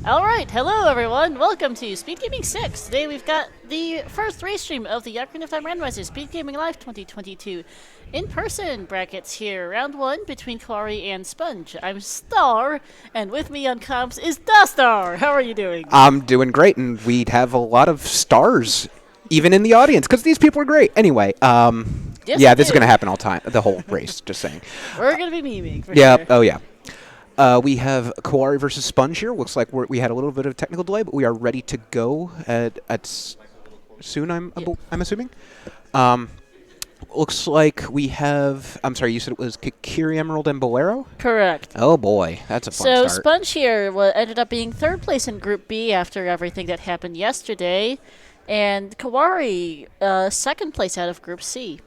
Alright, hello everyone, welcome to SpeedGaming 6. Today we've got the first race stream of the Ocarina of Time Randomizer SpeedGaming Live 2022. In-person brackets here, round 1 between Koari and Sponge. I'm Star, and with me on comps is Star. How are you doing? I'm doing great, and we have a lot of stars even in the audience, because these people are great. Anyway, Yes, yeah, this is going to happen all time, the whole race, just saying. We're going to be memeing, for Yeah, sure. oh yeah. We have Koari versus Sponge here. Looks like we had a little bit of technical delay, but we are ready to go at soon, I'm assuming. Looks like we have... I'm sorry, you said it was Kikiri, Emerald, and Bolero? Correct. Oh boy, that's a fun So start. Sponge here ended up being 3rd place in Group B after everything that happened yesterday, and Koari 2nd place out of Group C.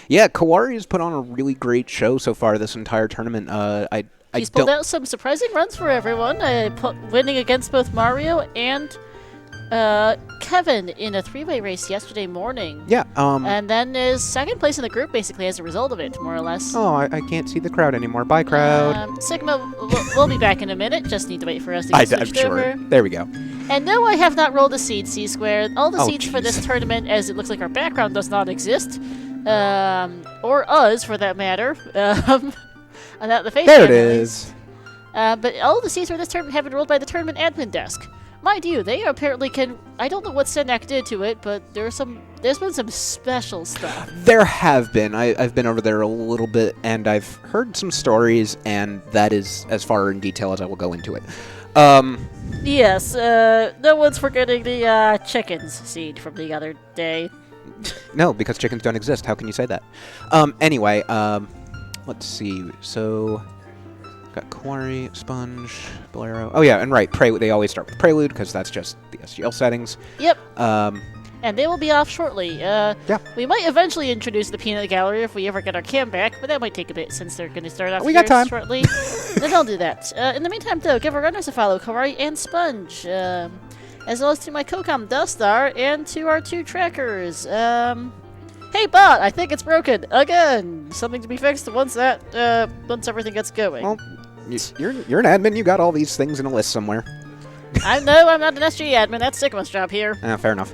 Yeah, Koari has put on a really great show so far this entire tournament. He's pulled out some surprising runs for everyone, winning against both Mario and Kevin in a 3-way race yesterday morning. Yeah. And then is 2nd place in the group, basically, as a result of it, more or less. Oh, I can't see the crowd anymore. Bye, crowd. Sigma will be back in a minute. Just need to wait for us to get switched over. There we go. And no, I have not rolled a seed, C-Squared. All the seeds for jeez. this tournament, as it looks like our background does not exist, or us, for that matter. The face There it families. is. But all the seeds for this tournament have been rolled by the tournament admin desk. Mind you, they apparently can... I don't know what Senek did to it, but there's been some special stuff. There have been. I've been over there a little bit, and I've heard some stories, and that is as far in detail as I will go into it. Yes, no one's forgetting the chickens seed from the other day. No, because chickens don't exist. How can you say that? Anyway, let's see. So... got Koari, Sponge, Bolero. Oh yeah, and right, Prelude. They always start with Prelude because that's just the SGL settings. Yep. And they will be off shortly. Yeah. We might eventually introduce the Peanut Gallery if we ever get our cam back, but that might take a bit since they're going to start off We got time. shortly. Then I'll do that. In the meantime, though, give our runners a follow, Koari and Sponge, as well as to my co-com Dustar and to our 2 trackers. Hey bot, I think it's broken again. Something to be fixed once everything gets going. Well, you're an admin. You got all these things in a list somewhere. I know I'm not an SG admin. That's Sigma's job here. Fair enough.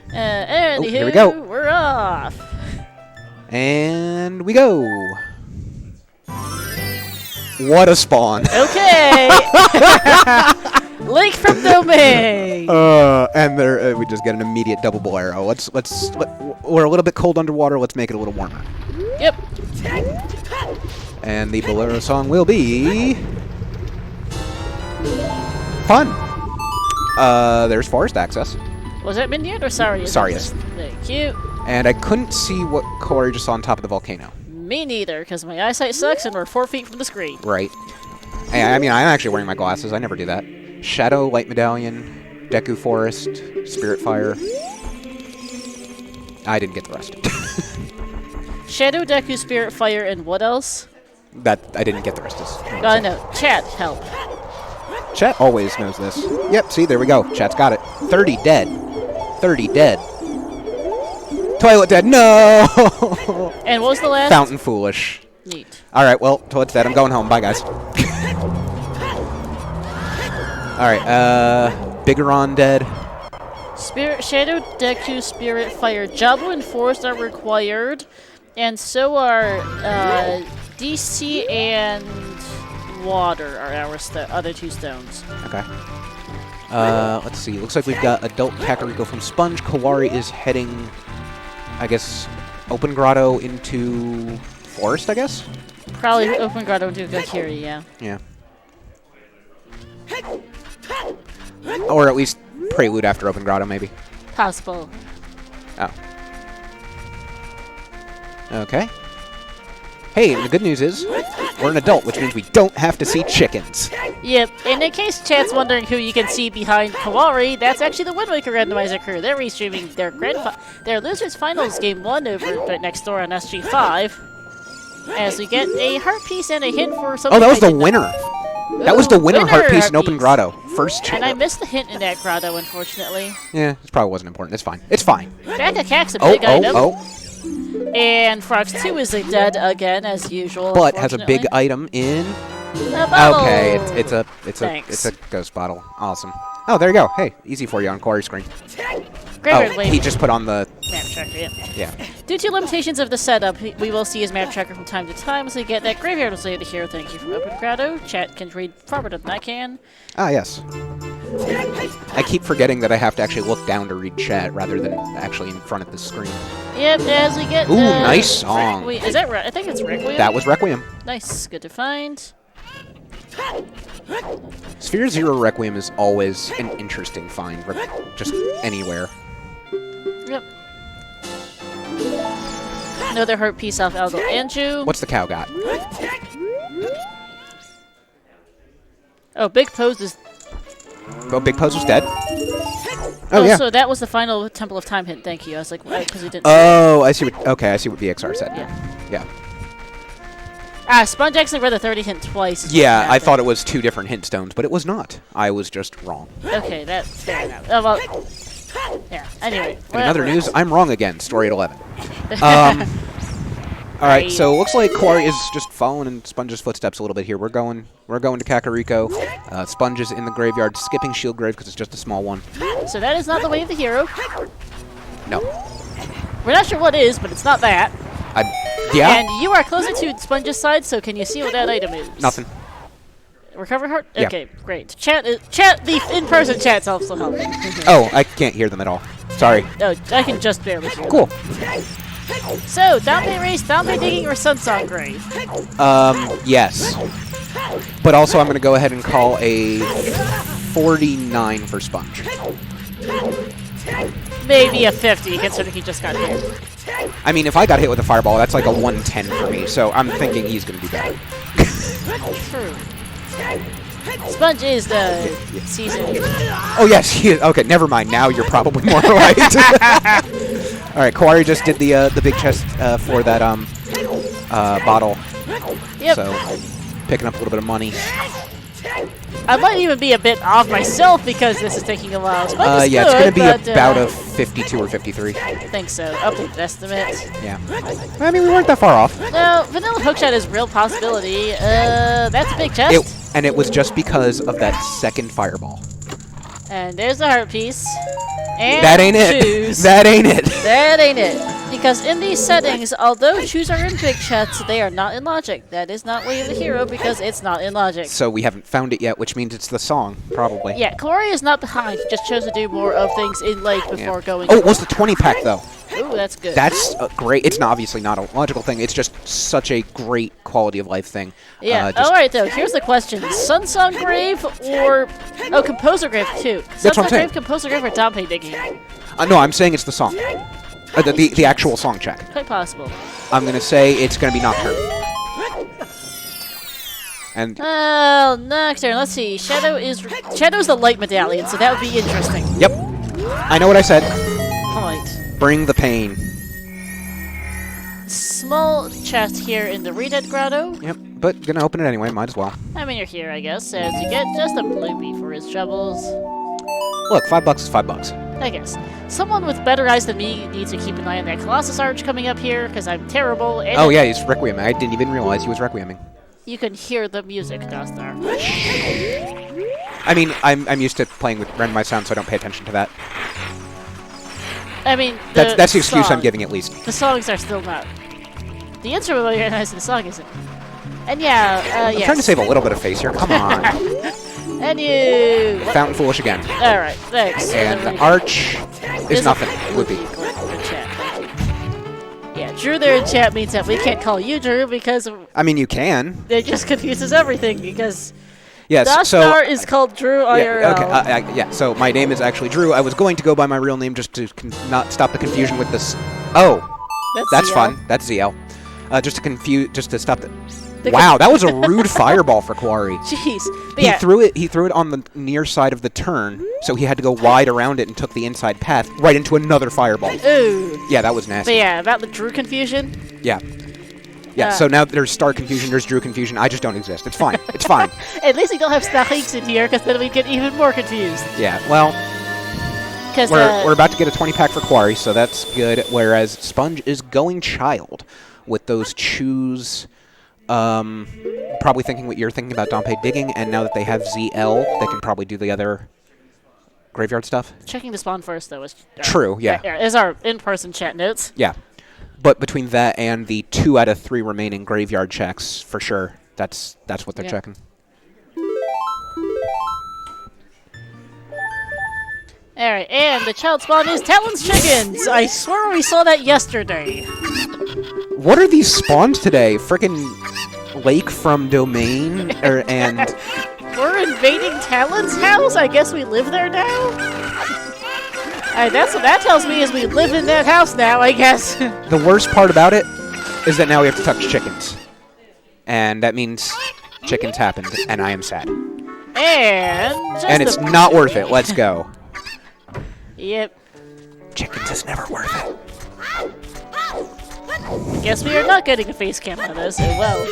Anywho, here we go. We're off. And we go. What a spawn. Okay. Link from domain. And there we just get an immediate double Bolero. We're a little bit cold underwater. Let's make it a little warmer. Yep. And the Bolero song will be fun. There's forest access. Was it Minion or Sarius? Sarius. Thank you. And I couldn't see what Koari just saw on top of the volcano. Me neither, because my eyesight sucks and we're 4 feet from the screen. Right. I mean, I'm actually wearing my glasses. I never do that. Shadow, Light Medallion, Deku Forest, Spirit Fire. I didn't get the rest. Shadow, Deku, Spirit, Fire, and what else? That I didn't get the rest. No. Chat, help. Chat always knows this. Yep, see, there we go. Chat's got it. 30 dead. 30 dead. Toilet dead. No! And what was the last? Fountain Foolish. Neat. Alright, well, Toilet's dead. I'm going home. Bye, guys. Alright, Bigoron dead. Shadow, Deku, Spirit, Fire. Jabu and Forest are required, and so are DC and Water are our other 2 stones. Okay. Let's see. Looks like we've got Adult Kakariko from Sponge. Koari is heading, I guess, Open Grotto into Forest, I guess? Probably Open Grotto into Kokiri, yeah. Yeah. Or at least Prelude after Open Grotto, maybe. Possible. Oh. Okay. Hey, and the good news is, we're an adult, which means we don't have to see chickens. Yep, and in case chat's wondering who you can see behind Koari, that's actually the Wind Waker Randomizer crew. They're restreaming their Losers Finals Game 1 over next door on SG5, as we get a heart piece and a hint for something. Oh, that was the winner. That was the winner heart piece in Open Grotto. First chicken. And I missed the hint in that grotto, unfortunately. Yeah, this probably wasn't important. It's fine. It's fine. Back-a-cack's a big item. Oh. And Frox 2 is dead again, as usual. But has a big item in A bottle. Okay, it's Thanks. a ghost bottle. Awesome. Oh, there you go. Hey, easy for you on Koari's screen. Graveyard Oh, Wave. he just put on the... Map tracker, Yeah. Due to limitations of the setup, we will see his map tracker from time to time, so you get that Graveyard will say the hero. Thank you from Open Grotto. Chat can read far better than I can. Ah, yes. I keep forgetting that I have to actually look down to read chat rather than actually in front of the screen. Yep, as we get... Ooh, nice song. Is that right? I think it's Requiem. That was Requiem. Nice, good to find. Sphere Zero Requiem is always an interesting find, just anywhere. Yep. Another heart piece off Algo Anju. What's the cow got? Oh, Big Pose is... Oh, Big Pose was dead? Oh, yeah. So that was the final Temple of Time hint, thank you. I was like, because he didn't... Oh, I see what... Okay, I see what VXR said. Yeah. Sponge actually read the 30 hint twice. Yeah, I thought it was 2 different hint stones, but it was not. I was just wrong. Okay, that's fair enough. Oh, well... Yeah, anyway. In other news, I'm wrong again. Story at 11. Alright, so looks like Koari is just following in Sponge's footsteps a little bit here. We're going to Kakariko. Sponge is in the graveyard, skipping Shield Grave because it's just a small one. So that is not the way of the hero. No. We're not sure what is, but it's not that. Yeah? And you are closer to Sponge's side, so can you see what that item is? Nothing. Recover heart? Yeah. Okay, great. The in-person chat's also helping. Oh, I can't hear them at all. Sorry. No, I can just barely hear them. Cool. So, Downpay Race, Downpay Digging, or Sunsong Grave? Yes. But also I'm going to go ahead and call a 49 for Sponge. Maybe a 50, considering he just got hit. I mean, if I got hit with a fireball, that's like a 110 for me, so I'm thinking he's going to do better. True. Sponge is the season. Oh, yes, he is. Okay, never mind. Now you're probably more right. All right, Koari just did the big chest for that bottle. Yep. So, picking up a little bit of money. I might even be a bit off myself because this is taking a while. Sponge is Yeah, good, it's going to be but, about a 52 or 53. I think so. Updated estimate. Yeah. I mean, we weren't that far off. No, vanilla hookshot is a real possibility. That's a big chest. And it was just because of that second fireball. And there's the heart piece. And that ain't it. shoes. That ain't it. That ain't it. Because in these settings, although shoes are in big chests, they are not in logic. That is not way of the hero because it's not in logic. So we haven't found it yet, which means it's the song, probably. Yeah, Koari is not behind. He just chose to do more of things in Lake before going. Oh, it was the 20 pack though. Ooh, that's good. That's great. It's obviously not a logical thing. It's just such a great quality of life thing. Yeah. All right, though. Here's the question: Sunsong Grave or Composer Grave too? That's what I'm Sunsong saying. Grave, Composer Grave, or Downpay Digging? No, I'm saying it's the song. The actual song check. Quite possible. I'm gonna say it's gonna be Nocturne. And Well, Nocturne. Let's see. Shadow's the light medallion, so that would be interesting. yep, I know what I said. Point. Bring the pain. Small chest here in the Redhead Grotto. Yep, but gonna open it anyway. Might as well. I mean, you're here, I guess, as you get just a bloopy for his troubles. Look, $5 is $5. I guess. Someone with better eyes than me needs to keep an eye on that Colossus Arch coming up here, because I'm terrible. And Oh yeah, he's Requieming. I didn't even realize he was Requieming. you can hear the music, Dostar. I mean, I'm used to playing with randomized sound, so I don't pay attention to that. I mean, That's the excuse I'm song- giving, at least. The songs are still not. The instrument will be very nice, and the song isn't. And yeah, I'm yes. trying to save a little bit of face here. Come on. And you. Fountain Foolish again. All right, thanks. And the Arch is nothing. Loopy. In chat, thank you. Yeah, Drew there in chat means that we can't call you Drew because I mean, you can. it just confuses everything because Yes, so... Dostar is called Drew IRL. Yeah, okay, yeah, so my name is actually Drew. I was going to go by my real name just to not stop the confusion with this... Oh, that's ZL. fun. That's ZL. Just to stop the... Wow, that was a rude fireball for Koari. Jeez. But He yeah, threw it on the near side of the turn, so he had to go wide around it and took the inside path right into another fireball. ooh. Yeah, that was But nasty. yeah, about the Drew confusion. Yeah. Yeah, so now there's Star confusion, there's Drew confusion. I just don't exist. It's fine. It's fine. At least we don't have Stachix in here, because then we get even more confused. Yeah, well, Because we're about to get a 20-pack for Koari, so that's good. Whereas Sponge is going Child with those choose Probably thinking what you're thinking about Dompe digging, and now that they have ZL, they can probably do the other graveyard stuff. Checking the spawn first, though, is true. Yeah, is our in-person chat notes. Yeah, but between that and the 2 out of 3 remaining graveyard checks, for sure, that's what they're checking. Alright, and the child spawn is Talon's Chickens! I swear we saw that yesterday. What are these spawns today? Frickin' Lake from Domain? And... We're invading Talon's house? I guess we live there now? Alright, that's what that tells me is we live in that house now, I guess. The worst part about it is that now we have to touch chickens. And that means chickens happened, and I am sad. And it's not worth it. Let's go. Yep. Chickens is never worth it. Guess we are not getting a face cam on this. Oh, well.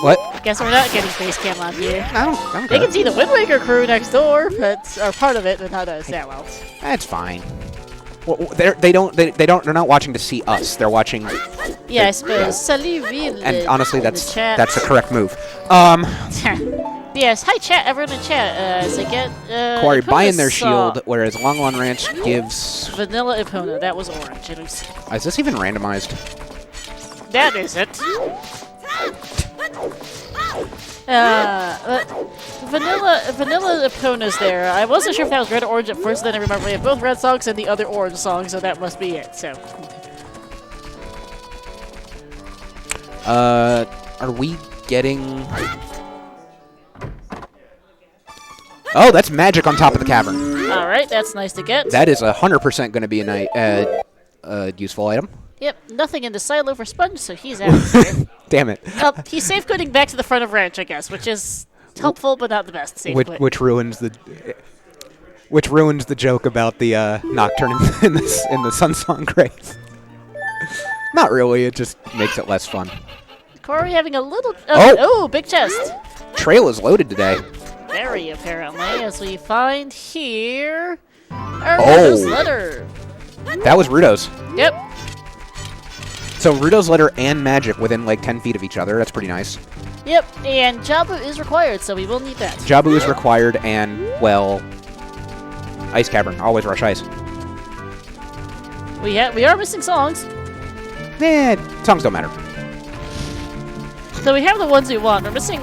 What? Guess we're not getting face cam on here. I don't They can see the Wind Waker crew next door, but or part of it, but not us. Yeah, well. That's fine. Well, they're not watching to see us. They're watching. Yeah, I suppose. Salut, and honestly, that's the correct move. Yes, hi chat, everyone in chat. As I get Koari buying their shield, whereas Long Lawn Ranch gives Vanilla Epona. That was orange. Is this even randomized? That isn't. Vanilla Epona's there. I wasn't sure if that was red or orange at first, then I remember we have both red songs and the other orange song, so that must be it. So. Are we getting? Oh, that's magic on top of the cavern. All right, that's nice to get. That is 100% going to be a useful item. Yep, nothing in the silo for Sponge, so he's out of here. Damn it. He's safe coding back to the front of Ranch, I guess, which is helpful but not the best. Which ruins the joke about the Nocturne in the Sunsong Grave. Not really. It just makes it less fun. Koari having a little. Oh, big chest. Trail is loaded today. Very apparently, as we find here. Rudo's letter. That was Rudo's. Yep. So Rudo's letter and magic within like 10 feet of each other. That's pretty nice. Yep, and Jabu is required, so we will need that. Jabu is required, and well, Ice Cavern. Always rush ice. We are missing songs. Songs don't matter. So we have the ones we want. We're missing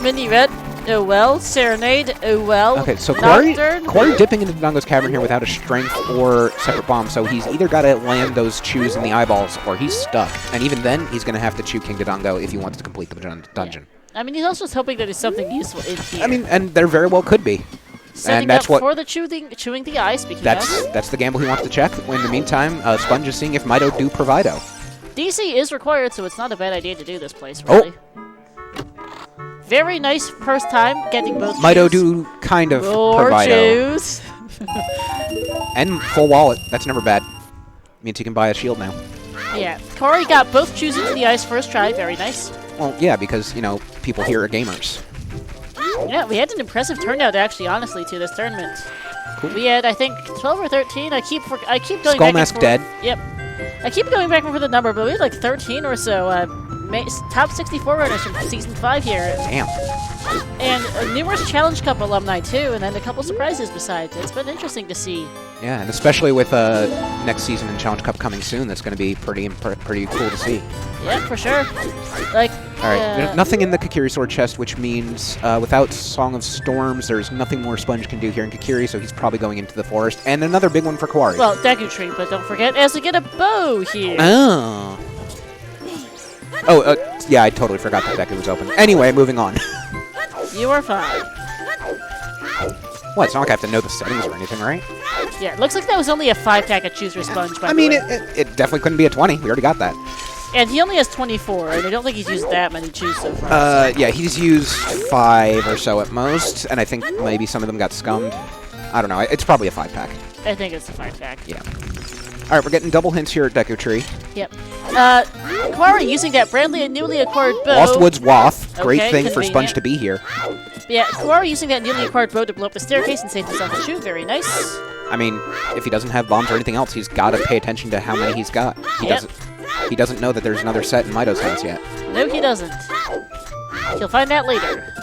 Mini Red. Oh well. Serenade. Oh well. Okay, so Koari dipping into Dodongo's cavern here without a strength or separate bomb, so he's either got to land those chews in the eyeballs or he's stuck. And even then, he's going to have to chew King Dodongo if he wants to complete the dungeon. Yeah. I mean, he's also just hoping that there's something useful in here. I mean, and there very well could be. Setting and that's up for the chewing the eye, speaking of. That's the gamble he wants to check. In the meantime, Sponge is seeing if Mido do Provido. DC is required, so it's not a bad idea to do this place, really. Very nice first time getting both Mido do kind of Provido. Choose. And full wallet. That's never bad. Means he can buy a shield now. Yeah. Koari got both chews into the ice first try. Very nice. Well, yeah, because, people here are gamers. Yeah, we had an impressive turnout, actually, honestly, to this tournament. Cool. We had, I think, 12 or 13. I keep going Skullmask back and forth. dead. Yep. I keep going back and forth with the number, but we had like 13 or so top 64 runners from Season 5 here. Damn. And numerous Challenge Cup alumni, too, and then a couple surprises besides. It's been interesting to see. Yeah, and especially with next season and Challenge Cup coming soon, that's going to be pretty cool to see. Yeah, for sure. Like, all right, there's nothing in the Kakiri sword chest, which means without Song of Storms, there's nothing more Sponge can do here in Kakiri, so he's probably going into the forest. And another big one for Koari. Well, Deku Tree, but don't forget, as we get a bow here. Oh. Yeah, I totally forgot that Deku was open. Anyway, moving on. You are fine. What? It's not like I have to know the settings or anything, right? Yeah, it looks like that was only a 5-pack of Choose Your Sponge, by I mean, it definitely couldn't be a 20. We already got that. And he only has 24, and I don't think he's used that many Choose so far. Yeah, he's used 5 or so at most, and I think maybe some of them got scummed. I don't know. It's probably a 5-pack. I think it's a 5-pack. Yeah. All right, we're getting double hints here at Deku Tree. Yep. Koari using that newly acquired bow. Lost Woods Wath. Great thing convenient for Sponge to be here. Yeah, Koari using that newly acquired bow to blow up the staircase and save himself a shoe. Very nice. I mean, if he doesn't have bombs or anything else, he's got to pay attention to how many he's got. He doesn't know that there's another set in Mido's house yet. No, he doesn't. You'll find that later.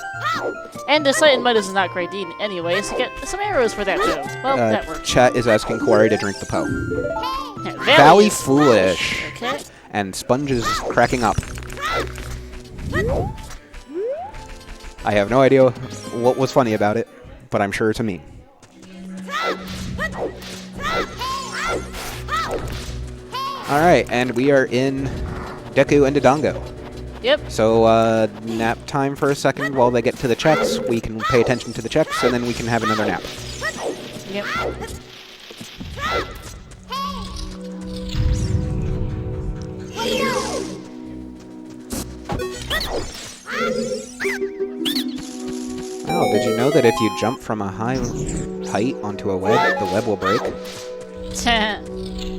And the sight and mud is not great anyway, so get some arrows for that too. Well, that works. Chat is asking Koari to drink the Po. Yeah, Valley is Foolish. Okay. And Sponge is cracking up. I have no idea what was funny about it, but I'm sure it's a meme. Alright, and we are in Deku and Dodongo. Yep. So, nap time for a second while they get to the checks. We can pay attention to the checks, and then we can have another nap. Yep. Oh, did you know that if you jump from a high height onto a web, the web will break?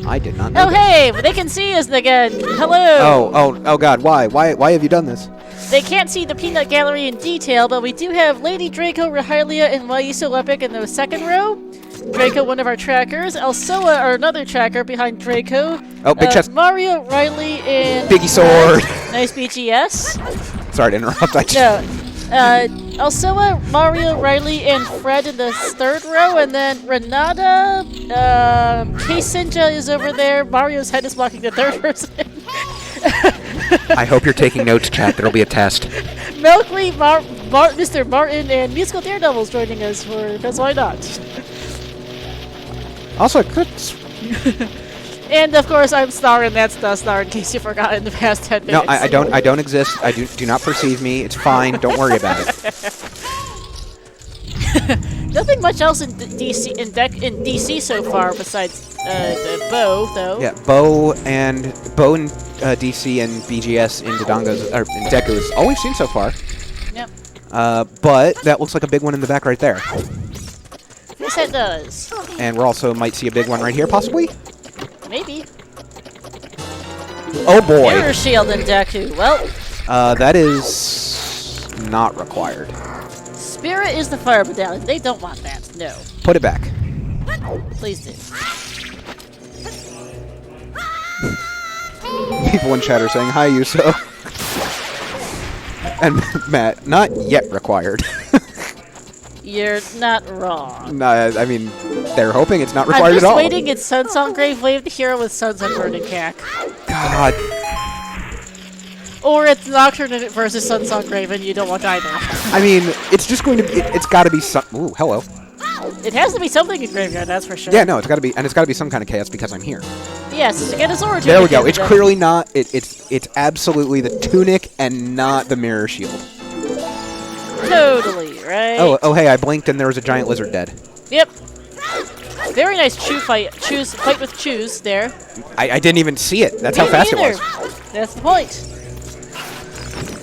I did not know Oh, hey! They can see us again! Hello! Oh, God, why? Why have you done this? They can't see the peanut gallery in detail, but we do have Lady Draco, Rahylia, and Waiso Epic in the second row. Draco, one of our trackers. Elsoa, our another tracker behind Draco. Oh, big chest. Mario, Riley, and... Biggie sword! Nice BGS. Sorry to interrupt. Elsoa, Mario, Riley, and Fred in the third row, and then Renata, K-Sinja is over there. Mario's head is blocking the third person. I hope you're taking notes, chat. There'll be a test. Milkley, Mr. Martin, and Musical Daredevils joining us because why not? Also, And of course, I'm Star, and that's the Star. In case you forgot in the past 10 minutes. No, I don't exist. Do not perceive me. It's fine. Don't worry about it. Nothing much else in DC so far besides the bow, though. Yeah, Bo and DC and BGS in Deku is all we've seen so far. Yep. But that looks like a big one in the back right there. Yes, it does. And we also might see a big one right here, possibly. Maybe. Oh boy. Mirror shield in Deku. Well. That is not required. Spirit is the fire medallion. They don't want that. No. Put it back. Please do. People in chat are saying hi, Yuso. And Matt, not yet required. You're not wrong. No, I mean, they're hoping it's not required at all. I'm just waiting. It's Sun Song Grave Wave the hero with Sun Sunburn and Cack. God. Or it's Nocturne versus Sun Song Grave, and you don't want either. I mean, it's just going to be. It's got to be some. Ooh, hello. It has to be something in Graveyard, that's for sure. Yeah, no, it's got to be, and it's got to be some kind of chaos because I'm here. Yes, to get his origin. There we go. It's clearly not. It's absolutely the tunic and not the mirror shield. Totally, right? Oh, hey, I blinked and there was a giant lizard dead. Yep. Very nice fight with Chews there. I didn't even see it. That's Me how fast neither. it was. That's the point.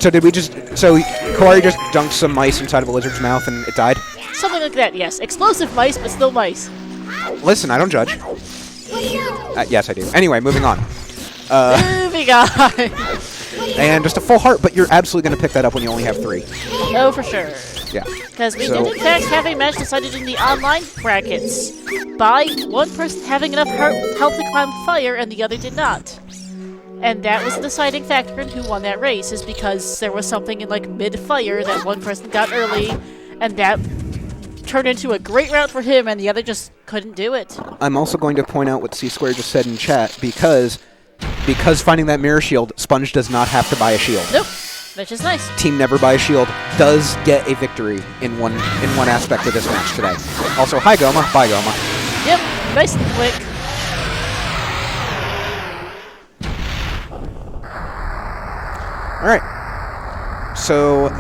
So did we just... So Koari just dunked some mice inside of a lizard's mouth and it died? Something like that, yes. Explosive mice, but still mice. Listen, I don't judge. Yes, I do. Anyway, moving on. Moving on. And just a full heart, but you're absolutely going to pick that up when you only have 3. Oh, for sure. Yeah. Because we did, in fact, have a match decided in the online brackets by one person having enough health to climb fire and the other did not. And that was the deciding factor in who won that race, is because there was something in, like, mid-fire that one person got early, and that turned into a great route for him, and the other just couldn't do it. I'm also going to point out what C-Square just said in chat, because finding that mirror shield, Sponge does not have to buy a shield. Nope. Which is nice. Team Never Buy a Shield does get a victory in one aspect of this match today. Also, hi Goma. Bye Goma. Yep. Nice and quick. Alright. So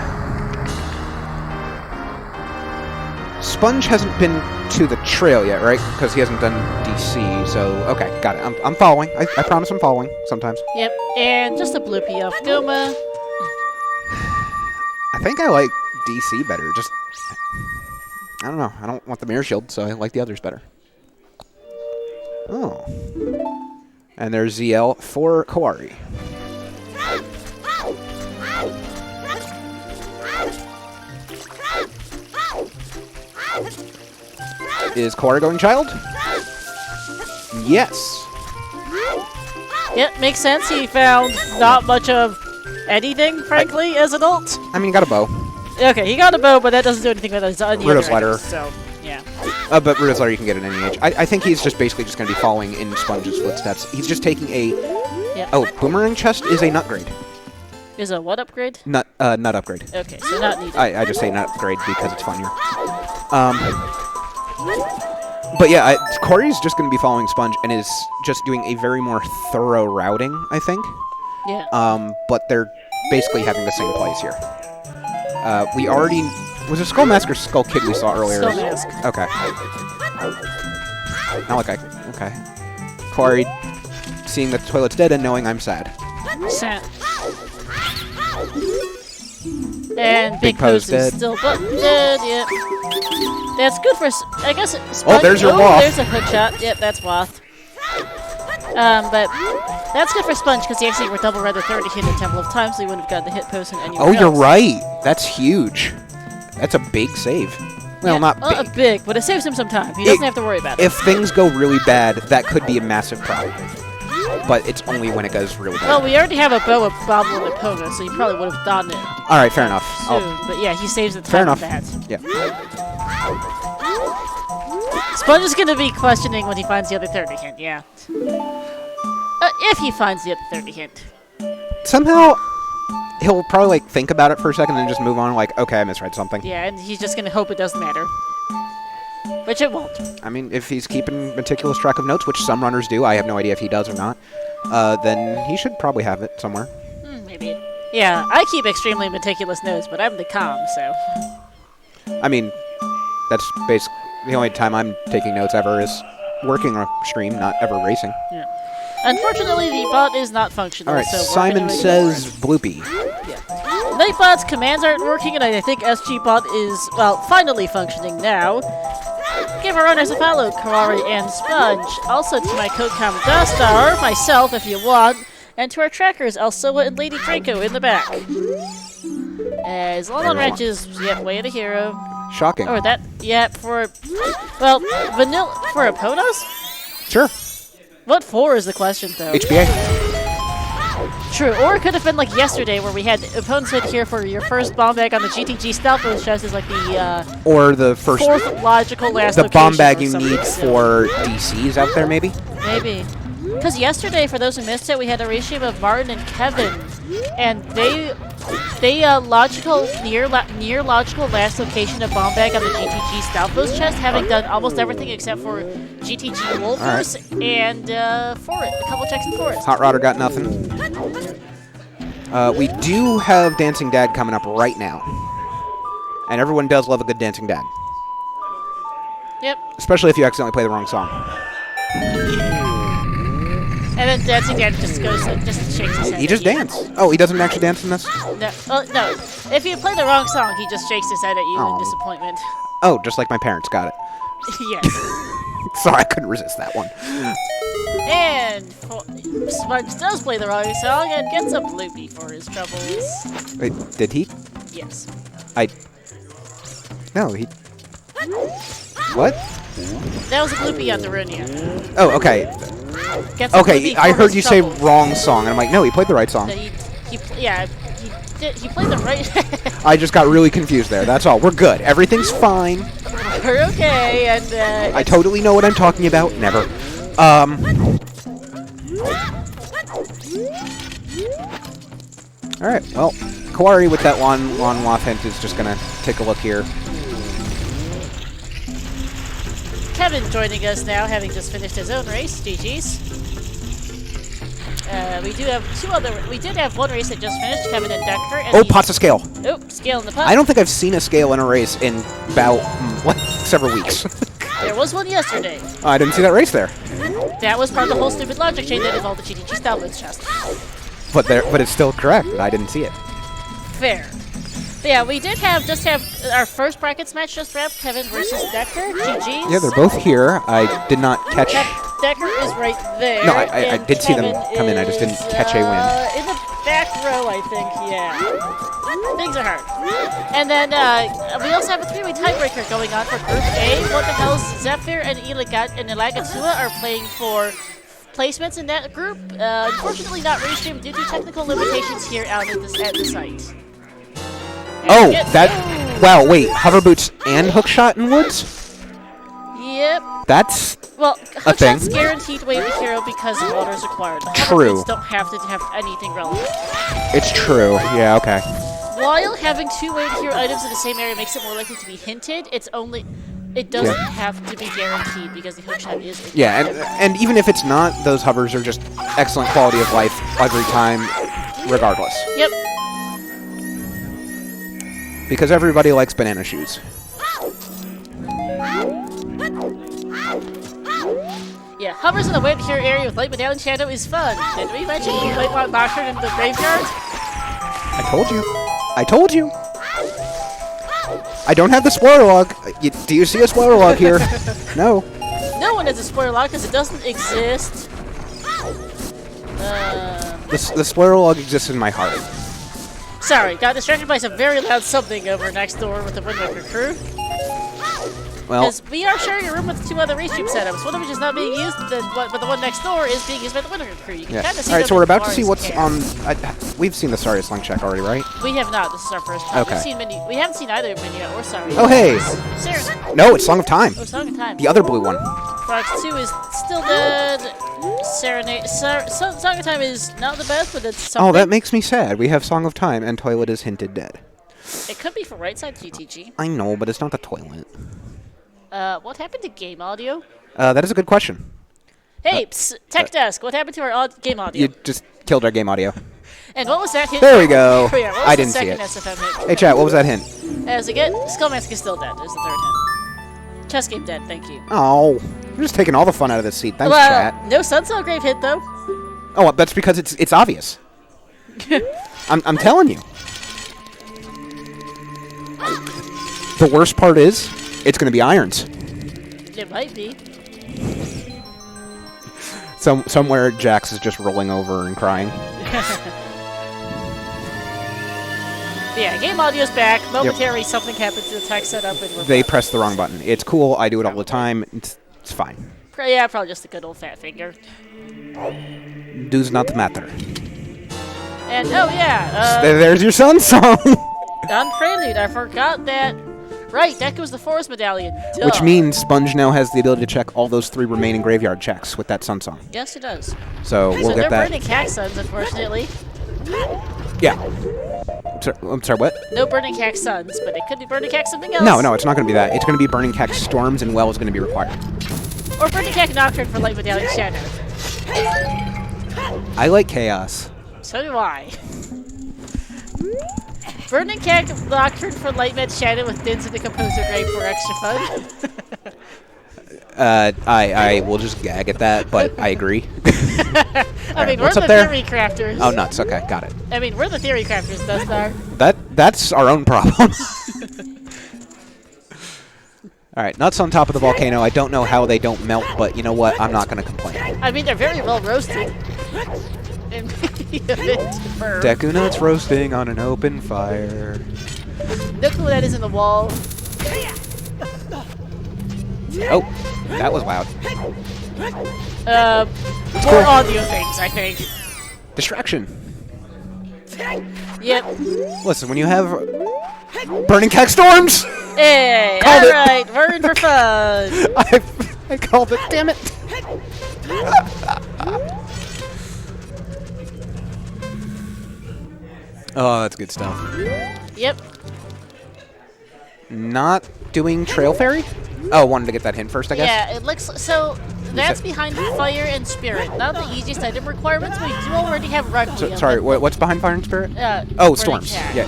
Sponge hasn't been to the trail yet, right? Because he hasn't done DC, so okay, got it. I'm following. I promise I'm following sometimes. Yep. And just a bloopy off Goma. I think I like DC better. Just, I don't know. I don't want the mirror shield, so I like the others better. Oh. And there's ZL for Koari. Is Koari going child? Yes. Yep, makes sense. He found not much of anything, frankly, as an ult. I mean, he got a bow. Okay, he got a bow, but that doesn't do anything with his other Rudolph's items, Ladder. so, yeah. But Rudolph's Ladder you can get at any age. I think he's just basically just going to be following in Sponge's footsteps. He's just taking a... Yep. Oh, Boomerang Chest is a nut grade. Is a what upgrade? Nut upgrade. Okay, so not needed. I just say nut upgrade because it's funnier. But yeah, Koari's just going to be following Sponge and is just doing a very more thorough routing, I think. Yeah. But they're basically having the same plays here. We already... Was it Skull Mask or Skull Kid we saw earlier? Skull Mask. Okay. Not like okay. Koari seeing that the toilet's dead and knowing I'm sad. Sad. And Big Po's Pose is dead. still dead, yep. That's good for, I guess, Sponge. Oh, there's your Wath. There's a hook shot. Yep, that's Wath. But that's good for Sponge because he actually double read the 30 hit in Temple of Time, so he wouldn't have gotten the hit post in anywhere Oh, you're else. right. That's huge. That's a big save. Well, Yeah, not well, big. big, but it saves him some time. He doesn't have to worry about it. If things go really bad, that could be a massive problem. But it's only when it goes really bad. Well, we already have a bow of Bobble and Epona, so he probably would have gotten it All right, fair enough. soon. But yeah, he saves the Fair time enough. with that. Yeah. Sponge is going to be questioning when he finds the other 30 hint, yeah. If he finds the other 30 hint. Somehow, he'll probably like think about it for a second and then just move on. Like, okay, I misread something. Yeah, and he's just going to hope it doesn't matter. Which it won't. I mean, if he's keeping meticulous track of notes, which some runners do, I have no idea if he does or not, then he should probably have it somewhere. Maybe. Yeah, I keep extremely meticulous notes, but I'm the calm, so... I mean, that's basically the only time I'm taking notes ever is working a stream, not ever racing. Yeah. Unfortunately, the bot is not functional, All right, so we're Simon gonna says Bloopy. Yeah. Nightbot's commands aren't working, and I think SGBot is, well, finally functioning now. Give our runners a follow, Koari and Sponge. Also to my co-com Dostar, myself if you want, and to our trackers, Elsoa and Lady Draco in the back. As Lon Wrench is, yep, way the hero. Shocking. Or that, yeah, for, well, vanilla, for Eponas? Sure. What for is the question, though. HBA. True, or it could have been like yesterday where we had opponents hit here for your first bomb bag on the GTG stealth boost chest is like the Or the first... fourth logical last the bomb location bag or you something need silly. for DCs out there, maybe? Maybe. Because yesterday, for those who missed it, we had a ratio of Martin and Kevin, and they logical near logical last location of bomb bag on the GTG stealth boost chest, having done almost everything except for GTG Wolfers and Forest, a couple checks in Forest. Hot Rodder got nothing. We do have Dancing Dad coming up right now. And everyone does love a good Dancing Dad. Yep. Especially if you accidentally play the wrong song. And then Dancing Dad just goes, just shakes his head. He just dances. Oh, he doesn't actually dance in this? No, no. If you play the wrong song, he just shakes his head at you Oh. in disappointment. Oh, just like my parents. Got it. Yes. Sorry, I couldn't resist that one. And Sponge does play the wrong song and gets a bloopy for his troubles. Wait, did he? Yes. No, he... What? That was a bloopy on Darunia. Oh, okay. Gets a Okay, bloopy I for heard his you say troubles. wrong song, and I'm like, no, he played the right song. So he played the right... I just got really confused there. That's all. We're good. Everything's fine. We're okay, and I totally know what I'm talking about. Never. Alright, well, Koari with that long Wath hint is just gonna take a look here. Kevin joining us now, having just finished his own race. GG's. We do have two other... We did have one race that just finished, Kevin and Decker. And Oh, Pots of Scale. Oh, Scale in the pot. I don't think I've seen a scale in a race in about, like, several weeks. There was one yesterday. I didn't see that race there. That was part of the whole stupid logic chain that involved the GTG style boost chest. But it's still correct. I didn't see it. Fair. But yeah, we did have our first brackets match just wrapped, Kevin versus Decker. GG's. Yeah, they're both here. I did not catch... Decker is right there. No, I and did see them Kevin come in. I just didn't is, catch a win. In the back row, I think, yeah. Things are hard. And then we also have a three-way tiebreaker going on for Group A. What the hell's Zephyr and Ilagatua are playing for placements in that group. Unfortunately, not restreamed due to technical limitations here out at the site. Oh, that... Wow, wait. Hover boots and hookshot in woods? Yep. That's Well, a thing. hookshot's guaranteed wave the hero because the water is required. Hover True. boots don't have to have anything relevant. It's true. Yeah, okay. While having 2 wave hero items in the same area makes it more likely to be hinted, it doesn't have to be guaranteed because the hookshot is. Yeah, and even if it's not, those hovers are just excellent quality of life every time, regardless. Yep. Because everybody likes banana shoes. Yeah, hovers in the wave hero area with light medallion shadow is fun. Did we mention you might want Nocturne in the graveyard? I told you. I told you. I don't have the spoiler log. Do you see a spoiler log here? No. No one has a spoiler log because it doesn't exist. The spoiler log exists in my heart. Sorry, got distracted by some very loud something over next door with the Wind Waker crew. Well, Because we are sharing a room with 2 other restream setups. One of which is not being used, but the one next door is being used by the Wind Waker crew. You can kind of see. All right, so we're about to see Koari's what's camp. on. We've seen the Sorry Sling check already, right? We have not. This is our first time. Okay. We haven't seen either Minya or Sorry. Oh, hey. Seriously. No, it's Song of Time. Oh, Song of Time. The other blue one. Fox 2 is still dead. Song of Time is not the best, but it's something. Oh, that makes me sad. We have Song of Time, and Toilet is hinted dead. It could be for right side GTG. I know, but it's not the Toilet. What happened to game audio? That is a good question. Hey, Tech Desk, what happened to our game audio? You just killed our game audio. And what was that hint? There we go. Oh, yeah, what was I the didn't see second it. SFM hint? Hey, chat, what was that hint? As again, Skullmask is still dead. There's the third hint. Chess game dead, thank you. Oh, you're just taking all the fun out of this seat. Thanks, Well, chat. no Sunsail Grave hit though. Oh, well, that's because it's obvious. I'm telling you. The worst part is, it's going to be irons. It might be. Somewhere Jax is just rolling over and crying. Yeah, game audio's back. Momentarily, something happened to the tech setup, and we're They back. pressed the wrong button. It's cool. I do it all the time. It's fine. Yeah, probably just a good old fat finger. Does not matter. And oh yeah, There's your sun song. on Prelude, I forgot that. Right, that goes the Forest Medallion. Duh. Which means Sponge now has the ability to check all those 3 remaining graveyard checks with that sun song. Yes, it does. So we'll So get no that. burning cack suns, unfortunately. Yeah. I'm sorry, what? No burning cack suns, but it could be burning cack something else. No, it's not going to be that. It's going to be burning cack storms, and well is going to be required. Or burning cack Nocturne for Light Medallion Shadow. I like chaos. So do I. Burning cack Nocturne for Light Med Shadow with Dins in the Composer Grave for extra fun. I will just gag at that, but I agree. I mean, we're what's the up there? theory crafters. Oh, nuts. Okay, got it. I mean, we're the theory crafters, Dustar. That's our own problem. All right, nuts on top of the volcano. I don't know how they don't melt, but you know what? I'm not going to complain. I mean, they're very well roasted. And maybe a bit firm. Deku nuts roasting on an open fire. No clue what that is in the wall. Oh, that was loud. More audio things, I think. Distraction. Yep. Listen, when you have burning cack storms, Hey, Called it. alright, we're in for fun. I called it. Damn it. Oh, that's good stuff. Yep. Not doing Trail Fairy? Oh, wanted to get that hint first, I guess? Yeah, it looks so. That's behind Fire and Spirit. Not the easiest item requirements, but we do already have Requiem. So, sorry, what's behind Fire and Spirit? Oh, Burning storms. Cat. Yeah.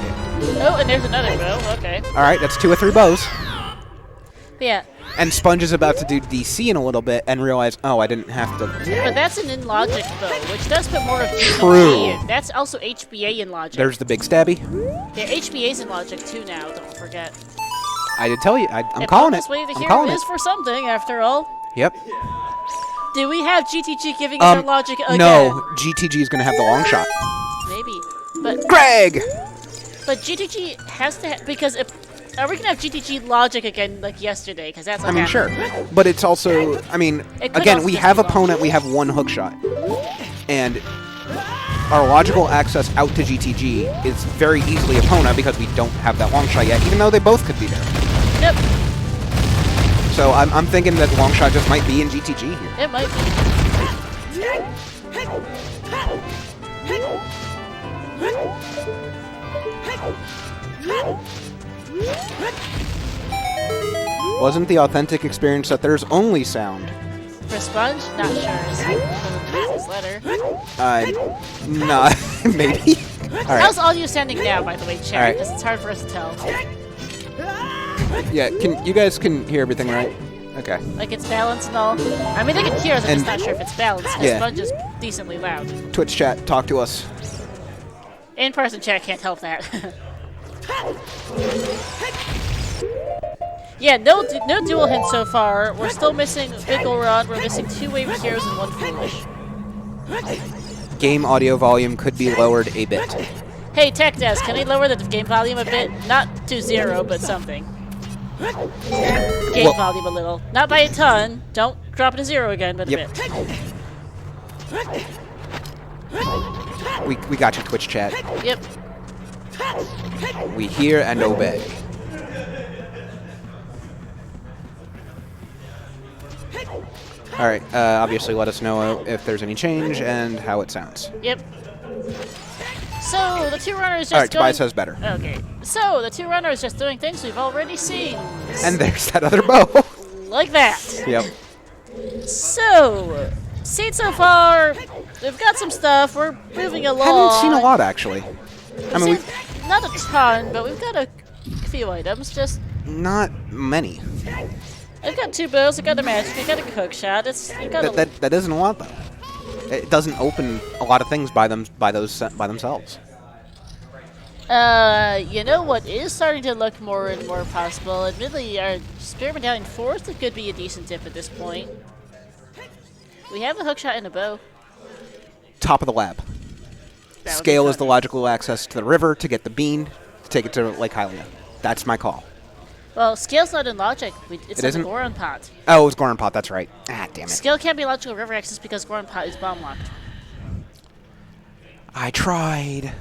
Oh, and there's another bow. Okay. All right, that's 2 or 3 bows. But yeah, And Sponge is about to do DC in a little bit and realize, oh, I didn't have to. but that's an in logic bow, which does put more of True. GTG in. That's also HBA in logic. There's the big stabby. Yeah, HBA's in logic too now. Don't forget. I did tell you. I'm And calling it. bonus wave the I'm hero calling is it. for something, after all. Yep. Do we have GTG giving us our logic again? No, GTG is going to have the long shot. Maybe. But Greg! GTG has to because Are we gonna have GTG logic again like yesterday? Because that's. I mean, sure, but it's also. I mean, again, we have opponent. We have one hook shot, and our logical access out to GTG is very easily opponent because we don't have that long shot yet, even though they both could be there. Yep. So I'm thinking that long shot just might be in GTG here. It might be. Wasn't the authentic experience that there's only sound? For Sponge? Not sure. Is this letter? Nah, maybe. All right. How's audio sounding now, by the way, chat? Right. Because it's hard for us to tell. Yeah, you guys can hear everything, right? Okay. Like it's balanced and all. I mean, they can hear us. I'm just not sure if it's balanced. Because Yeah. Sponge is decently loud. Twitch chat, talk to us. In-person chat can't help that. Yeah, no dual hint so far. We're still missing Big Ol' Rod. We're missing 2 Wave Heroes and 1 Foolish. Game audio volume could be lowered a bit. Hey, TechDesk, can we lower the game volume a bit? Not to 0, but something. Game volume a little. Not by a ton. Don't drop it to 0 again, but a bit. We got you, Twitch chat. Yep. We hear and obey. Alright, obviously let us know if there's any change and how it sounds. Yep. So, the 2 runners just Alright, Tobias says better. Okay. So, the 2 runners just doing things we've already seen. And there's that other bow. Like that. Yep. So, seen so far, we've got some stuff. We're moving along. Haven't seen a lot, actually. I mean, not a ton, but we've got a few items. Just not many. I've got 2 bows. I've got a magic. I've got a hook shot. That isn't a lot, though. It doesn't open a lot of things by themselves. You know what is starting to look more and more possible? Admittedly, our Spirit Medallion 4th could be a decent dip at this point. We have a hookshot and a bow. Top of the lab. Scale is the logical access to the river to get the bean to take it to Lake Hylia. That's my call. Well, Scale's not in logic. It's in the isn't? Goron Pot. Oh, it was Goron Pot, that's right. Ah, damn it. Scale can't be logical river access because Goron Pot is bomb locked. I tried.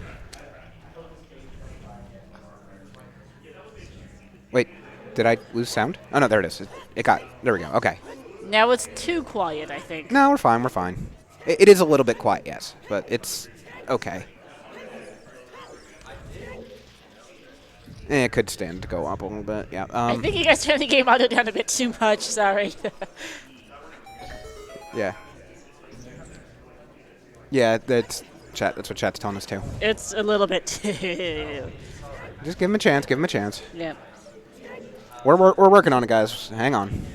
Wait, did I lose sound? Oh, no, there it is. There we go, okay. Now it's too quiet, I think. No, we're fine. It is a little bit quiet, yes, but it's okay. It could stand to go up a little bit, yeah. I think you guys turned the game audio down a bit too much, sorry. Yeah. Yeah, that's what chat's telling us too. It's a little bit too. Just give him a chance, Yeah. We're working on it, guys. Hang on.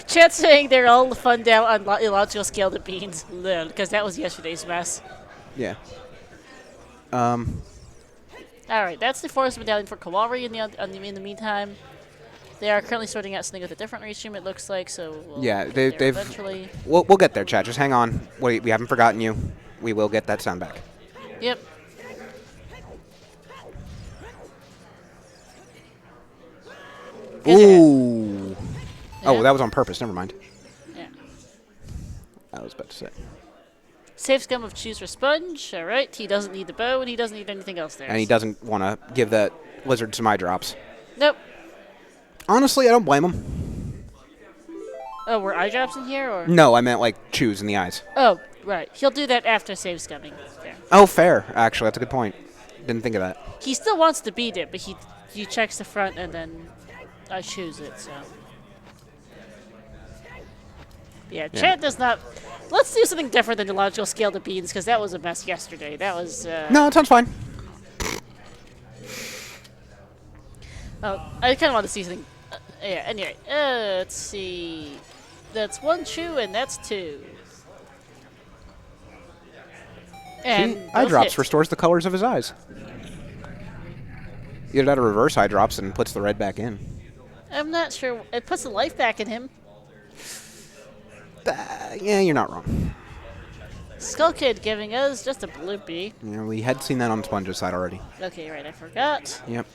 Chat's saying they're all fun down on illogical scale to beans, because that was yesterday's mess. Yeah. Alright, that's the Forest Medallion for Koari in the meantime. They are currently sorting out something with a different restream, it looks like, so we'll get there eventually. We'll get there, chat. Just hang on. We haven't forgotten you. We will get that sound back. Yep. Ooh. Yeah. Oh, that was on purpose. Never mind. Yeah. I was about to say. Safe scum of choose for Sponge. Alright, he doesn't need the bow and he doesn't need anything else there. And he doesn't want to give that lizard some eye drops. Nope. Honestly, I don't blame him. Oh, were eye drops in here, or? No, I meant like chews in the eyes. Oh, right. He'll do that after save scumming. Fair. Oh, fair. Actually, that's a good point. Didn't think of that. He still wants to beat it, but he checks the front and then I choose it, so. Yeah, chat does not. Let's do something different than the logical scale to beans, because that was a mess yesterday. That was. No, it sounds fine. Oh, I kind of want to see something. Yeah, anyway. Let's see. That's 1 true, and that's 2. And eye drops hit. restores the colors of his eyes. Either that or reverse eye drops and puts the red back in. I'm not sure. It puts the life back in him. Yeah, you're not wrong. Skull Kid giving us just a bloopy. You know, we had seen that on Sponge's side already. Okay, right, I forgot. Yep.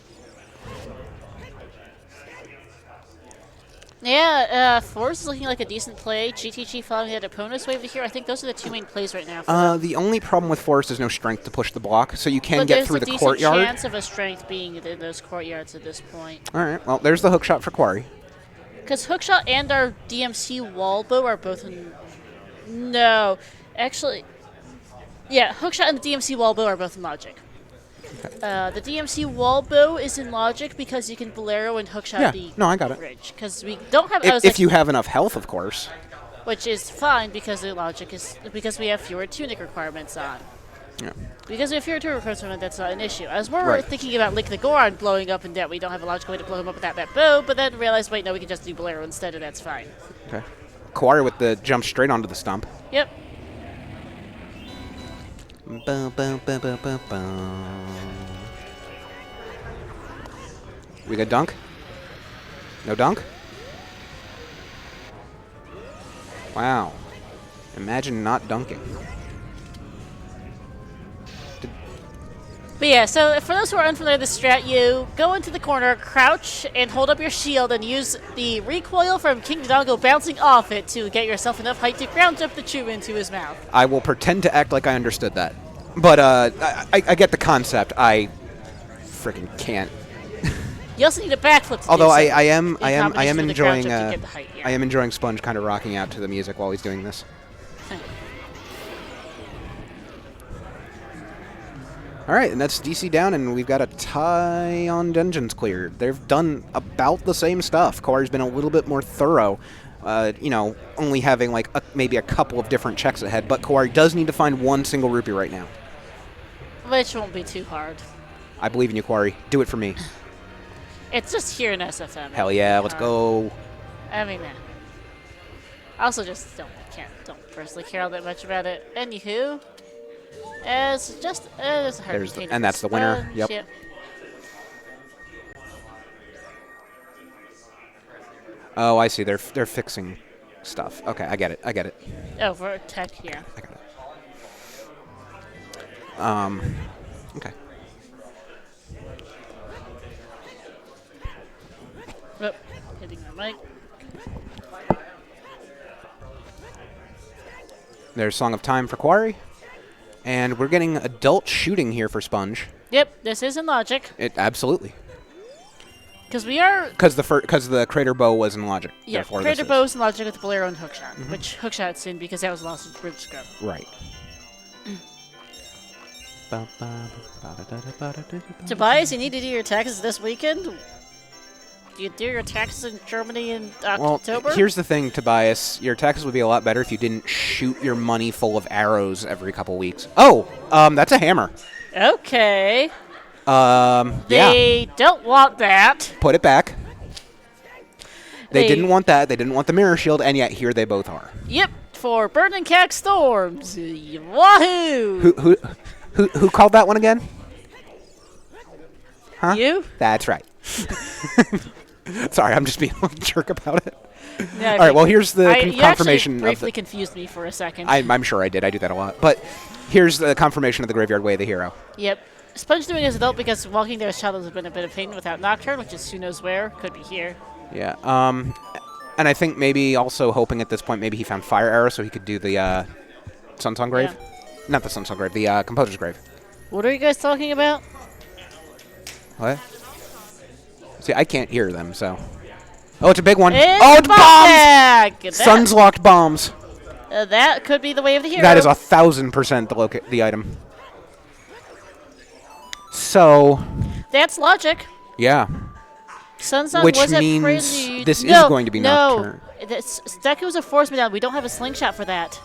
Yeah, Force is looking like a decent play. GTG following that opponent's wave here. I think those are the two main plays right now. The only problem with Forest is no strength to push the block, so you can but get through the courtyard. There's a decent chance of a strength being in those courtyards at this point. All right, well, there's the hook shot for Koari. Because hookshot and our DMC wall bow are both in... No, actually... Yeah, hookshot and the DMC wall bow are both in logic. Okay. The DMC wall bow is in logic because you can bolero and hookshot the I got it. bridge. Because we don't have... If you have enough health, of course. Which is fine because the logic is... Because we have fewer tunic requirements on. Yeah. Because we have fewer tunic requirements, that's not an issue. As we're thinking about Link the Goron blowing up and that we don't have a logical way to blow him up without that bow, but then realized, wait, no, we can just do bolero instead, and that's fine. Okay. Koari with the jump straight onto the stump. Yep. We got dunk? No dunk? Wow. Imagine not dunking. But yeah, so for those who are unfamiliar with the strat, you go into the corner, crouch, and hold up your shield, and use the recoil from King Dodongo bouncing off it to get yourself enough height to ground jump the chew into his mouth. I will pretend to act like I understood that. But I get the concept. I freaking can't. You also need a backflip to Although do so I am enjoying height, yeah. I am enjoying Sponge kind of rocking out to the music while he's doing this. All right, and that's DC down, and we've got a tie on dungeons cleared. They've done about the same stuff. Koari's been a little bit more thorough, you know, only having like maybe a couple of different checks ahead, but Koari does need to find one single rupee right now. Which won't be too hard. I believe in you, Koari. Do it for me. It's just here in SFM. Hell yeah, let's go. I mean, I also just don't personally care all that much about it. Anywho. It's just it's hard to and that's the winner. Yep. Oh, I see. They're fixing stuff. Okay, I get it. Oh, for tech, yeah. I got it. Okay. Oh, hitting my mic. There's Song of Time for Koari. And we're getting adult shooting here for Sponge. Yep, this is in logic. Absolutely. Because we are... Because the Crater Bow was in logic. Yeah, Crater Bow is in logic with the Bolero and Hookshot, which Hookshot's in because that was lost in Bridge Scrub. Right. Tobias, you need to do your taxes this weekend? Do you do your taxes in Germany in October? Well, here's the thing, Tobias. Your taxes would be a lot better if you didn't shoot your money full of arrows every couple weeks. Oh, that's a hammer. Okay. They don't want that. Put it back. They didn't want that. They didn't want the mirror shield, and yet here they both are. Yep, for Burning Cack Storms. Wahoo! Who called that one again? Huh? You? That's right. Sorry, I'm just being a little jerk about it. Yeah, all right, well, here's the confirmation. You briefly confused me for a second. I'm sure I did. I do that a lot. But here's the confirmation of the Graveyard Way of the hero. Yep. Sponge doing his adult because walking there as child has been a bit of pain without Nocturne, which is who knows where. Could be here. Yeah. And I think maybe also hoping at this point maybe he found Fire Arrow so he could do the Sun Song Grave. Yeah. Not the Sun Song Grave, the Composer's Grave. What are you guys talking about? What? See, I can't hear them, so. Oh, it's a big one. It's bombs! Sun's locked bombs. That could be the way of the hero. That is 1,000% the item. So. That's logic. Yeah. Sunsong Which was means prelude. this is going to be Nocturne. No, Deku's a force me down. We don't have a slingshot for that.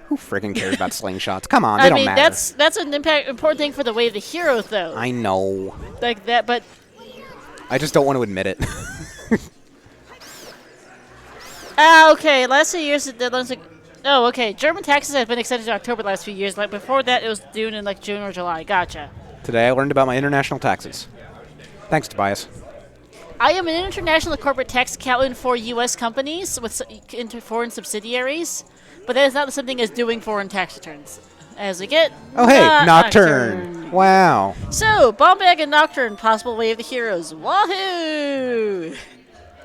Who friggin' cares about slingshots? Come on, they don't matter. That's an important thing for the way of the hero, though. I know. Like that, but I just don't want to admit it. Okay. Last few years, oh, okay. German taxes have been extended to October the last few years. Like before that, it was due in like June or July. Gotcha. Today, I learned about my international taxes. Thanks, Tobias. I am an international corporate tax accountant for U.S. companies with foreign subsidiaries, but that is not the same thing as doing foreign tax returns. As we get... Oh, hey, Nocturne. Wow. So, Bombag and Nocturne, possible way of the heroes. Wahoo!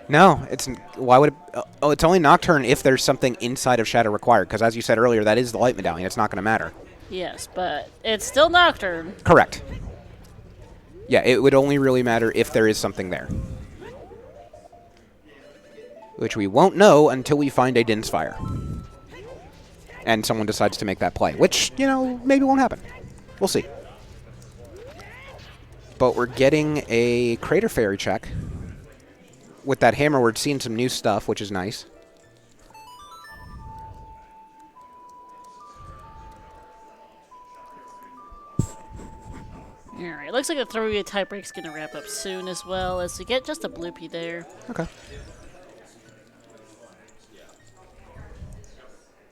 No, it's why would it? Oh, it's only Nocturne if there's something inside of Shadow required. Because as you said earlier, that is the Light Medallion. It's not going to matter. Yes, but it's still Nocturne. Correct. Yeah, it would only really matter if there is something there. Which we won't know until we find a Din's Fire. And someone decides to make that play. Which, you know, maybe won't happen. We'll see. But we're getting a Crater Fairy check. With that hammer, we're seeing some new stuff, which is nice. Alright, looks like the 3-way tiebreak's gonna wrap up soon as well, as we get just a bloopy there. Okay.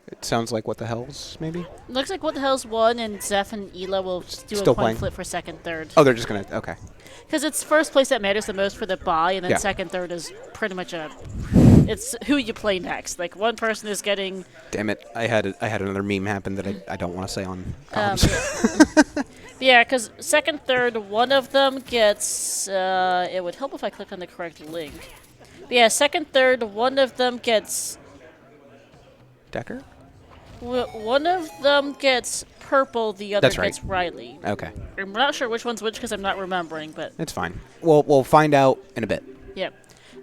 It sounds like What the Hell's, maybe? Looks like What the Hell's won, and Zeph and Ela will do Still a coin playing. flip for second, third. Oh, they're just going to... Okay. Because it's first place that matters the most for the bye, and then Yeah. second, third is pretty much a... It's who you play next. Like, one person is getting... Damn it. I had another meme happen that I don't want to say on comms. Yeah, because second, third, one of them gets... it would help if I click on the correct link. But yeah, second, third, one of them gets... Decker? One of them gets purple, the other That's right. gets Riley. Okay. I'm not sure which one's which because I'm not remembering, but... It's fine. We'll find out in a bit. Yeah.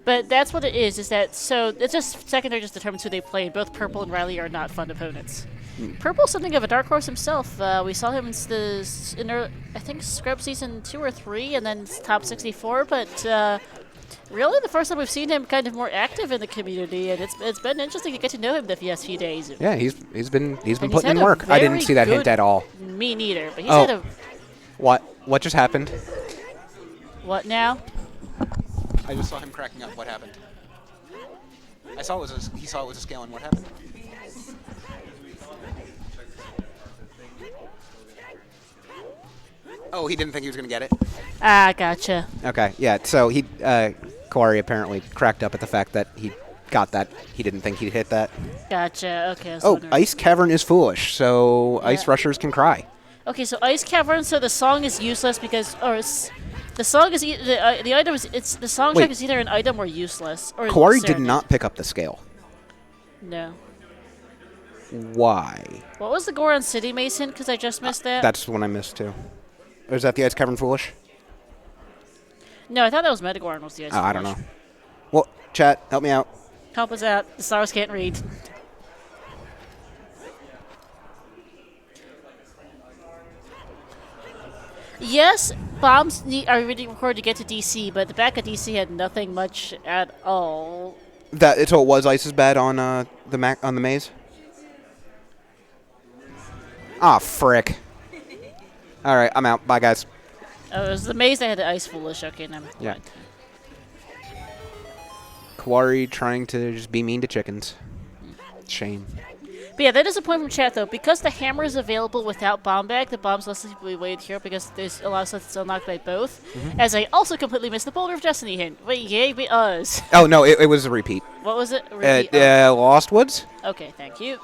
But that's what it is that... So, it's just secondary just determines who they play, and both Purple and Riley are not fun opponents. Purple's something of a dark horse himself. We saw him in I think, Scrub Season 2 or 3, and then Top 64, but... really, the first time we've seen him kind of more active in the community, and it's been interesting to get to know him the past few days. Yeah, he's been putting had in a work. I didn't very see that hint good- at all. Me neither, but he's Oh. had a... What just happened? What now? I just saw him cracking up. What happened? He saw it was a scale, and what happened? Oh, he didn't think he was going to get it? Ah, gotcha. Okay, yeah, so Koari apparently cracked up at the fact that he got that. He didn't think he'd hit that. Gotcha. Okay. I was Oh, wondering. Ice Cavern is foolish, so Yeah. Ice Rushers can cry. Okay, so Ice Cavern. So the song is useless because, the song is the item is the song Wait. track is either an item or useless. Or Koari did Serenade. not pick up the scale. No. Why? What was the Goron City Mason? Because I just missed that. That's the one I missed, too. Or is that the Ice Cavern Foolish? No, I thought that was Metagoron was the Ice. Oh, I don't know. Foolish. Well, chat, help me out. Help us out. The stars can't read. Yes, bombs are really required to get to DC, but the back of DC had nothing much at all. So it was Ice's bad on the maze? Ah, frick. All right, I'm out. Bye, guys. Oh, it was the maze that had the Ice Foolish. Okay, now. Yeah. Koari trying to just be mean to chickens. Shame. But yeah, that is a point from chat though. Because the hammer is available without bomb bag, the bomb's less likely waited here because there's a lot of stuff that's unlocked by both. As I also completely missed the Boulder of Destiny hint. Wait, yay, be us. Oh, no, it was a repeat. What was it? Repeat? Oh. Lost Woods? Okay, thank you.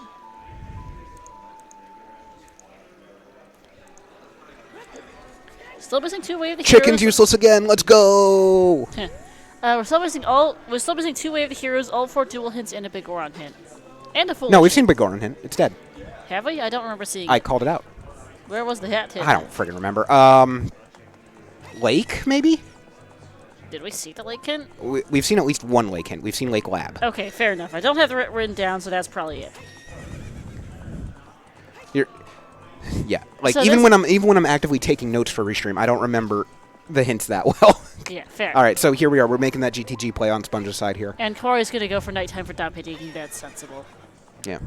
Still missing 2 wave of the Chicken's heroes. useless again. Let's go. We're still missing 2 wave of the heroes, all 4 dual hints, and a big Goron hint. And a foolish No, we've seen hint. Big Goron hint. It's dead. Have we? I don't remember seeing I it. called it out. Where was the hat hint? I don't friggin' remember. Lake, maybe? Did we see the lake hint? We've seen at least one lake hint. We've seen Lake Lab. Okay, fair enough. I don't have it written down, so that's probably it. Yeah, like So even this- when I'm actively taking notes for restream, I don't remember the hints that well. Yeah, fair. All right, so here we are. We're making that GTG play on Sponge's side here. And Koari's going to go for nighttime for Dom Hideki. That's sensible. Yeah.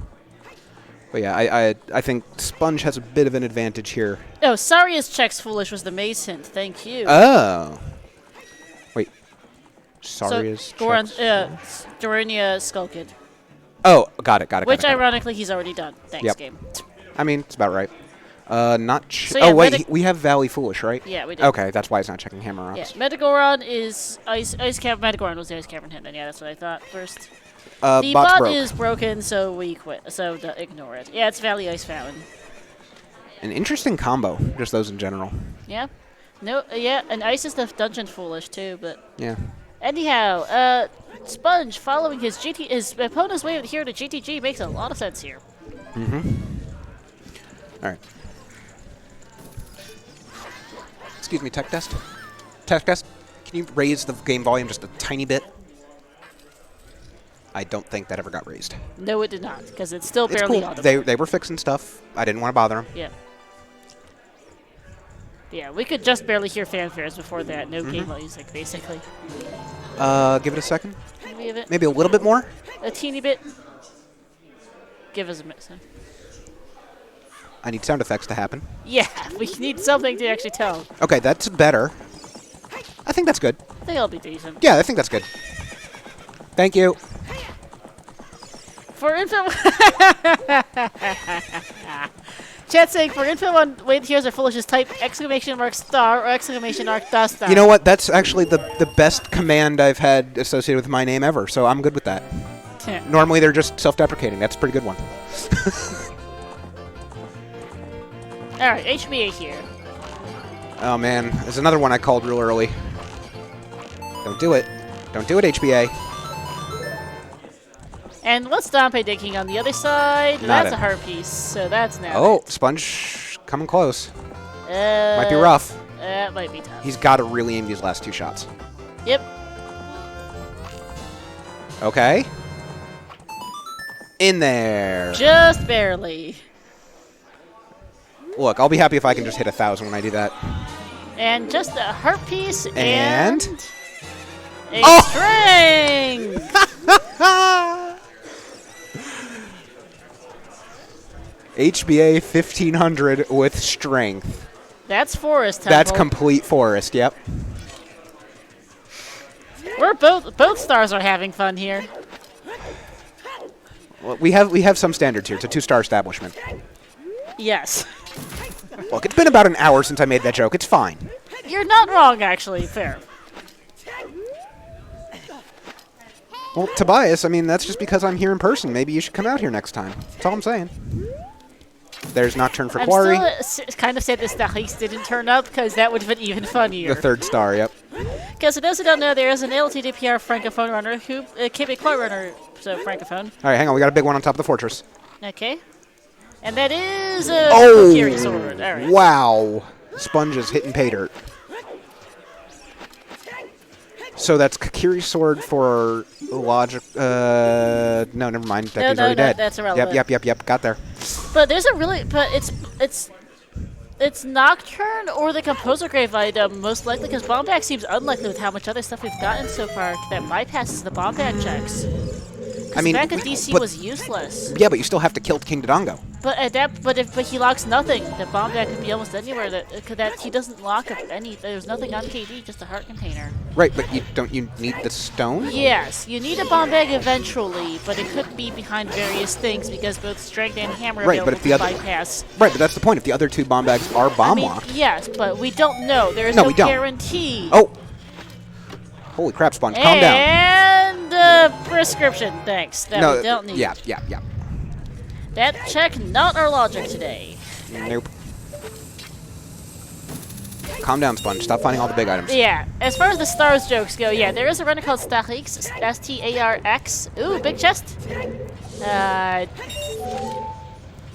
But yeah, I think Sponge has a bit of an advantage here. Oh, Saria's checks foolish was the maze hint. Thank you. Oh. Wait. Saria's Goron, checks. Dorania Skullkid. Oh, got it. Which, got it. ironically, he's already done. Thanks, Yep. game. I mean, it's about right. Not. So yeah, oh wait, Medic- we have Valley Foolish, right? Yeah, we did. Okay, that's why it's not checking Hammer Yeah, Ups. Metagoron is Ice Cavern. Metagoron was the Ice Cavern hint, and yeah, that's what I thought first. The Bot's bot broke. is broken, so we quit. So ignore it. Yeah, it's Valley Ice Fountain. An interesting combo, just those in general. Yeah. No. Yeah, and Ice is the dungeon foolish too, but Yeah. anyhow, Sponge following his opponent's way of the hero to GTG makes a lot of sense here. Alright. Excuse me, tech test. Tech test. Can you raise the game volume just a tiny bit? I don't think that ever got raised. No, it did not, because it's still It's barely cool. audible. They were fixing stuff. I didn't want to bother them. Yeah. Yeah, we could just barely hear fanfares before that. No game music, basically. Give it a second. Give it Maybe a little bit more. a teeny bit. Give us a minute. I need sound effects to happen. Yeah, we need something to actually tell. Okay, that's better. I think that's good. I think it'll be decent. Yeah, I think that's good. Thank you. For info... Chat saying, for info on Wade Heroes Are Foolish, just type exclamation mark star or exclamation mark dust. You know what? That's actually the best command I've had associated with my name ever, so I'm good with that. Normally they're just self-deprecating. That's a pretty good one. Alright, HBA here. Oh man, there's another one I called real early. Don't do it. Don't do it, HBA. And what's Dompe digging on the other side? Not That's it. a heart piece, so that's now. Oh, Sponge coming close. Might Might be rough. That might be tough. He's got to really aim these last two shots. Yep. Okay. In there. Just barely. Look, I'll be happy if I can just hit 1,000 when I do that. And just a heart piece And? a Oh! string! HBA 1500 with strength. That's Forest Temple. That's complete forest, yep. We're both stars are having fun here. Well, we have some standards here. It's a 2-star establishment. Yes. Look, it's been about an hour since I made that joke. It's fine. You're not wrong, actually. Fair. Well, Tobias, I mean, that's just because I'm here in person. Maybe you should come out here next time. That's all I'm saying. There's Nocturne for I'm Koari. still kind of sad that Stachys didn't turn up, because that would have been even funnier. The 3rd star, yep. Because for those who don't know, there is an LTDPR Francophone runner who can be quite runner, so Francophone. All right, hang on. We got a big one on top of the fortress. Okay. And that is a Oh! Koari sword. All right. Wow. Sponge is hitting pay dirt. So that's Kakiri sword for logic. No, never mind. That No, already dead. that's irrelevant. Yep. Got there. But there's a really, but it's Nocturne or the Composer Grave item, most likely, because Bomback seems unlikely with how much other stuff we've gotten so far that bypasses the Bomback checks. I mean, back at DC but- was useless. Yeah, but you still have to kill King Dodongo. But at that, but he locks nothing. The Bomback could be almost anywhere that he doesn't lock up any. There's nothing on KD, just a heart container. Right, but you need the stone? Yes, you need a bomb bag eventually, but it could be behind various things because both strength and hammer Right, available but if the to other- bypass. Right, but that's the point. If the other 2 bomb bags are bomb locked. Yes, but we don't know. There is No, no we don't. guarantee. Oh! Holy crap, Sponge. Calm down. And prescription, thanks. That we don't need. Yeah. That check, not our logic today. Nope. Calm down, Sponge. Stop finding all the big items. Yeah, as far as the stars jokes go, yeah, there is a runner called Starx, S-T-A-R-X. Ooh, big chest.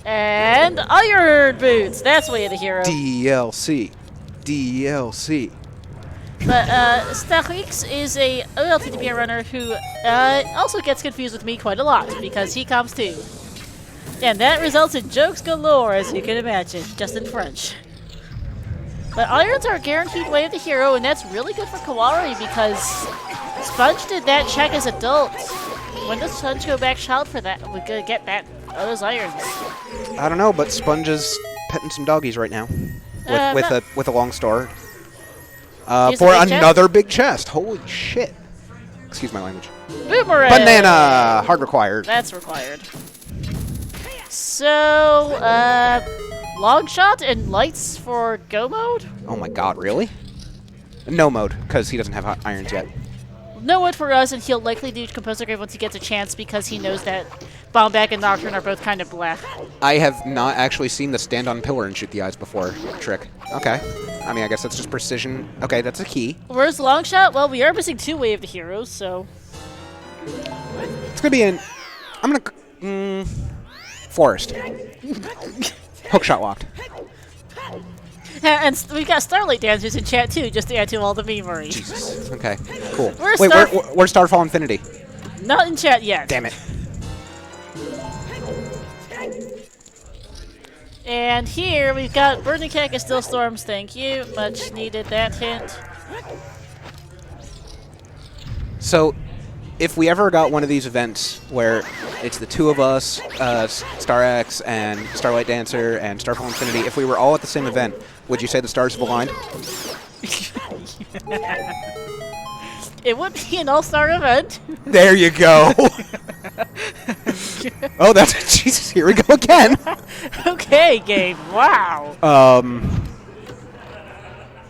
And Iron Boots. That's way of the hero. DLC. But Starx is a OLTDP runner who also gets confused with me quite a lot because he comes too. And that results in jokes galore, as you can imagine, just in French. But irons are a guaranteed way of the hero, and that's really good for Koari because Sponge did that check as adult. When does Sponge go back child for that? We could get those irons. I don't know, but Sponge is petting some doggies right now with a long store. Here's For a big another big chest. Holy shit. Excuse my language. Boomerang! Banana! Hard required. That's required. So, long shot and lights for go mode? Oh my god, really? No mode, because he doesn't have irons yet. No wood for us, and he'll likely do Composer Grave once he gets a chance because he knows that Bomback and Nocturne are both kind of black. I have not actually seen the stand on pillar and shoot the eyes before trick. Okay. I mean, I guess that's just precision. Okay, that's a key. Where's long shot? Well, we are missing 2 way of the heroes, so... It's gonna be in. I'm gonna. Forest. Hookshot locked. And we got Starlight Dancers in chat too, just to add to all the memory. Jesus. Okay. Cool. Where's Wait, where's Starfall Infinity? Not in chat yet. Damn it. And here we've got Burning Cactus Still Storms. Thank you. Much needed that hint. So, if we ever got one of these events where it's the two of us, Star X and Starlight Dancer and Starfall Infinity, if we were all at the same event, would you say the stars have aligned? It would be an all-star event. There you go. Oh, that's Jesus. Here we go again. Okay, game. Wow.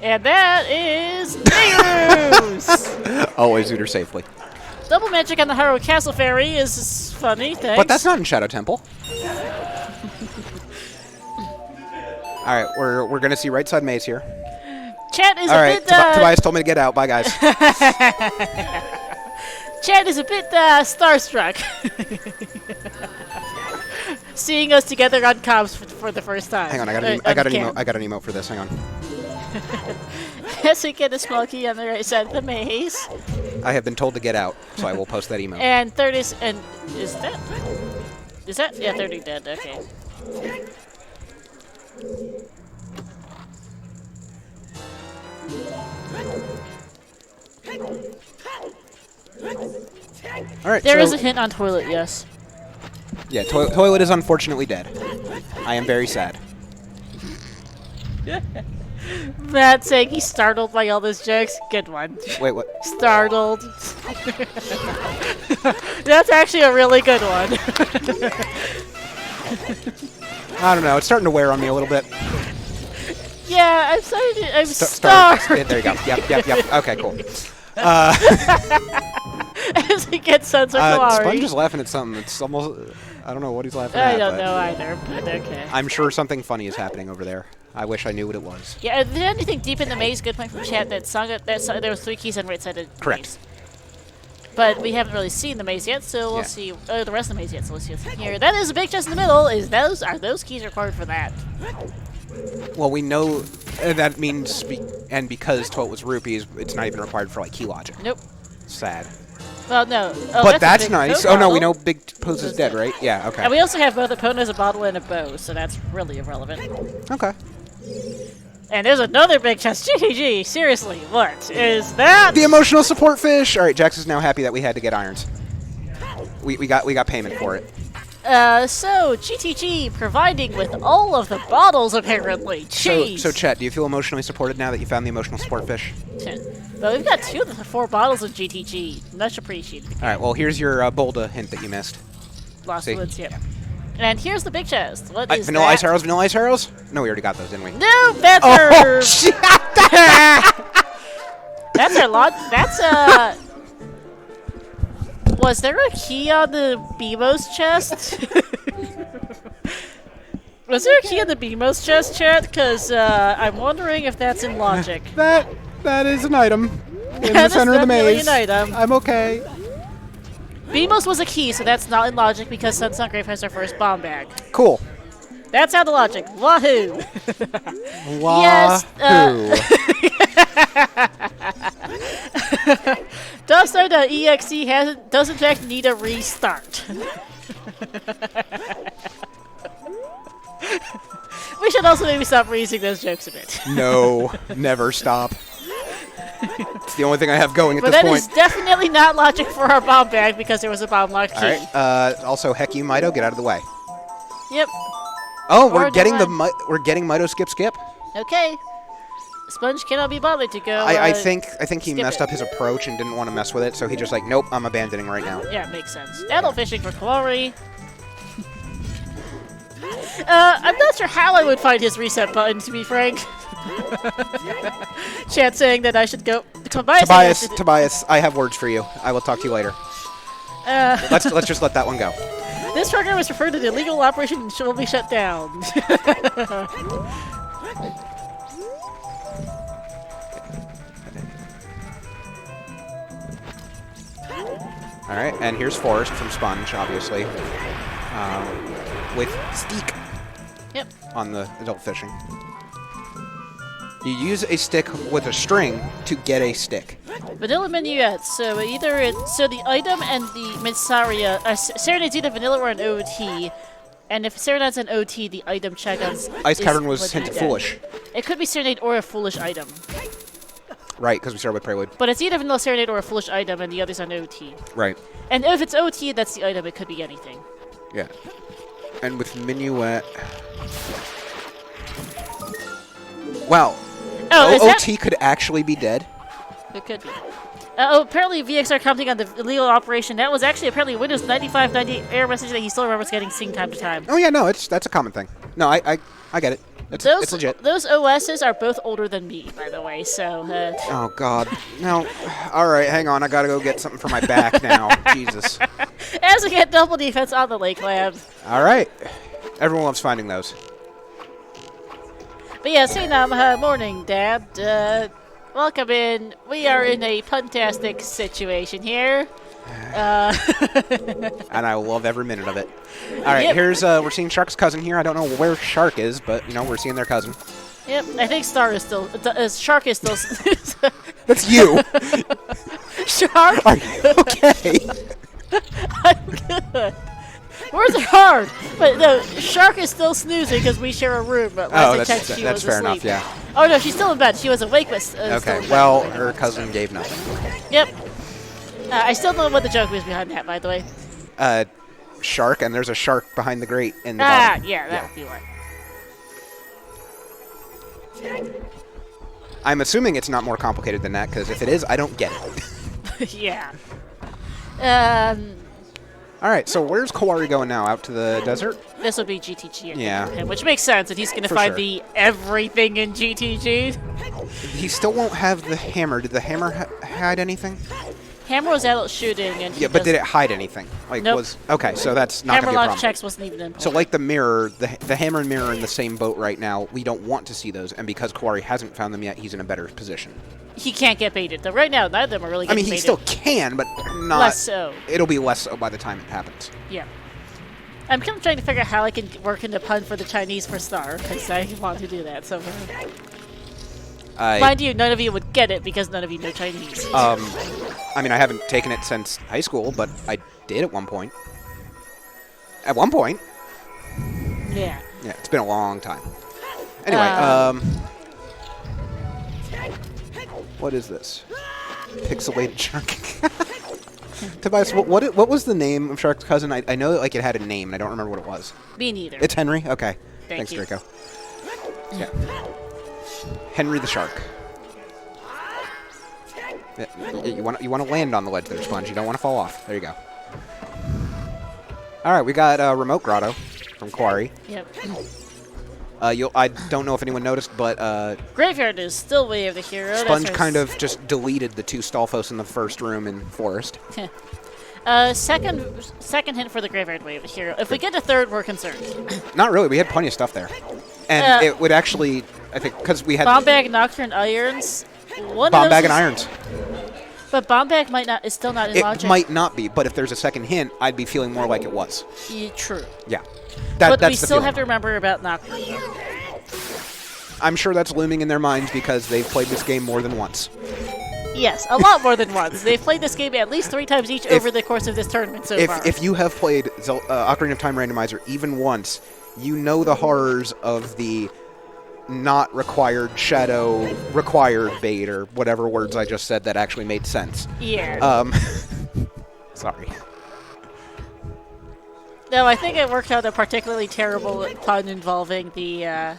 And that is Beirut. Always Zooter safely. Double magic on the Haro Castle Fairy is funny. Thanks. But that's not in Shadow Temple. All right, we're gonna see right side maze here. Chat is All a right, bit. Tobias told me to get out. Bye, guys. Chat is a bit starstruck, seeing us together on comms for the first time. Hang on, I got an emote for this. Hang on. Yes, we get a small key on the right side of the maze. I have been told to get out, so I will post that emote. And third is that? Yeah, 30 dead. Okay. All right. There so is a hint on toilet. Yes. Yeah, toilet is unfortunately dead. I am very sad. Matt saying he's startled by all those jokes. Good one. Wait, what? Startled. That's actually a really good one. I don't know. It's starting to wear on me a little bit. Yeah, I'm sorry. I'm startled. There you go. Yep. Okay, cool. As he gets Sons of Koari. Sponge is laughing at something. It's almost. I don't know what he's laughing I at. don't know either, but okay. I'm sure something funny is happening over there. I wish I knew what it was. Yeah, is there anything deep in the maze? Good point from chat. There was 3 keys on right side of the Correct. maze. But we haven't really seen the maze yet, so we'll see the rest of the maze yet. So we'll see what's in here. That is a big chest in the middle. Are those keys required for that? Well, we know that means, because Toilet was rupees, it's not even required for like key logic. Nope. Sad. Well, no. Oh, but that's a big nice. Poe Oh no, we bottle. know Big Pose is dead, right? Yeah. Okay. And we also have both a Pona, a bottle, and a bow, so that's really irrelevant. Okay. And there's another big chest. GG. Seriously, what is that? The emotional support fish. All right, Jax is now happy that we had to get irons. We got payment for it. So GTG providing with all of the bottles apparently. Jeez. So Chet, do you feel emotionally supported now that you found the emotional support fish? But we've got 2 of the 4 bottles of GTG. Much appreciated. All right. Well, here's your Bolda hint that you missed. Lost See? Woods, yep. And here's the big chest. What is Vanilla that? Ice Arrows. Vanilla Ice Arrows. No, we already got those, didn't we? No, that's Oh, shit. That's our lot. That's a. Was there a key on the BMOS chest? Was there a key on the BMOS chest, chat? Because I'm wondering if that's in logic. That is an item in That the is center of the definitely maze. an item. I'm okay. BMOS was a key, so that's not in logic because Sunsun Grave has our first bomb bag. Cool. That's out of logic. Wahoo! Wahoo. Yes. Duststar.exe does in fact need a restart. We should also maybe stop reusing those jokes a bit. No, never stop. It's the only thing I have going at But this that point. is definitely not logic for our bomb bag because there was a bomb locked key. All right. Also, heck you, Mito, get out of the way. Yep. Oh, Or we're getting run. we're getting Mito skip. Okay. Sponge cannot be bothered to go. I think he skip messed it. up his approach and didn't want to mess with it, so he just like, nope, I'm abandoning right now. Yeah, makes sense. Adult fishing for Koari. I'm not sure how I would find his reset button, to be frank. Chat saying that I should go. Tobias, I have words for you. I will talk to you later. Let's just let that one go. This program is referred to the illegal operation and will be shut down. All right, and here's Forrest from Sponge, obviously, with Steak. Yep. On the adult fishing. You use a stick with a string to get a stick. Vanilla minuet. So the item and the Mitsaria Serenade's either vanilla or an OT. And if Serenade's an OT, the item check on Ice Cavern was hinted foolish. It could be Serenade or a foolish item. Right, because we started with Prelude. But it's either vanilla Serenade or a foolish item, and the other's an OT. Right. And if it's OT, that's the item. It could be anything. Yeah. And with Minuet... Wow. Oh, OT could actually be dead? It could be. Apparently VXR commenting on the illegal operation. That was actually apparently Windows 95, 98 error message that he still remembers getting seen time to time. Oh, yeah, no, that's a common thing. No, I get it. It's legit. Those OSs are both older than me, by the way, so... Oh, God. No. All right, hang on. I gotta go get something for my back now. Jesus. As we get double defense on the Lake Lab. All right. Everyone loves finding those. But yeah, morning, Dad. Welcome in. We are in a fantastic situation here. And I love every minute of it. All right, here's we're seeing Shark's cousin here. I don't know where Shark is, but we're seeing their cousin. Yep, I think Shark is still. That's you. Shark. Are you okay? I'm good. Words are hard, but no, Shark is still snoozing because we share a room. But last I checked, she was fair asleep. enough. Yeah. Oh no, she's still in bed. She was awake, but okay. Well, her cousin gave nothing. Yep. I still don't know what the joke was behind that, by the way. Shark, and there's a shark behind the grate in the bottom. Yeah, that would be why. I'm assuming it's not more complicated than that, because if it is, I don't get it. Yeah. All right, so where's Koari going now? Out to the desert? This will be GTG. Yeah. Which makes sense, and he's going to find the everything in GTG. He still won't have the hammer. Did the hammer hide anything? Hammer was adult shooting, and but did it hide anything? Like nope. Okay, so that's not hammer gonna be a problem. launch checks wasn't even important. So like the mirror, the hammer and mirror are in the same boat right now. We don't want to see those, and because Koari hasn't found them yet, he's in a better position. He can't get baited. Though right now, neither of them are really getting baited. He still can, but not less so. It'll be less so by the time it happens. Yeah. I'm kind of trying to figure out how I can work into pun for the Chinese for star, because I want to do that somehow. Mind you, none of you would get it because none of you know Chinese. I mean, I haven't taken it since high school, but I did at one point. At one point. Yeah. Yeah, it's been a long time. Anyway, what is this? Pixelated Shark. Tobias, what was the name of Shark's cousin? I know that, it had a name, and I don't remember what it was. Me neither. It's Henry? Okay. Thanks, Draco. Yeah. Henry the Shark. You want to land on the ledge there, Sponge. You don't want to fall off. There you go. All right, we got Remote Grotto from Koari. Yep. I don't know if anyone noticed, but Graveyard is still way of the hero. Sponge kind of just deleted the two Stalfos in the first room in Forest. Second hint for the Graveyard Wave of the hero. If we get a third, we're concerned. Not really. We had plenty of stuff there, and it would actually, I think, because we had Bomb Bag, Nocturne, Irons. Bomb Bag and Irons. But Bomb Bag is still not in logic. It might not be, but if there's a second hint, I'd be feeling more like it was. Yeah, true. Yeah. But that's we still have to remember about Nocturne. I'm sure that's looming in their minds because they've played this game more than once. Yes, a lot more than once. They've played this game at least 3 times each over the course of this tournament so far. If you have played Ocarina of Time Randomizer even once, you know the horrors of the not required shadow required bait, or whatever words I just said that actually made sense. Yeah. Sorry. No, I think it worked out a particularly terrible pun involving the,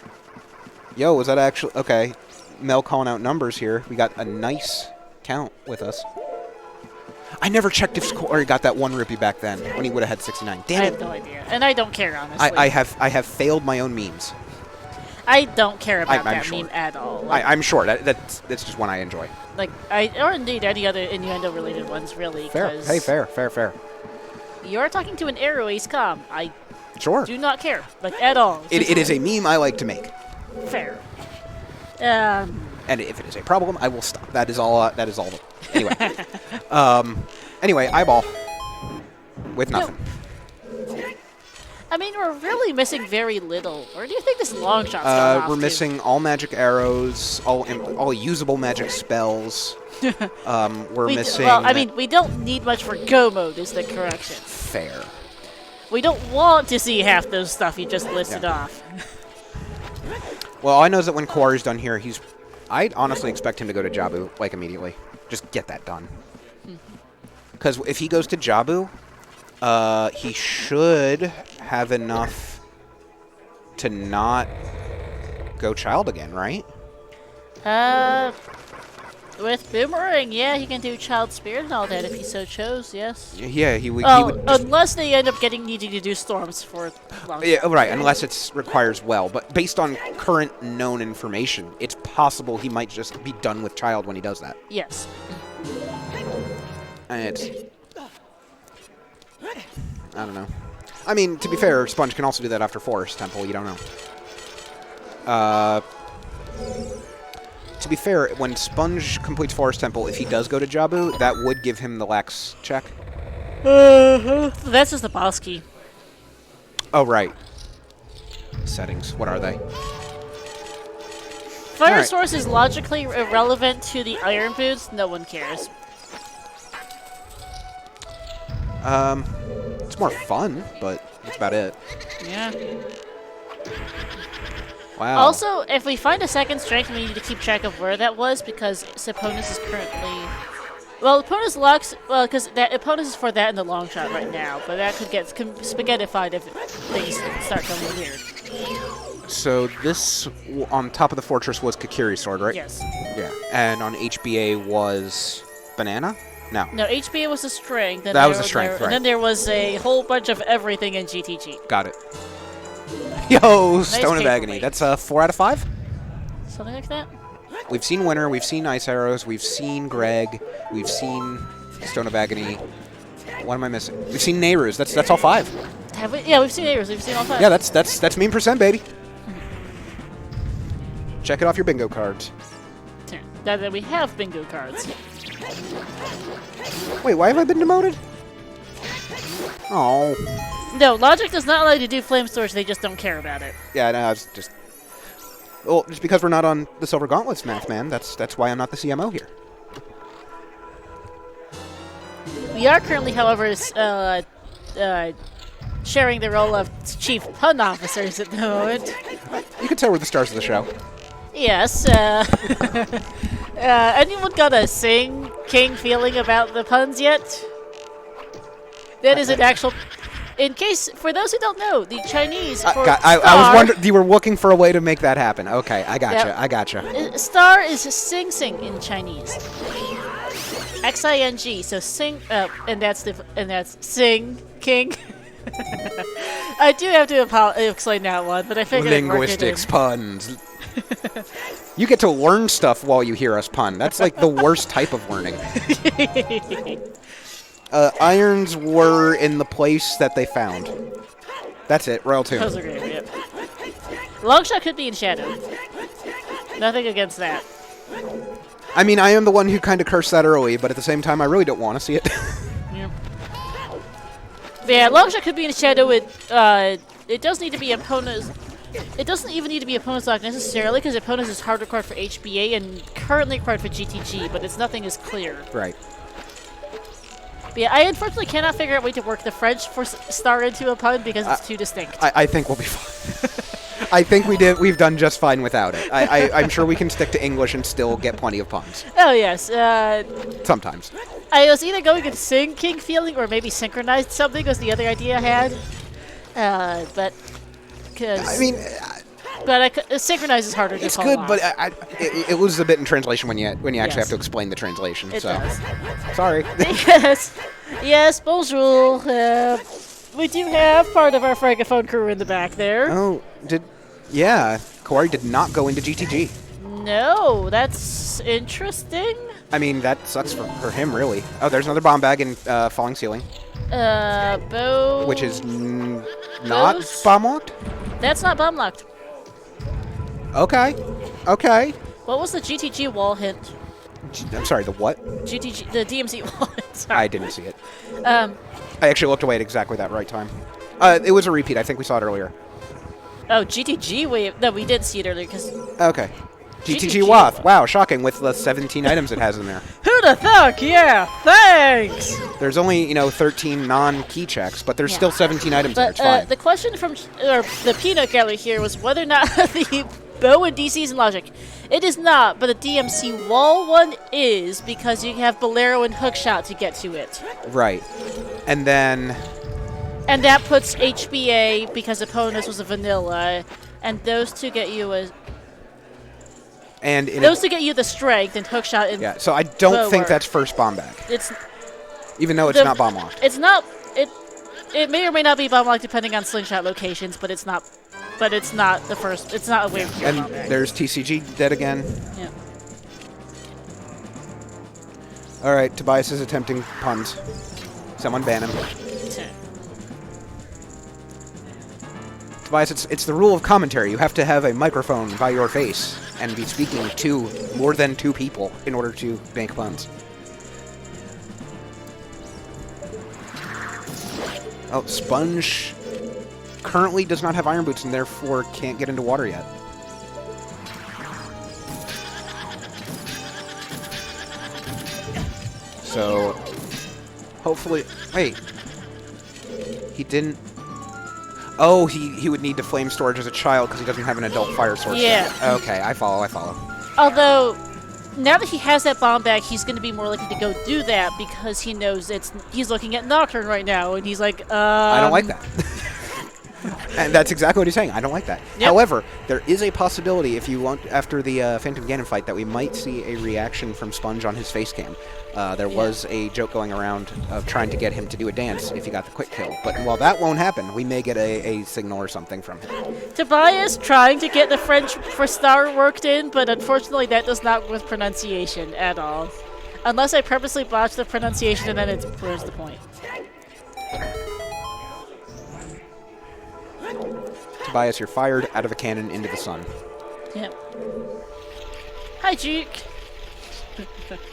Yo, was that actually... Okay. Mel calling out numbers here. We got a nice count with us. I never checked if Koari got that 1 rupee back then when he would have had 69. Damn it. I have no idea. And I don't care, honestly. I have failed my own memes. I don't care about I'm that sure. meme at all. I'm sure. That's just one I enjoy. Or indeed any other innuendo-related ones, really. Fair. Hey, fair. You're talking to an arrow ace com. I do not care, at all. It is a meme I like to make. Fair. And if it is a problem, I will stop. That is all. Anyway. Anyway, eyeball. with nothing. I mean, we're really missing very little. Where do you think this long shot's going off We're to? missing all magic arrows, all usable magic spells. We're missing. Well, I mean, we don't need much for go mode, is the correction. Fair. We don't want to see half those stuff you just listed off. Well, all I know is that when Koari's done here, I'd honestly expect him to go to Jabu, like, immediately. Just get that done. Because if he goes to Jabu, he should have enough to not go child again, right? With Boomerang, yeah, he can do Child Spirit and all that if he so chose, yes. Yeah, he would just... Unless they end up needing to do Storms for long. Yeah, right, unless it requires well. But based on current known information, it's possible he might just be done with child when he does that. Yes. And it's... I don't know. I mean, to be fair, Sponge can also do that after Forest Temple. You don't know. To be fair, when Sponge completes Forest Temple, if he does go to Jabu, that would give him the Lax check. That's just the boss key. Oh, right. Settings. What are they? Fire Alright. Source is logically irrelevant to the Iron Boots. No one cares. It's more fun, but that's about it. Yeah. Wow. Also, if we find a second strength, we need to keep track of where that was because Saponis is currently... Well, Saponis locks... Well, because Saponis is for that in the long shot right now, but that could get spaghettified if things start going weird. So this, on top of the fortress, was Kakiri's sword, right? Yes. Yeah. And on HBA was Banana? No. No, HBA was the strength. That was the strength, right. And then there was a whole bunch of everything in GTG. Got it. Yo, Nice Stone of paperweight. Agony. That's a 4 out of 5? Something like that? We've seen Winter, we've seen Ice Arrows, we've seen Greg, we've seen Stone of Agony. What am I missing? We've seen Nehru's. That's all 5. Have we? Yeah, we've seen Neighbors. We've seen all 5. Yeah, that's mean percent, baby. Check it off your bingo cards. Now that we have bingo cards. Wait, why have I been demoted? Oh. No, Logic does not allow you to do flame storage, they just don't care about it. Yeah, no, it's just... Well, just because we're not on the Silver Gauntlets, Math Man, that's why I'm not the CMO here. We are currently, however, sharing the role of Chief Pun Officers at the moment. You can tell we're the stars of the show. Yes, anyone got a Sing King feeling about the puns yet? That is an actual... In case, for those who don't know, the Chinese for I was wondering, you were looking for a way to make that happen. Okay, I gotcha, Yep. I gotcha. Star is Sing Sing in Chinese. Xing, so Sing, and that's Sing King. I do have to explain that one, but I figured Linguistics, puns. You get to learn stuff while you hear us pun. That's like the worst type of learning. Irons were in the place that they found. That's it. Royal Tomb. Those are great. Yep. Longshot could be in shadow. Nothing against that. I mean, I am the one who kind of cursed that early, but at the same time, I really don't want to see it. Yep. Yeah, Longshot could be in shadow. It does need to be opponent's. It doesn't even need to be opponent's lock necessarily, because opponent's is hard required for HBA and currently required for GTG, but it's nothing is clear. Right. But yeah, I unfortunately cannot figure out a way to work the French for star into a pun because it's too distinct. I think we'll be fine. I think we've done just fine without it. I'm sure we can stick to English and still get plenty of puns. Oh yes. Sometimes. I was either going to Sing King feeling or maybe synchronized something was the other idea I had. But because I mean, synchronize is harder to it's call good, off. but it loses a bit in translation when you actually Yes. have to explain the translation. It so does. sorry. Yes, bonjour. We do have part of our francophone crew in the back there. Oh, yeah, Koari did not go into GTG. No, that's interesting. I mean, that sucks for him, really. Oh, there's another bomb bag in Falling Ceiling, which is not Those? bomb locked? That's not bomb locked. Okay. Okay. What was the GTG wall hint? I'm sorry, the what? GTG, the DMZ wall hint. Sorry. I didn't see it. I actually looked away at exactly that right time. It was a repeat. I think we saw it earlier. Oh, GTG wave. No, we did see it earlier because. Okay. GTG GTG Wath. Wow, shocking with the 17 items it has in there. Who'da thunk? Yeah, thanks. There's only 13 non-key checks, but there's still 17 items there. It's But fine. the question from the peanut gallery here was whether or not the bow and DC is in logic. It is not, but the DMC wall one is because you have Bolero and Hookshot to get to it. Right. And then... And that puts HBA because opponents was a vanilla, and those two get you a... And those two get you the strength and Hookshot and... Yeah, so I don't lower. think that's first bomb bag. It's... Even though it's not bomb locked. It's not... It may or may not be bomb locked depending on slingshot locations, but it's not... But it's not the first... It's not a wave clear And bomb bag. there's TCG dead again. Yeah. Alright, Tobias is attempting puns. Someone ban him. Tobias, it's the rule of commentary. You have to have a microphone by your face and be speaking to more than 2 people in order to make puns. Oh, Sponge currently does not have Iron Boots and therefore can't get into water yet. So, hopefully... Wait. He didn't... Oh, he would need to flame storage as a child because he doesn't have an adult fire source. Yeah. Okay, I follow. Although, now that he has that bomb bag, he's going to be more likely to go do that because he knows he's looking at Nocturne right now, and he's like, I don't like that. And that's exactly what he's saying. I don't like that. Yep. However, there is a possibility, if you want, after the Phantom Ganon fight, that we might see a reaction from Sponge on his face cam. There was a joke going around of trying to get him to do a dance if he got the quick kill. But while that won't happen, we may get a signal or something from him. Tobias trying to get the French for star worked in, but unfortunately that does not work with pronunciation at all. Unless I purposely botch the pronunciation, and then it's where's the point? Tobias, you're fired out of a cannon into the sun. Yep. Hi, Juke.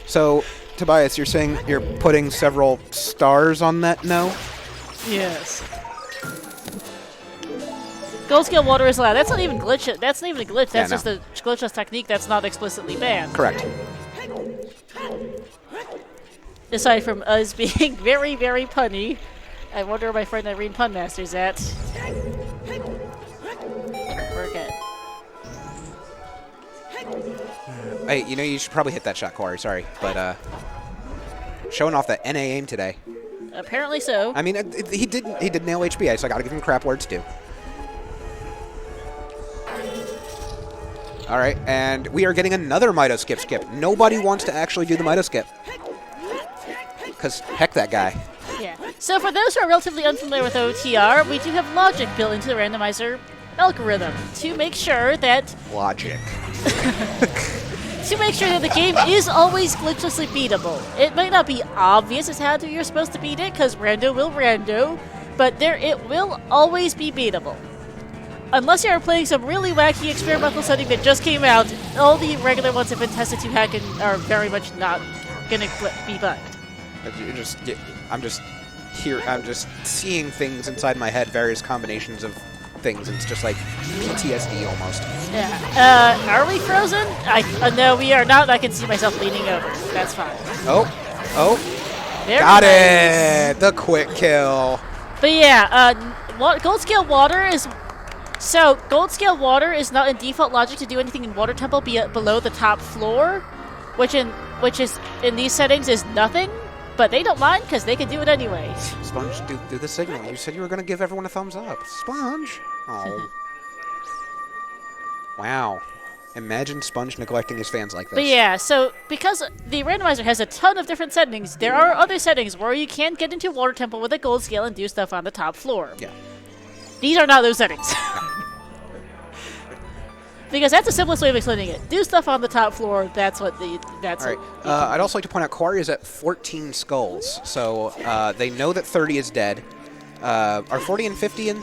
So, Tobias, you're saying you're putting several stars on that no? Yes. Gold scale water is allowed. That's not even glitch. That's not even a glitch. That's Yeah, just a glitchless technique that's not explicitly banned. Correct. Aside from us being very, very punny, I wonder where my friend Irene Punmaster's at. We're good. Hey, you should probably hit that shot, Koari. Sorry, but showing off that NA aim today. Apparently so. I mean, he did nail HBA, so I got to give him crap where it's due. All right, and we are getting another Mito skip. Nobody wants to actually do the Mito skip. Because heck that guy. Yeah. So for those who are relatively unfamiliar with OTR, we do have logic built into the randomizer algorithm to make sure that Logic. the game is always glitchlessly beatable. It might not be obvious as how you're supposed to beat it, because rando will rando, but it will always be beatable. Unless you are playing some really wacky experimental setting that just came out, all the regular ones have been tested to hack and are very much not gonna be bugged. I'm just seeing things inside my head, various combinations of things, and it's just like PTSD almost. Yeah. Are we frozen? No, we are not. I can see myself leaning over. That's fine. Oh. Very Got nice. it! The quick kill. But yeah, gold scale water is... So, gold scale water is not in default logic to do anything in water temple below the top floor, which is in these settings is nothing, but they don't mind because they can do it anyway. Sponge, do the signal. You said you were going to give everyone a thumbs up. Sponge. Oh. Wow. Imagine Sponge neglecting his fans like this. But yeah, so because the randomizer has a ton of different settings, there are other settings where you can get into water temple with a gold scale and do stuff on the top floor. Yeah. These are not those settings. Because that's the simplest way of explaining it. Do stuff on the top floor, that's what the... That's All right. I'd also like to point out Koari is at 14 skulls, so they know that 30 is dead. Are 40 and 50 in?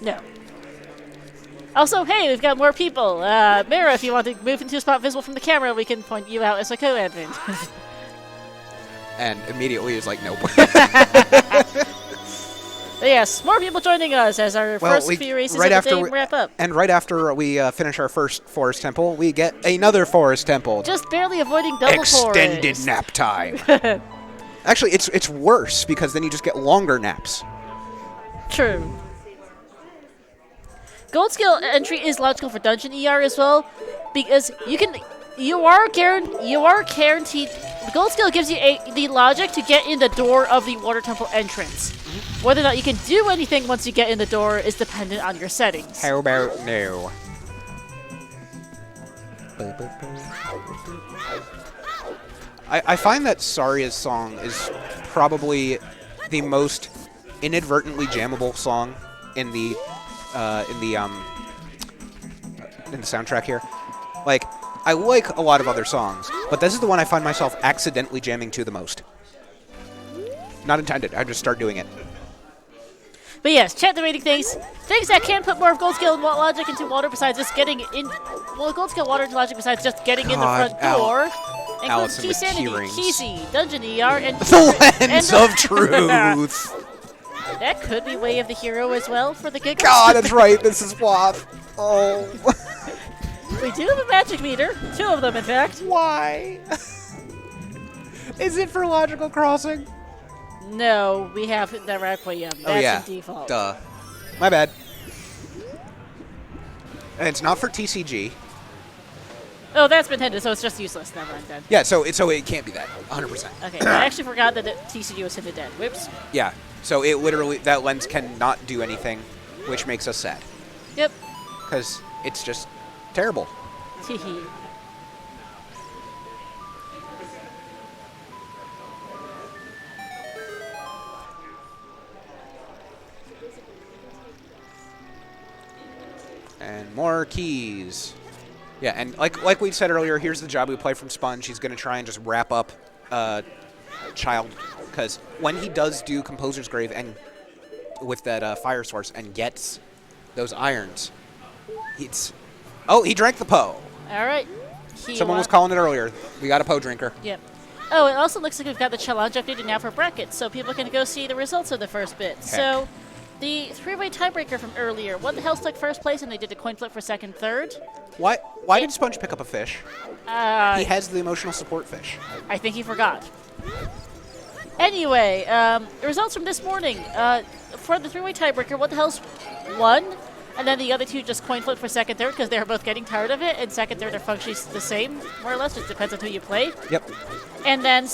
No. Also, hey, we've got more people. Mira, if you want to move into a spot visible from the camera, we can point you out as a co-admin. and immediately is like, nope. Yes, more people joining us as our first few races of the day wrap up. And right after we finish our first forest temple, we get another forest temple. Just barely avoiding double Extended forest. nap time. Actually, it's worse because then you just get longer naps. True. Gold skill entry is logical for dungeon ER as well, because you are guaranteed. The gold skill gives you the logic to get in the door of the water temple entrance. Whether or not you can do anything once you get in the door is dependent on your settings. How about no? I find that Saria's song is probably the most inadvertently jammable song in the soundtrack here. Like, I like a lot of other songs, but this is the one I find myself accidentally jamming to the most. Not intended. I just start doing it. But yes, chat the rating things that can put more of gold skill and logic into water besides just getting in. Well, gold skill, water, and logic besides just getting in the front door. Includes Key Sanity, Keezy, Dungeon ER, and the Lens of Truth. That could be Way of the Hero as well for the giggles. God, that's right. This is WAF. Oh. We do have a magic meter. 2 of them, in fact. Why? Is it for logical crossing? No, we have the Requiem. That's in default. Duh. My bad. And it's not for TCG. Oh, that's been hinted, so it's just useless. Never mind then. Yeah, so it can't be that. 100%. Okay, I actually forgot that the TCG was hinted dead. Whoops. Yeah, so it literally, that lens cannot do anything, which makes us sad. Yep. Because it's just terrible. Teehee. And more keys. Yeah, and like we said earlier, here's the job we play from Sponge. He's going to try and just wrap up Child, because when he does do Composer's Grave and with that fire source and gets those irons, it's... Oh, he drank the Poe. All right. Someone was calling it earlier. We got a Poe drinker. Yep. Oh, it also looks like we've got the challenge updated now for brackets, so people can go see the results of the first bit. Heck. So, the 3-way tiebreaker from earlier. What the hell took first place, and they did a coin flip for second, third? Why did Sponge pick up a fish? He has the emotional support fish. I think he forgot. Anyway, the results from this morning. For the 3-way tiebreaker, what the hell's won? And then the other 2 just coin flip for second, third, because they're both getting tired of it, and second, third are functionally the same, more or less. Just depends on who you play. Yep. And then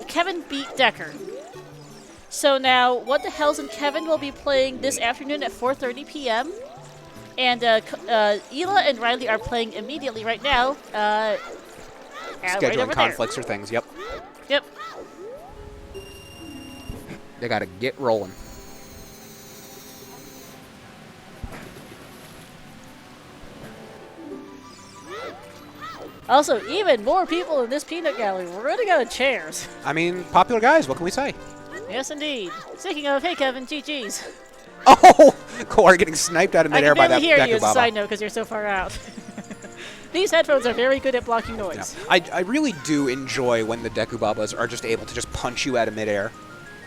Kevin beat Decker. So now, What the Hells and Kevin will be playing this afternoon at 4:30 p.m. And Ela and Riley are playing immediately right now. Scheduling right conflicts or things, yep. Yep. They got to get rolling. Also, even more people in this peanut gallery. We're running out of chairs. I mean, popular guys, what can we say? Yes, indeed. Speaking of, hey, Kevin, GG's. Oh! Koari getting sniped out of midair by that I can barely hear you, as a Dekubaba. side note, because you're so far out. These headphones are very good at blocking noise. Yeah. I really do enjoy when the Dekubabas are just able to just punch you out of midair.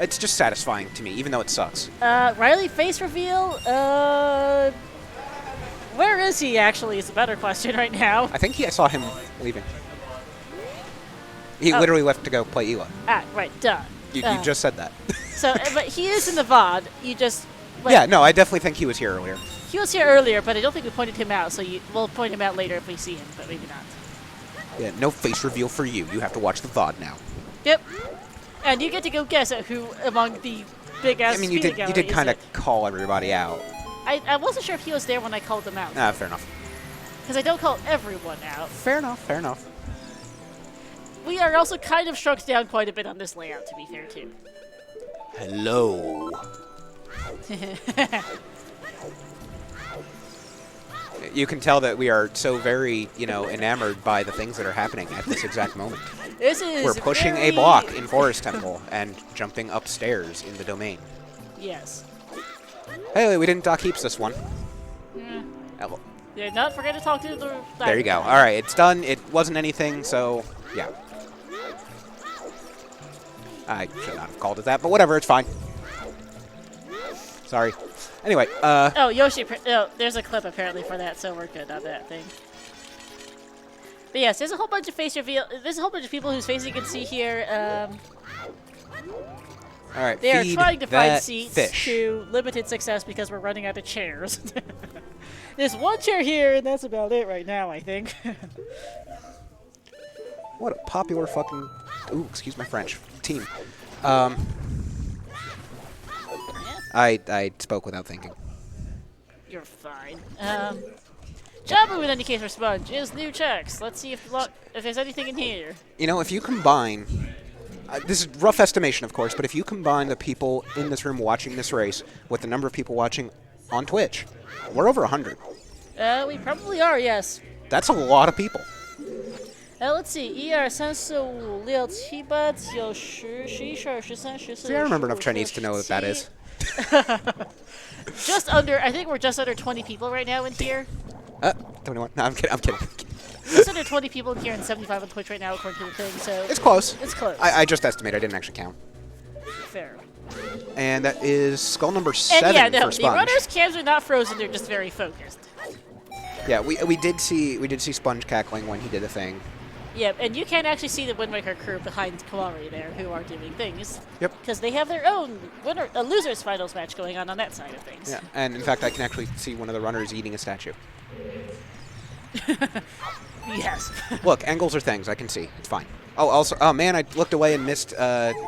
It's just satisfying to me, even though it sucks. Riley face reveal, where is he, actually, is a better question right now. I think I saw him leaving. He literally left to go play Ela. Ah, right, duh. You just said that. So, but he is in the VOD. You just... Like, yeah, no, I definitely think he was here earlier. He was here earlier, but I don't think we pointed him out, so we'll point him out later if we see him, but maybe not. Yeah, no face reveal for you. You have to watch the VOD now. Yep. And you get to go guess at who among the big-ass I mean, you did kind of call everybody out. I wasn't sure if he was there when I called them out. Ah, fair enough. Because I don't call everyone out. Fair enough, fair enough. We are also kind of shrunk down quite a bit on this layout, to be fair, too. Hello. You can tell that we are so very, enamored by the things that are happening at this exact moment. We're pushing a block in Forest Temple and jumping upstairs in the domain. Yes. Hey, we didn't dock heaps this one. Yeah. Did not forget to talk to the... There you go. All right, it's done. It wasn't anything, so yeah. I should not have called it that, but whatever, it's fine. Sorry. Anyway, Oh, Yoshi. Oh, there's a clip apparently for that, so we're good on that thing. But yes, there's a whole bunch of face reveal. There's a whole bunch of people whose faces you can see here. all right, They are feed trying to find that seats fish. to limited success because we're running out of chairs. There's one chair here, and that's about it right now, I think. What a popular fucking... Ooh, excuse my French. Team. I spoke without thinking. You're fine. Jabu, in any case, for Sponge, is new checks. Let's see if there's anything in here. You know, if you combine... this is rough estimation, of course, but if you combine the people in this room watching this race with the number of people watching on Twitch, we're over 100. We probably are, yes. That's a lot of people. Let's see. 1、2、3、4、5、6、7、8、9、10、11、12、13、14、See, I remember enough Chinese to know what that is. Just under, I think we're just under 20 people right now in here. 21. No, I'm kidding. Just under 20 people in here and 75 on Twitch right now, according to the thing, so... It's close. It's close. I just estimated. I didn't actually count. Fair. And that is skull number 7 and yeah, no, for Sponge. the runners' cams are not frozen, they're just very focused. Yeah, we did see Sponge cackling when he did a thing. Yep, and you can actually see the Wind Waker crew behind Koari there, who are doing things. Yep. Because they have their own losers finals match going on that side of things. Yeah, and in fact, I can actually see one of the runners eating a statue. Yes. Look, angles are things. I can see. It's fine. Oh, also, oh man, I looked away and missed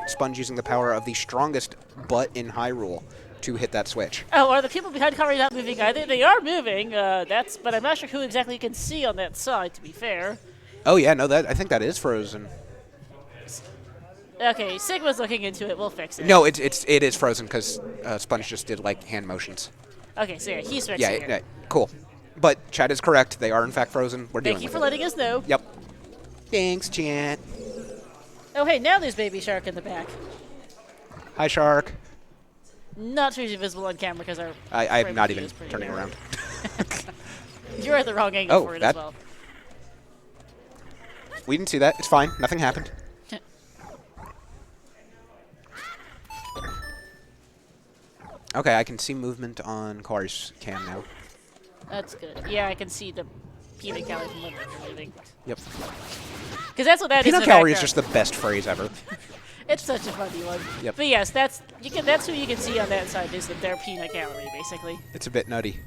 Sponge using the power of the strongest butt in Hyrule to hit that switch. Oh, are the people behind Koari not moving either? They are moving. But I'm not sure who exactly you can see on that side. To be fair. Oh yeah, no, I think that is frozen. Okay, Sigma's looking into it. We'll fix it. No, it is frozen because Sponge just did like hand motions. Okay, so yeah, he's fixing it. Yeah, cool. But Chad is correct. They are in fact frozen. We're dealing Thank you with for it. letting us know. Yep. Thanks, Chad. Oh, hey, now there's Baby Shark in the back. Hi, Shark. Not usually visible on camera because our. I'm not even is pretty turning narrow. around. You're at the wrong angle for it as well. We didn't see that. It's fine. Nothing happened. Okay, I can see movement on Koari's cam now. That's good. Yeah, I can see the peanut gallery from Limerick moving. Yep. Because that's what that Peanut is. gallery is just the best phrase ever. It's such a funny one. Yep. But yes, that's who you can see on that side is their peanut gallery, basically. It's a bit nutty.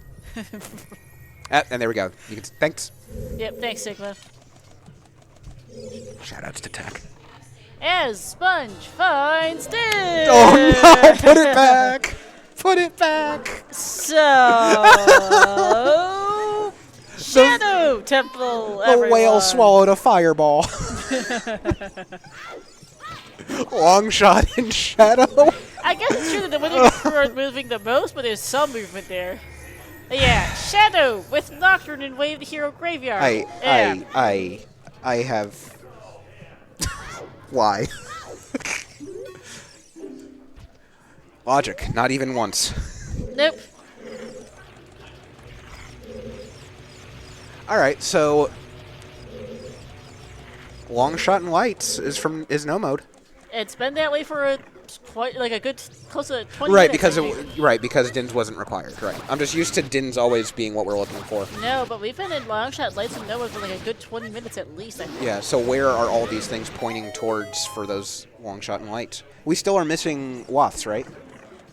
And there we go. You can thanks. Yep, thanks, Sigma. Shoutouts to Tech. As Sponge finds Dick! Oh no! Put it back! Put it back! So... Shadow Temple, The whale swallowed a fireball. Long shot in Shadow. I guess it's true that the winning crew are moving the most, but there's some movement there. Yeah, Shadow with Nocturne and Wave the Hero Graveyard. I have... Why? Logic, not even once. Nope. Alright, so... Long shot and lights is no mode. It's been that way for quite a good close to 20 Right, minutes. because Dins wasn't required. Right. I'm just used to Dins always being what we're looking for. No, but we've been in long shot lights and Nova for like a good 20 minutes at least, I think. Yeah, so where are all these things pointing towards for those long shot and lights? We still are missing Waths, right?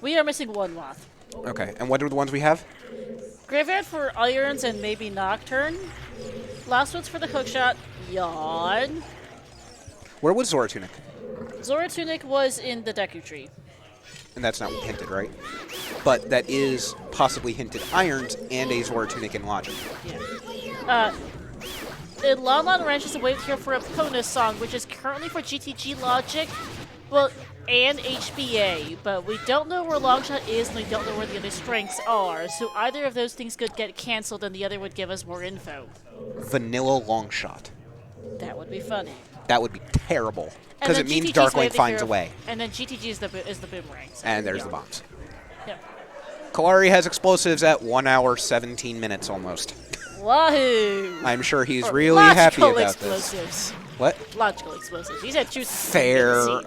We are missing one Wath. Okay, and what are the ones we have? Graveyard for Irons and maybe Nocturne. Last one's for the hookshot. Yawn. Where was Zora Tunic? Zora Tunic was in the Deku Tree. And that's not hinted, right? But that is possibly hinted Irons and a Zora Tunic in Logic. Yeah. In Lon Lon Ranch is a wave here for a Pona song, which is currently for GTG Logic, well, and HBA, but we don't know where Longshot is and we don't know where the other strengths are, so either of those things could get cancelled and the other would give us more info. Vanilla long shot. That would be funny. That would be terrible. Because it means GTG's Darkwing wave finds hero, a way. And then GTG is the boomerang. So And there's yeah. the bombs. Yep. Koari has explosives at 1 hour, 17 minutes almost. Wahoo! I'm sure he's Or really happy logical about explosives. this. What? Logical explosives. He's had two. Fair.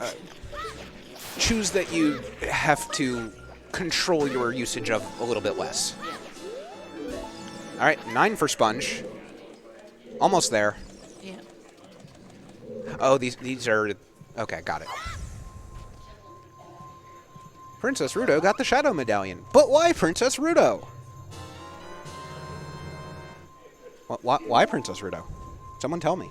choose that you have to control your usage of a little bit less. All right, 9 for Sponge. Almost there. Yeah. Oh, these are... Okay, got it. Princess Rudo got the Shadow Medallion. But why Princess Rudo? Why Princess Rudo? Someone tell me.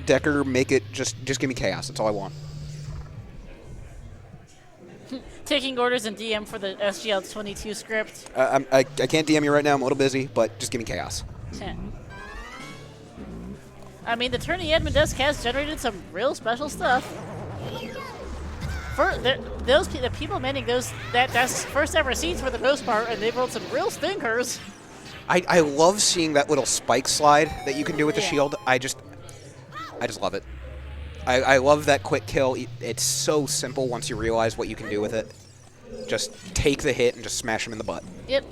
Decker, make it just give me chaos. That's all I want. Taking orders and DM for the SGL22 script. I can't DM you right now. I'm a little busy, but just give me chaos. I mean, the Tourney admin desk has generated some real special stuff. For the people manning that desk's first ever seats for the most part, and they've rolled some real stinkers. I love seeing that little spike slide that you can do with the shield. I just love it. I love that quick kill. It's so simple once you realize what you can do with it. Just take the hit and just smash him in the butt. Yep.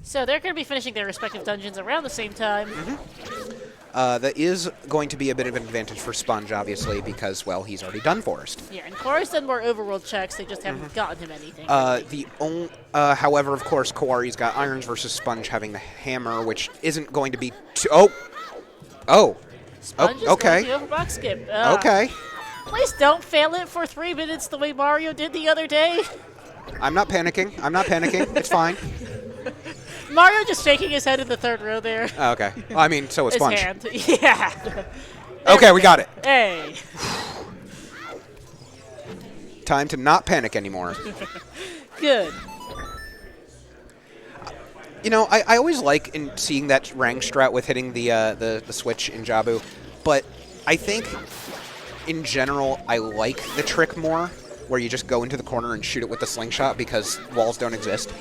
So they're going to be finishing their respective dungeons around the same time. That is going to be a bit of an advantage for Sponge, obviously, because, well, he's already done Forest. Yeah, and Koari's done more overworld checks. They just haven't gotten him anything. However, of course, Koari's got Irons versus Sponge having the hammer, which isn't going to be too... Oh! Sponge is okay. going to overbox skip. Okay. Please don't fail it for 3 minutes the way Mario did the other day. I'm not panicking. It's fine. Mario just shaking his head in the third row there. Oh, okay. Well, I mean, so was His Sponge. hand. Yeah. Okay, we got it. Hey. Time to not panic anymore. Good. You know, I always like in seeing that Rang strat with hitting the switch in Jabu, but I think in general I like the trick more, where you just go into the corner and shoot it with the slingshot because walls don't exist.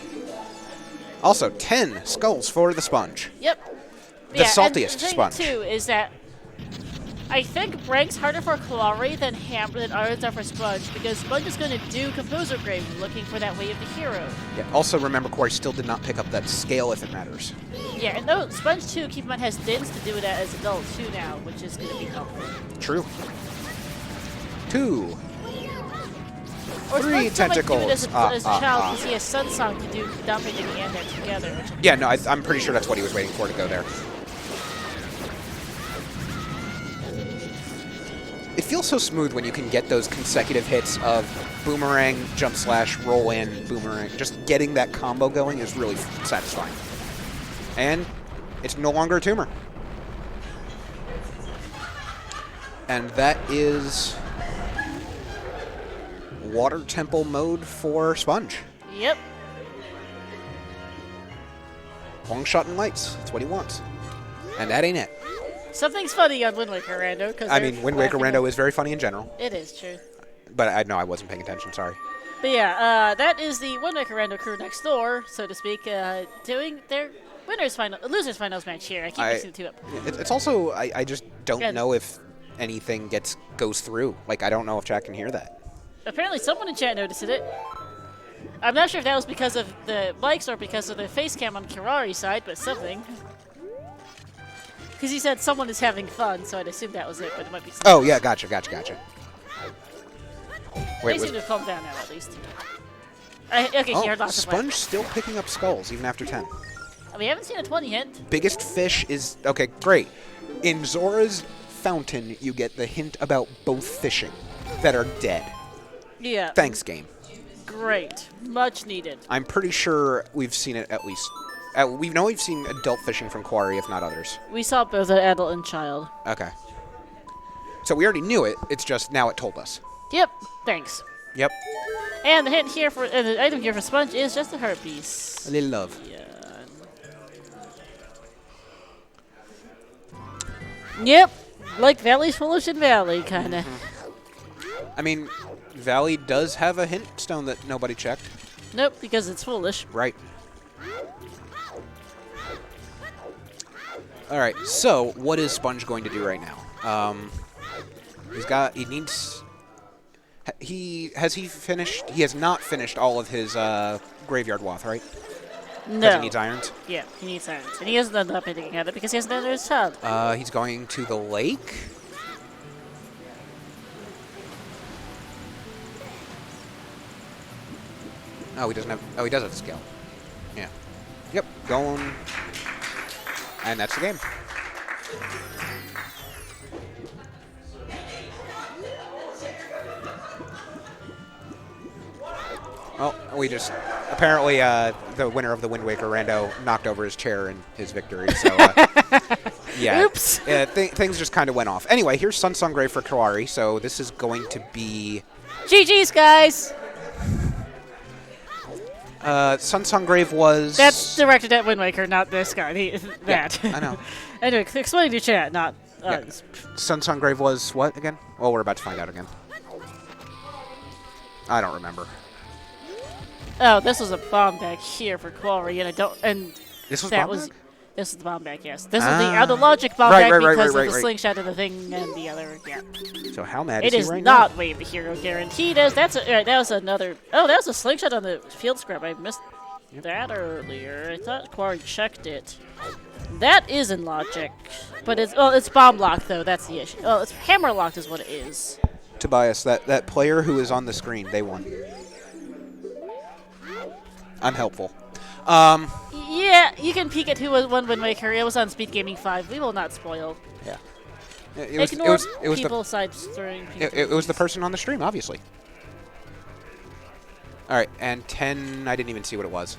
Also, 10 skulls for the Sponge. Yep. The saltiest and the thing Sponge. Too is that I think Rank's harder for Koari than Irons are for Sponge, because Sponge is going to do Composer Grave looking for that way of the hero. Yeah. Also, remember, Koari still did not pick up that scale if it matters. Yeah, and though Sponge too, keep in mind, has Dins to do it as adults too now, which is going to be helpful. True. 2. Or 3 Sponge tentacles. Might do it as a child because he has Sun Song to do dumping and Yandere together. Yeah, no, I'm pretty sure that's what he was waiting for to go there. It feels so smooth when you can get those consecutive hits of boomerang, jump slash, roll in, boomerang. Just getting that combo going is really satisfying. And it's no longer a tumor. And that is Water Temple mode for Sponge. Yep. Long shot and lights. That's what he wants. And that ain't it. Something's funny on Wind Waker Rando. I mean, Wind Waker Rando is very funny in general. It is true. But I know I wasn't paying attention, sorry. But yeah, that is the Wind Waker Rando crew next door, so to speak, doing their losers finals match here. I keep mixing the two up. It's also, I just don't know if anything goes through. Like, I don't know if chat can hear that. Apparently someone in chat noticed it. I'm not sure if that was because of the mics or because of the face cam on Koari's side, but something. Because he said someone is having fun, so I'd assume that was it, but it might be something. Oh, yeah, gotcha. They seem to have calmed down now, at least. Okay, he heard lots of Sponge still picking up skulls, even after 10. We haven't seen a 20 hit. Biggest fish is... Okay, great. In Zora's Fountain, you get the hint about both fishing that are dead. Yeah. Thanks, game. Great. Much needed. I'm pretty sure we've seen it at least... we've seen adult fishing from Koari, if not others. We saw both adult and child. Okay. So we already knew it, it's just now it told us. Yep. Thanks. Yep. And the hint here for the item here for Sponge is just a heart piece. A little love. Yeah. Yep. Like Valley's Foolish in Valley, kinda. I mean, Valley does have a hint stone that nobody checked. Nope, because it's foolish. Right. All right, so what is Sponge going to do right now? He has not finished all of his Graveyard Wath, right? No. Because he needs irons? Yeah, he needs irons. And he hasn't ended up hitting at it because he hasn't entered his tub. He's going to the lake? Oh, he doesn't have... Oh, he does have the skill. Yeah. Yep, going... And that's the game. Well, we just... Apparently, the winner of the Wind Waker Rando knocked over his chair in his victory, so... yeah. Oops. Things just kind of went off. Anyway, here's Sun Songray for Koari, so this is going to be... GG's, guys! Sun Songgrave was... That's directed at Wind Waker, not this guy. That. Yeah, I know. Anyway, explain to chat, not us. Sun Songgrave was what again? Well, we're about to find out again. I don't remember. Oh, this was a bomb back here for Koari, and I don't... And This was that bomb was... back? This is the bomb back, yes. This is the out of logic bomb back because of the slingshot of the thing and the other, yeah. So how mad It is is he right not now? Wave the Hero guaranteed. That was another... Oh, that was a slingshot on the field scrub. I missed that earlier. I thought Koari checked it. That is in logic. But it's... Well, it's bomb locked, though. That's the issue. Oh, it's hammer locked is what it is. Tobias, that player who is on the screen, they won. Unhelpful. Yeah, you can peek at who won Wind Waker. It was on SpeedGaming 5. We will not spoil. Yeah. Ignore people side-stirring people. It was the person on the stream, obviously. All right, and 10, I didn't even see what it was.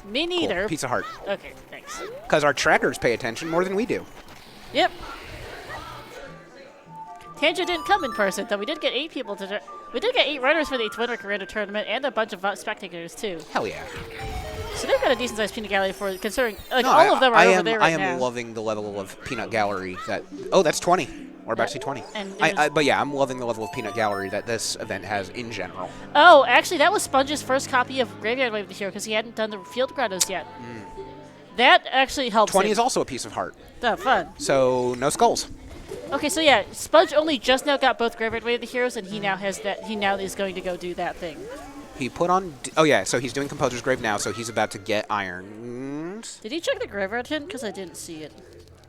Me neither. Cool. Pizza Heart. Okay, thanks. Because our trackers pay attention more than we do. Yep. Tangent didn't come in person, though. We did get 8 people to... We did get 8 runners for the Wind Waker Rando tournament and a bunch of spectators, too. Hell yeah. So they've got a decent-sized peanut gallery for considering... Like, no, all of them are over there right now. I am loving the level of peanut gallery that... Oh, that's 20. We're about to see 20. But yeah, I'm loving the level of peanut gallery that this event has in general. Oh, actually, that was Sponge's first copy of Graveyard Wave here because he hadn't done the field grottos yet. That actually helps 20 him. is also a piece of heart. Oh, fun. So, no skulls. Okay, so yeah, Sponge only just now got both Graveyard Wave of the Heroes, and he now has that. He now is going to go do that thing. He put on... Oh, yeah, so he's doing Composer's Grave now, so he's about to get irons. Did he check the Graveyard hint? Because I didn't see it.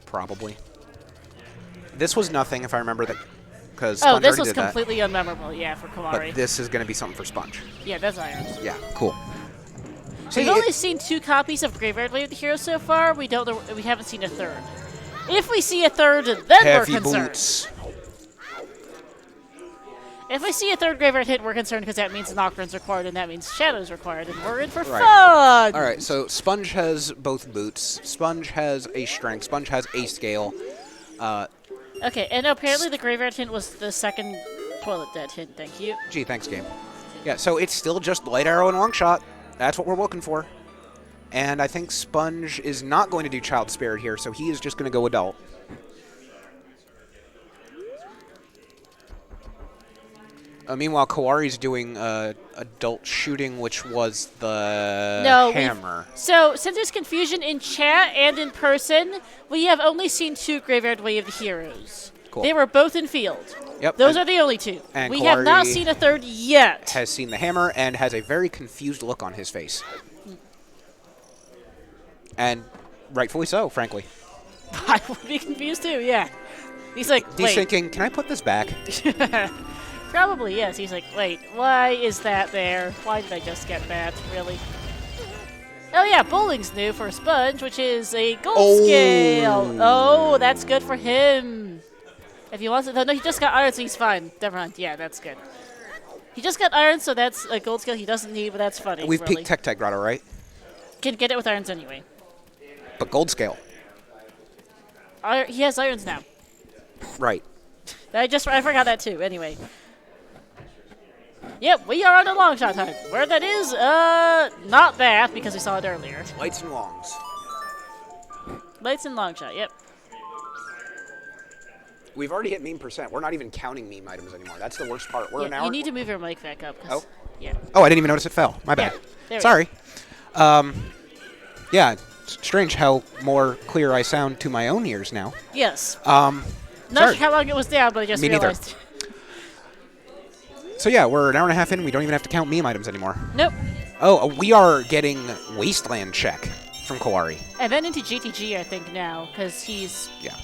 Probably. This was nothing, if I remember that... Because oh, this was completely unmemorable, yeah, for Koari. But this is going to be something for Sponge. Yeah, that's irons. Yeah, cool. We've only seen 2 copies of Graveyard Wave of the Heroes so far. We don't know. We haven't seen a third. If we see a third, then Heavy we're concerned. Boots. If we see a third Graveyard hit, we're concerned because that means Nocturne's required, and that means Shadow's required, and we're in for fun! All right, so Sponge has both boots. Sponge has a strength. Sponge has a scale. Okay, and apparently the Graveyard hint was the second Toilet Dead hint, thank you. Gee, thanks, game. Yeah, so it's still just Light Arrow and Long Shot. That's what we're looking for. And I think Sponge is not going to do Child Spirit here, so he is just going to go Adult. Meanwhile, Koari's doing Adult Shooting, which was the hammer. So, since there's confusion in chat and in person, we have only seen 2 Graveyard Wave of the Heroes. Cool. They were both in field. Yep. Those are the only 2. And we Koari have not seen a third yet. Has seen the hammer and has a very confused look on his face. And rightfully so, frankly. I would be confused too, yeah. He's like, wait. He's thinking, can I put this back? Probably, yes. He's like, wait, why is that there? Why did I just get that, really? Oh yeah, bowling's new for Sponge, which is a gold scale. Oh, that's good for him. If he wants it, no, he just got iron, so he's fine. Never mind, yeah, that's good. He just got iron, so that's a gold scale he doesn't need, but that's funny. We've really. peaked Tech Grotto, right? Can get it with irons anyway. But gold scale. He has irons now. Right. I forgot that too. Anyway. Yep, we are on a long shot time. Where that is, not that because we saw it earlier. Lights and longs. Lights and long shot. Yep. We've already hit meme percent. We're not even counting meme items anymore. That's the worst part. We're an hour. You need to move your mic back up. Oh. Yeah. Oh, I didn't even notice it fell. My bad. Sorry. Yeah. Strange how more clear I sound to my own ears now. Yes. Not sure how long it was down, but I just realized. So yeah, we're an hour and a half in. We don't even have to count meme items anymore. Nope. Oh, we are getting Wasteland check from Koari. And then into GTG, I think, now, because he's Yeah.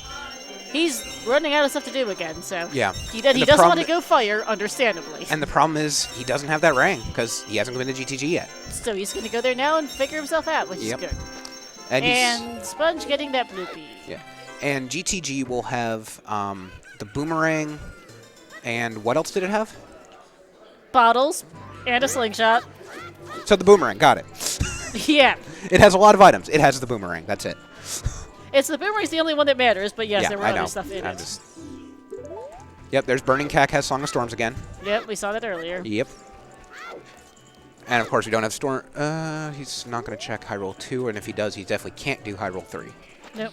running out of stuff to do again, so... Yeah. He doesn't want to go fire, understandably. And the problem is he doesn't have that rank because he hasn't been to GTG yet. So he's going to go there now and figure himself out, which is good. And Sponge getting that bloopy. Yeah. And GTG will have the boomerang, and what else did it have? Bottles and a slingshot. So the boomerang, got it. Yeah. It has a lot of items. It has the boomerang, that's it. It's the boomerang's the only one that matters, but yes, Yeah, there were I other know. stuff in it. Yep, there's Burning Cack has Song of Storms again. Yep, we saw that earlier. Yep. And of course we don't have Storm. He's not going to check High Roll 2, and if he does, he definitely can't do High Roll 3. Nope.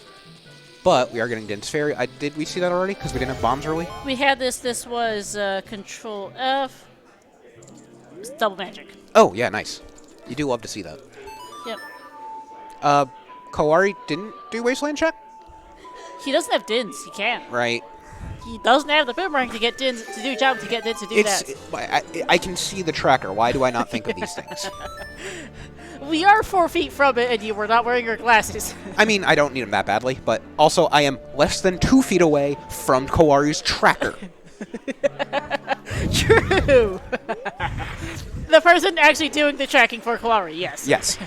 But we are getting Dense Fairy. Did we see that already? Because we didn't have bombs early? We had this. This was Control F. It's double magic. Oh, yeah, nice. You do love to see that. Yep. Koari didn't do Wasteland check? He doesn't have Dins. He can't. Right. He doesn't have the boomerang to get Dins to do job to get Dins to do that. I can see the tracker. Why do I not think of these things? We are 4 feet from it, and you were not wearing your glasses. I mean, I don't need them that badly, but also I am less than 2 feet away from Koari's tracker. True. The person actually doing the tracking for Koari, yes. Yes.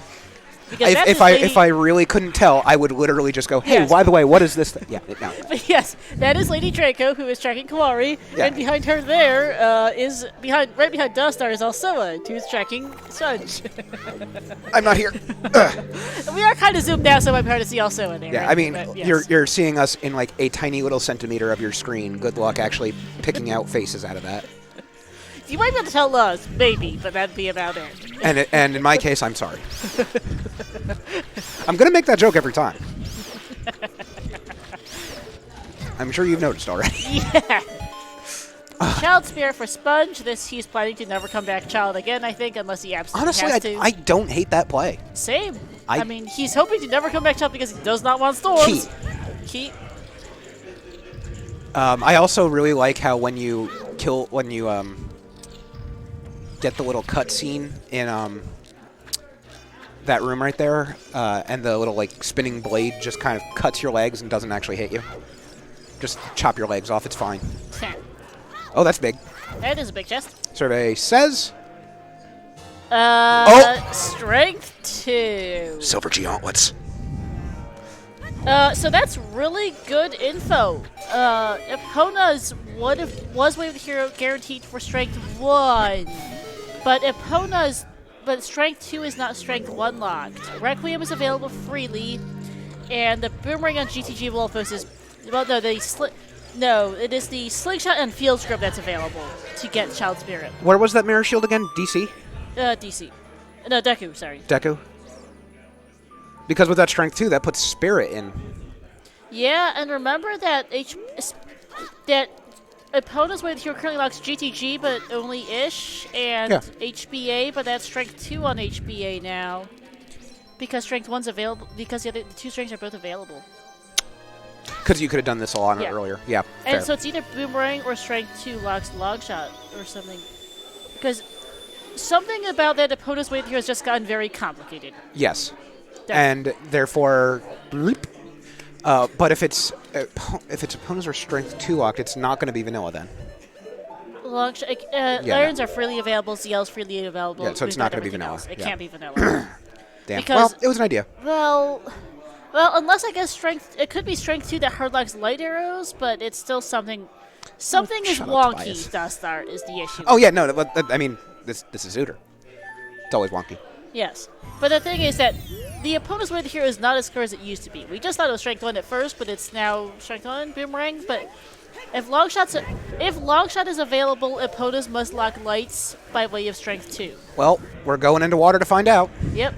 Because If I really couldn't tell, I would literally just go, hey, Yes. by the way, what is this thing? Yeah, no. But yes, that is Lady Draco, who is tracking Koari, Yeah. and behind her there right behind Dustar is Alsoa, who's tracking Sponge. I'm not here. We are kind of zoomed out, so I'm hard to see Alsoa there. Yeah, right? I mean, But, yes. you're seeing us in like a tiny little centimeter of your screen. Good luck actually picking out faces out of that. You might be able to tell us, maybe, but that'd be about it. And in my case, I'm sorry. I'm gonna make that joke every time. I'm sure you've noticed already. Yeah. Child Spirit for Sponge. He's planning to never come back child again, I think, unless he absolutely Honestly, has to. I don't hate that play. Same. I mean, he's hoping to never come back child because he does not want storms. Key. I also really like how when you get the little cutscene in that room right there, and the little like spinning blade just kind of cuts your legs and doesn't actually hit you. Just chop your legs off. It's fine. Oh, that's big. That is a big chest. Survey says. Strength 2. Silver Gauntlets. So that's really good info. Epona's was Wave of the Hero guaranteed for Strength 1, but Strength 2 is not Strength 1 locked. Requiem is available freely, and the Boomerang on GTG Wolfos is it is the Slingshot and Field Scrub that's available to get Child Spirit. Where was that Mirror Shield again? DC? DC. No, Deku, sorry. Deku? Because with that Strength 2, that puts Spirit in. Yeah, and remember that Epona's Way to Hero currently locks GTG, but only Ish, and HBA, but that's Strength 2 on HBA now. Because Strength 1's available, because the 2 strengths are both available. Because you could have done this a lot earlier. Yeah, and fair. so it's either Boomerang or Strength 2 locks Logshot or something. Because something about that Epona's Way to Hero has just gotten very complicated. Yes. And therefore, bleep. But if it's opponents are Strength 2 locked, it's not going to be vanilla then. Irons are freely available, ZL's freely available. Yeah, so it's not going to be vanilla. It can't be vanilla. Damn. Because, well, it was an idea. Well, unless I guess it could be Strength 2 that hardlocks light arrows, but it's still something. Something is wonky. Dustar is the issue. Oh yeah, no. I mean, this is Zooter. It's always wonky. Yes, but the thing is that the opponent's way to hero is not as clear as it used to be. We just thought it was Strength 1 at first, but it's now Strength 1 Boomerang. But if Longshot is available, opponents must lock lights by way of Strength 2. Well, we're going into water to find out. Yep.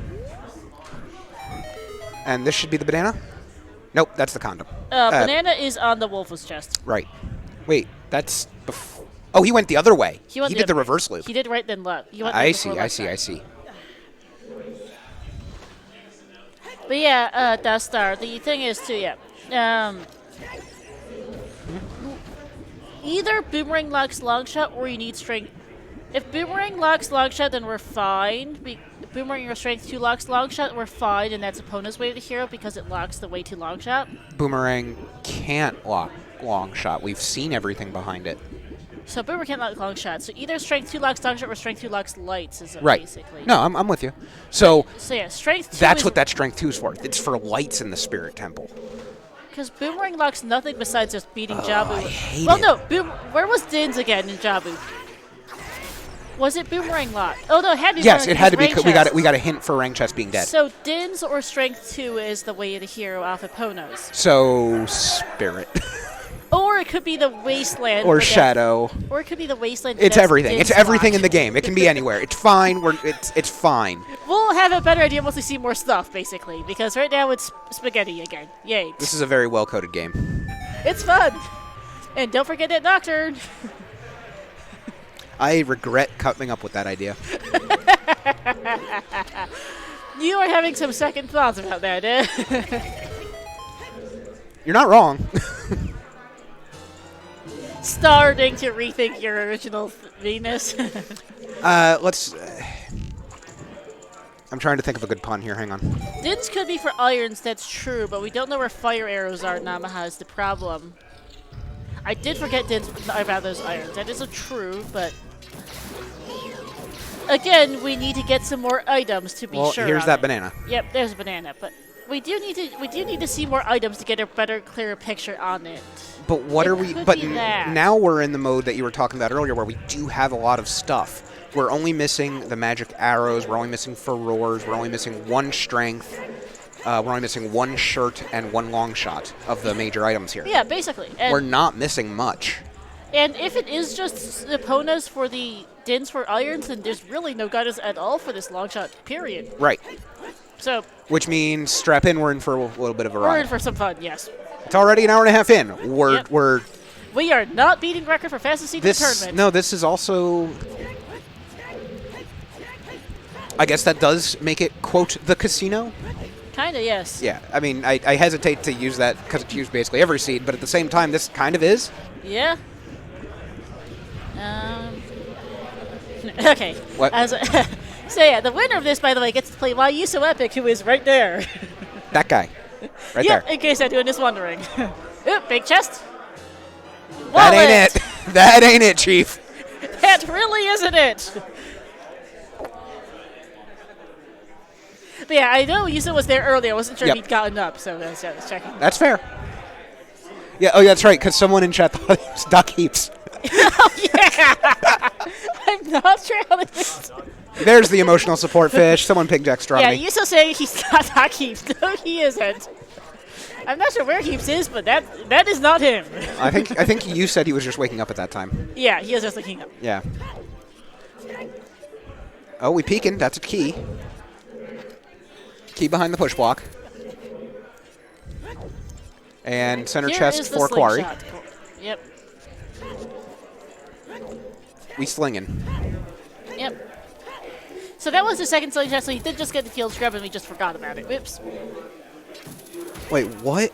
And this should be the banana? Nope, that's the condom. Banana is on the Wolf's chest. Right. Wait, that's before. Oh, he went the other way. He did the reverse loop. He did right then left. I see. But yeah, Dustar. The thing is too, either Boomerang locks Longshot or you need Strength. If Boomerang locks Longshot, then we're fine. Boomerang or Strength 2 locks long shot, we're fine, and that's opponent's way to hero because it locks the way to long shot. Boomerang can't lock long shot. We've seen everything behind it. So Boomerang can't lock long shot. So either Strength 2 locks long shot or Strength 2 locks lights is Right. basically. No, I'm with you. So yeah, Strength 2 that's is what that Strength 2 is for. It's for lights in the Spirit Temple. because Boomerang locks nothing besides just beating Jabu. I hate well, it. no, where was Din's again in Jabu? Was it Boomerang lock? Oh no, it had to be. Yes, it had to be. Rank We got chest. it. We got a hint for Rank Chest being dead. So Din's or Strength 2 is the way to hero Alpha Ponos. So Spirit Or it could be the Wasteland. or but Shadow. Or it could be the Wasteland. It's that's everything. Din's It's everything lock. in the game. It can be anywhere. It's fine. It's fine. We'll have a better idea once we see more stuff, basically, because right now it's spaghetti again. Yay. This is a very well coded game. It's fun. And don't forget that Nocturne. I regret coming up with that idea. You are having some second thoughts about that, eh? You're not wrong. Starting to rethink your original Venus. Let's. I'm trying to think of a good pun here. Hang on. Din's could be for irons, that's true, but we don't know where fire arrows are, Namaha is the problem. I did forget Din's about those irons. That is a true, but again, we need to get some more items to be sure. Here's on that it. banana. Yep, there's a banana, but we do need to see more items to get a better, clearer picture on it. But what It are we? could But be that. now we're in the mode that you were talking about earlier, where we do have a lot of stuff. We're only missing the magic arrows. We're only missing furrows. We're only missing one strength. We're only missing one shirt and one long shot of the major items here. Yeah, basically. And, We're not missing much. and if it is just the Ponas for the Dins for irons, then there's really no guidance at all for this long shot, period. Right. So Which means strap in. We're in for a little bit of a we're in ride. for some fun, yes. It's already an hour and a half in. Yep. We're We are not beating record for fastest seat in the this. tournament. No, this is also. I guess that does make it, quote, the casino. Kinda, yes. Yeah, I mean, I hesitate to use that because it's used basically every seed, but at the same time, this kind of is. Yeah. Okay. What? So yeah, the winner of this, by the way, gets to play Why You So Epic, who is right there. That guy. Right Yep, there. in case anyone is wondering. Oop, big chest. That ain't Wallet. it. That ain't it, Chief. That really isn't it. But yeah, I know Yusa was there earlier. I wasn't sure Yep. if he'd gotten up, so I was checking. That's fair. Yeah, oh, yeah, that's right, because someone in chat thought it was Duck Heaps. Oh, yeah! I'm not sure how this is. There's the emotional support fish. Someone ping Jack Yeah, Astronomy. Yusa saying he's not Doc Heaps. No, he isn't. I'm not sure where Heaps is, but that is not him. I think you said he was just waking up at that time. Yeah, he is just looking up. Yeah. Oh, we peeking. That's a key. Key behind the push block. And center Here chest is the for Koari. slingshot. Yep. We slinging. Yep. So that was the second slingshot, so he did just get the field scrub and we just forgot about it. Whoops. Wait, what?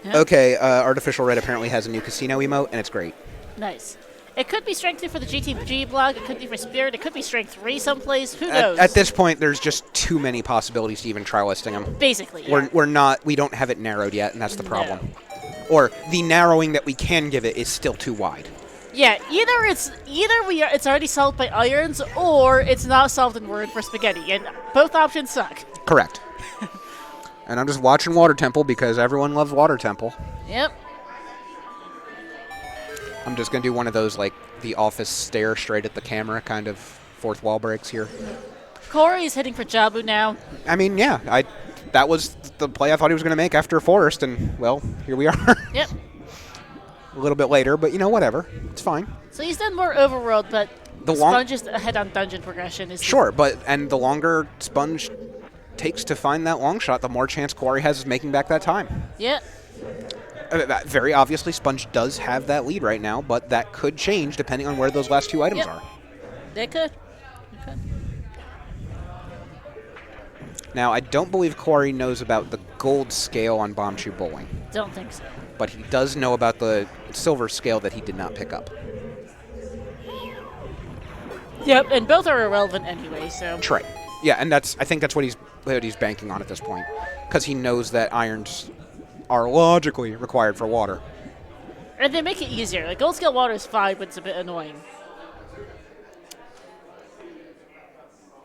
Huh? Okay, Artificial Red apparently has a new casino emote, and it's great. Nice. It could be strength 2 for the GTG block, it could be for Spirit, it could be strength 3 someplace, who knows? At this point, there's just too many possibilities to even try listing them. Basically, yeah. We don't have it narrowed yet, and that's the problem. Or the narrowing that we can give it is still too wide. Yeah, it's already solved by irons, or it's not solved in word for spaghetti, and both options suck. Correct. And I'm just watching Water Temple because everyone loves Water Temple. Yep. I'm just going to do one of those, like, the office stare straight at the camera kind of fourth wall breaks here. Koari is hitting for Jabu now. I mean, yeah, that was the play I thought he was going to make after Forest, and, well, here we are. Yep. A little bit later, but, whatever. It's fine. So he's done more overworld, but The Sponge is ahead on dungeon progression. Sure, and the longer Sponge takes to find that long shot, the more chance Koari has of making back that time. Yep. Very obviously, Sponge does have that lead right now, but that could change depending on where those last two items are. They could. Now, I don't believe Koari knows about the gold scale on Bombchu Bowling, Don't think so. but he does know about the silver scale that he did not pick up. Yep, and both are irrelevant anyway, so. Trey. Yeah, and I think that's what he's banking on at this point, because he knows that irons are logically required for water. And they make it easier. Like, gold scale water is fine, but it's a bit annoying.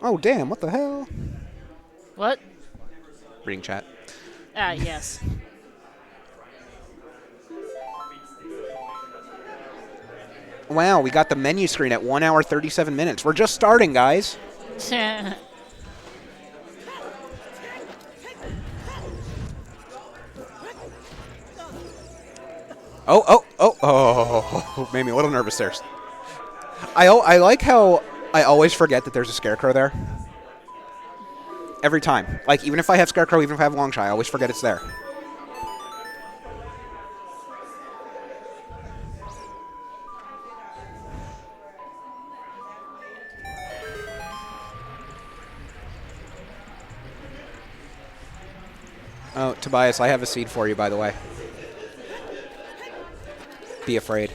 Oh, damn, what the hell? What? Reading chat. Ah, yes. Wow, we got the menu screen at 1 hour 37 minutes. We're just starting, guys. Oh, made me a little nervous there. I like how I always forget that there's a Scarecrow there. Every time. Like, even if I have Scarecrow, even if I have Longshot, I always forget it's there. Oh, Tobias, I have a seed for you, by the way. Be afraid.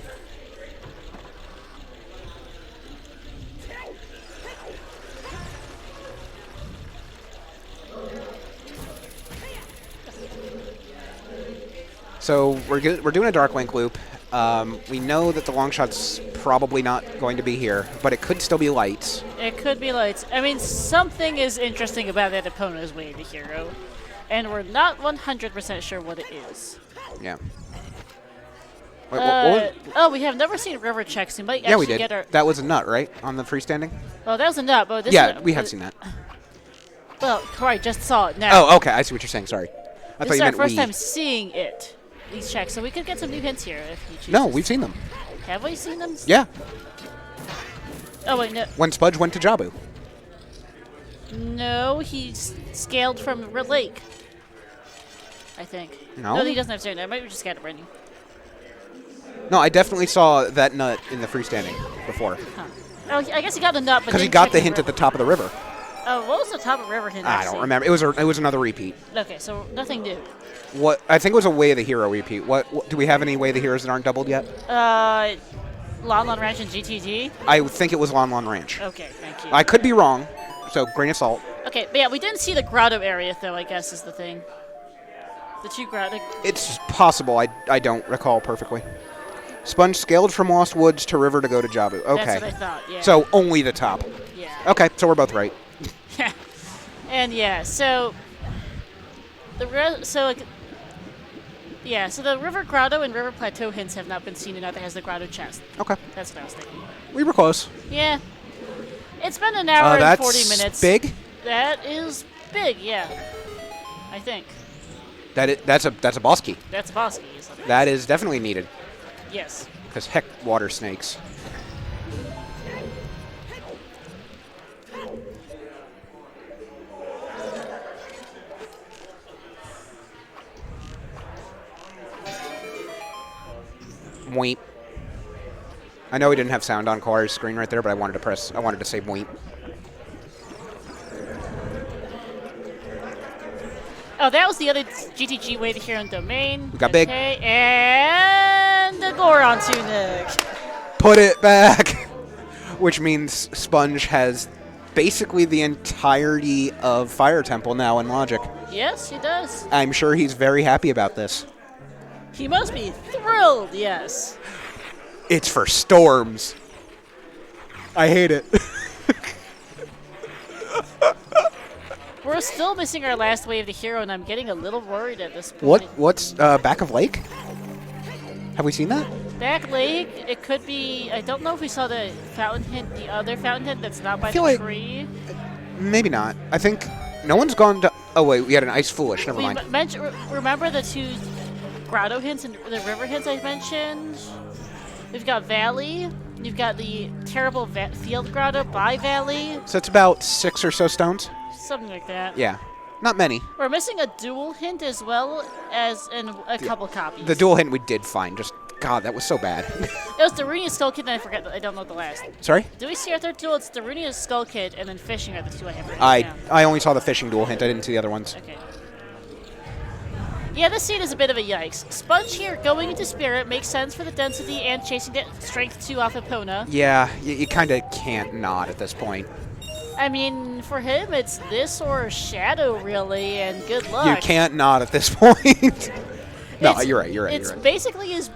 So we're doing a Dark Link loop. We know that the Longshot's probably not going to be here, but it could still be lights. It could be lights. I mean, something is interesting about that opponent's way to hero, and we're not 100% sure what it is. Yeah. Wait, oh, we have never seen river checks. We might yeah, we actually did. get our. That was a nut, right? On the freestanding? Well, that was a nut, but this Yeah, is we have seen that. Well, Koari just saw it now. Oh, okay. I see what you're saying. Sorry. I This thought is you our meant first we. time seeing it. These checks, so we could get some new hints here if you choose. No, we've seen them. Have we seen them? Yeah. Oh wait, no. When Spudge went to Jabu. No, he scaled from Red Lake. I think. No? No, he doesn't have to. I might be just got it running. No, I definitely saw that nut in the freestanding before. Huh. Oh, I guess he got the nut, but Because he didn't got check the hint at the top of the river. Oh, what was the top of river hint? I don't remember. It was another repeat. Okay, so nothing new. What I think it was a Way of the Hero repeat. What do we have any Way of the Heroes that aren't doubled yet? Lon Lon Ranch and GTG. I think it was Lon Lon Ranch. Okay, thank you. I could be wrong, so grain of salt. Okay, but yeah, we didn't see the grotto area though. I guess is the thing. The two grotto. It's possible. I don't recall perfectly. Sponge scaled from Lost Woods to river to go to Jabu. Okay. That's what I thought. Yeah. So only the top. Yeah. Okay, so we're both right. Yeah. And yeah, so the river grotto and river plateau hints have not been seen in other has the grotto chest. Okay. That's what I was thinking. We were close. Yeah. It's been an hour and 40 minutes. That's big. That is big, yeah. I think. That's a boss key. That's a boss key, isn't it? That is definitely needed. Yes. Because heck, water snakes. Weep. I know we didn't have sound on Koari's screen right there, but I wanted to say weep. Oh, that was the other GTG way to hear in domain. We got big. Okay, and the Goron tunic. Put it back! Which means Sponge has basically the entirety of Fire Temple now in Logic. Yes, he does. I'm sure he's very happy about this. He must be thrilled, yes. It's for storms. I hate it. We're still missing our last wave of the hero, and I'm getting a little worried at this point. What's Back of Lake? Have we seen that? Back Lake, it could be. I don't know if we saw the fountain hint, the other fountain hint that's not by feel the like- tree. Maybe not. I think no one's gone to... Oh, wait, we had an Ice Foolish. Never mind. Remember the two grotto hints and the river hints I mentioned? We've got Valley. You've got the terrible field grotto by Valley. So it's about 6 or so stones? Something like that. Yeah. Not many. We're missing a dual hint as well as in a couple copies. The dual hint we did find. Just, God, that was so bad. It was Darunia Skull Kid, and I forget. I don't know the last. Sorry? Do we see our third duel? It's Darunia Skull Kid, and then Fishing are the two I have written down. I only saw the fishing dual hint. I didn't see the other ones. Okay. Yeah, this scene is a bit of a yikes. Sponge here going into Spirit makes sense for the density and chasing that Strength 2 off Epona. Yeah, you kind of can't not at this point. I mean, for him, it's this or Shadow, really, and good luck. You can't not at this point. No, you're right. It's basically is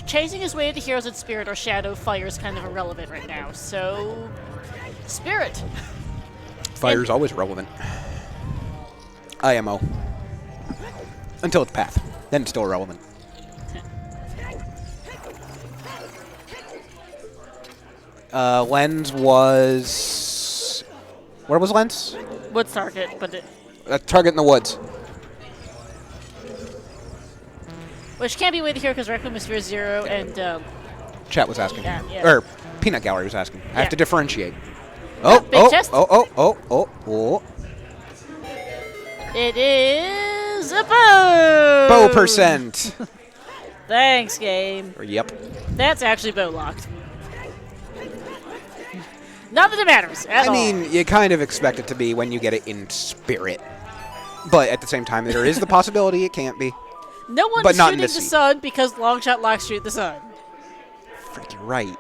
chasing his way into Heroes in Spirit or Shadow Fire is kind of irrelevant right now. So, Spirit. Fire's always relevant. IMO. Until it's Path. Then it's still irrelevant. Lens was... Where was Lens? Woods target, but it... Target in the woods. Which can't be waited here because Requiem is for 0 and... Chat was asking. Yeah. Or Peanut Gallery was asking. I have to differentiate. Big chest. Oh. It is a bow! Bow percent! Thanks, game. Yep. That's actually bow locked. Not that it matters at all. I mean, you kind of expect it to be when you get it in spirit. But at the same time, there is the possibility it can't be. No one's but not shooting the sun because Longshot locks shoot the sun. Freaking right.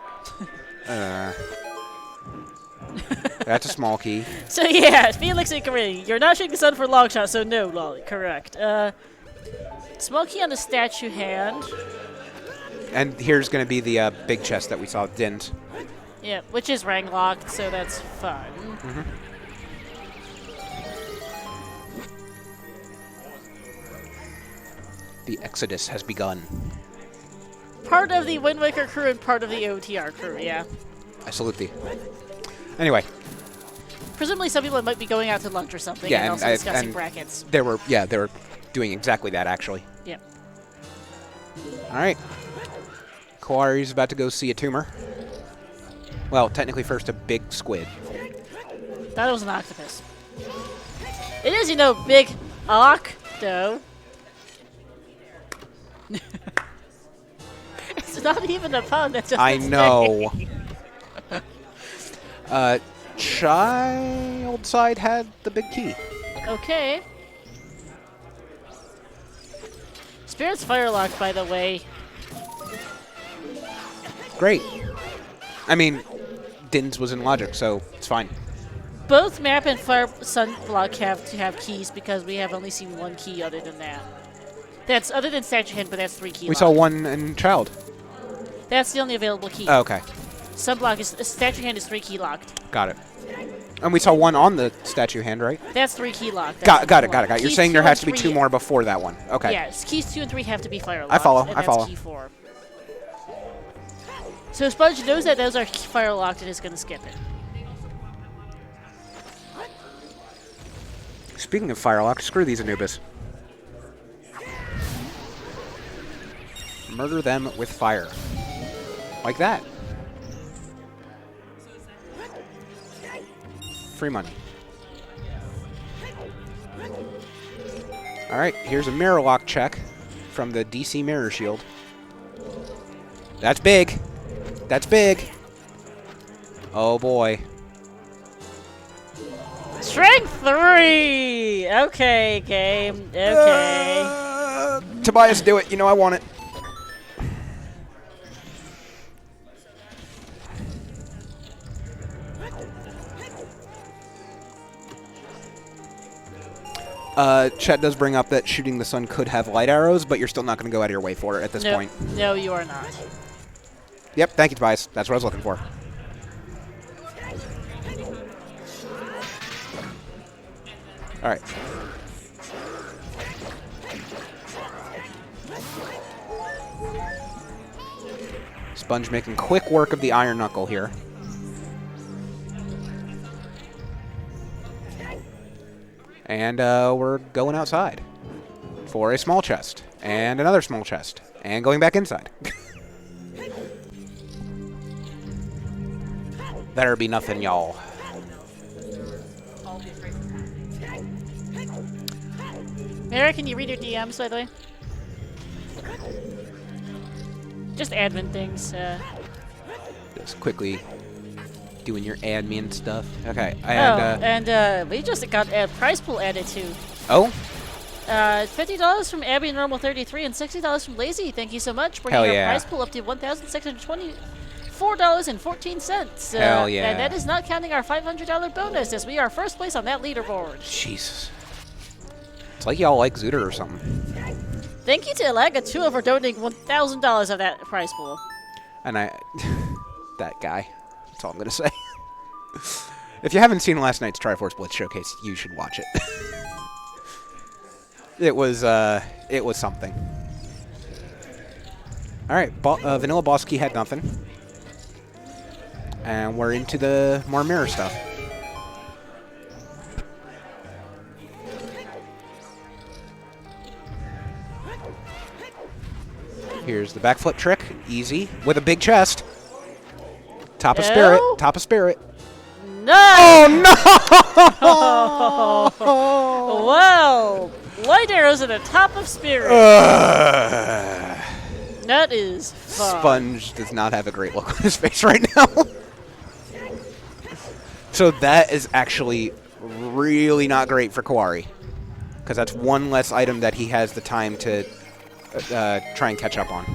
That's a small key. So yeah, Felix and Koari, you're not shooting the sun for Longshot, so no, Lolly, correct. Small key on the statue hand. And here's going to be the big chest that we saw, Dint. Yeah, which is rank locked, so that's fun. Mm-hmm. The Exodus has begun. Part of the Wind Waker crew and part of the OTR crew, yeah. I salute thee. Anyway. Presumably some people might be going out to lunch or something and also discussing brackets. They were doing exactly that, actually. Yep. All right. Koari's about to go see a tumor. Well, technically first a big squid. That was an octopus. It is, you know, big octo. It's not even a pun, that's just I a know. thing. Child side had the big key. Okay. Spirit's fire locked, by the way. Great. I mean, Din's was in logic, so it's fine. Both map and fire sunblock have to have keys because we have only seen one key other than that. That's other than statue hand, but that's 3 key. We saw one in child. That's the only available key. Oh, okay. Sunblock is statue hand is 3 key locked. Got it. And we saw one on the statue hand, right? That's 3 key locked. Got it. You're saying there has to be 2 more before that one. Okay. Yes, keys 2 and 3 have to be fire locked. I follow. And that's key 4. So Sponge knows that those are fire locked and is going to skip it. Speaking of fire locked, screw these Anubis. Murder them with fire. Like that. Free money. Alright, here's a mirror lock check from the DC Mirror Shield. That's big. That's big. Oh boy. Strength 3! Okay, game. Okay. Tobias, do it. You know I want it. Chet does bring up that shooting the sun could have light arrows, but you're still not going to go out of your way for it at this point. No, you are not. Yep, thank you, Tobias. That's what I was looking for. All right. Sponge making quick work of the Iron Knuckle here. And we're going outside for a small chest and another small chest and going back inside. Better be nothing, y'all. Mara, can you read your DMs, by the way? Just admin things. Just quickly doing your admin stuff. Okay. And we just got a prize pool added too. Oh? $50 from Abby Normal 33 and $60 from Lazy. Thank you so much. Bringing Hell our yeah. prize pool up to 1,620 $4.14. Hell yeah. And that is not counting our $500 bonus, as we are first place on that leaderboard. Jesus. It's like y'all like Zooter or something. Thank you to Alaga2 for donating $1,000 of that prize pool. And that guy. That's all I'm going to say. If you haven't seen last night's Triforce Blitz showcase, you should watch it. It was something. All right, Vanilla Boss Key had nothing. And we're into the more mirror stuff. Here's the backflip trick. Easy. With a big chest. Top of spirit. Top of spirit. No! Oh, no! Well, light arrows at the top of spirit. That is fun. Sponge does not have a great look on his face right now. So that is actually really not great for Koari. Because that's one less item that he has the time to try and catch up on.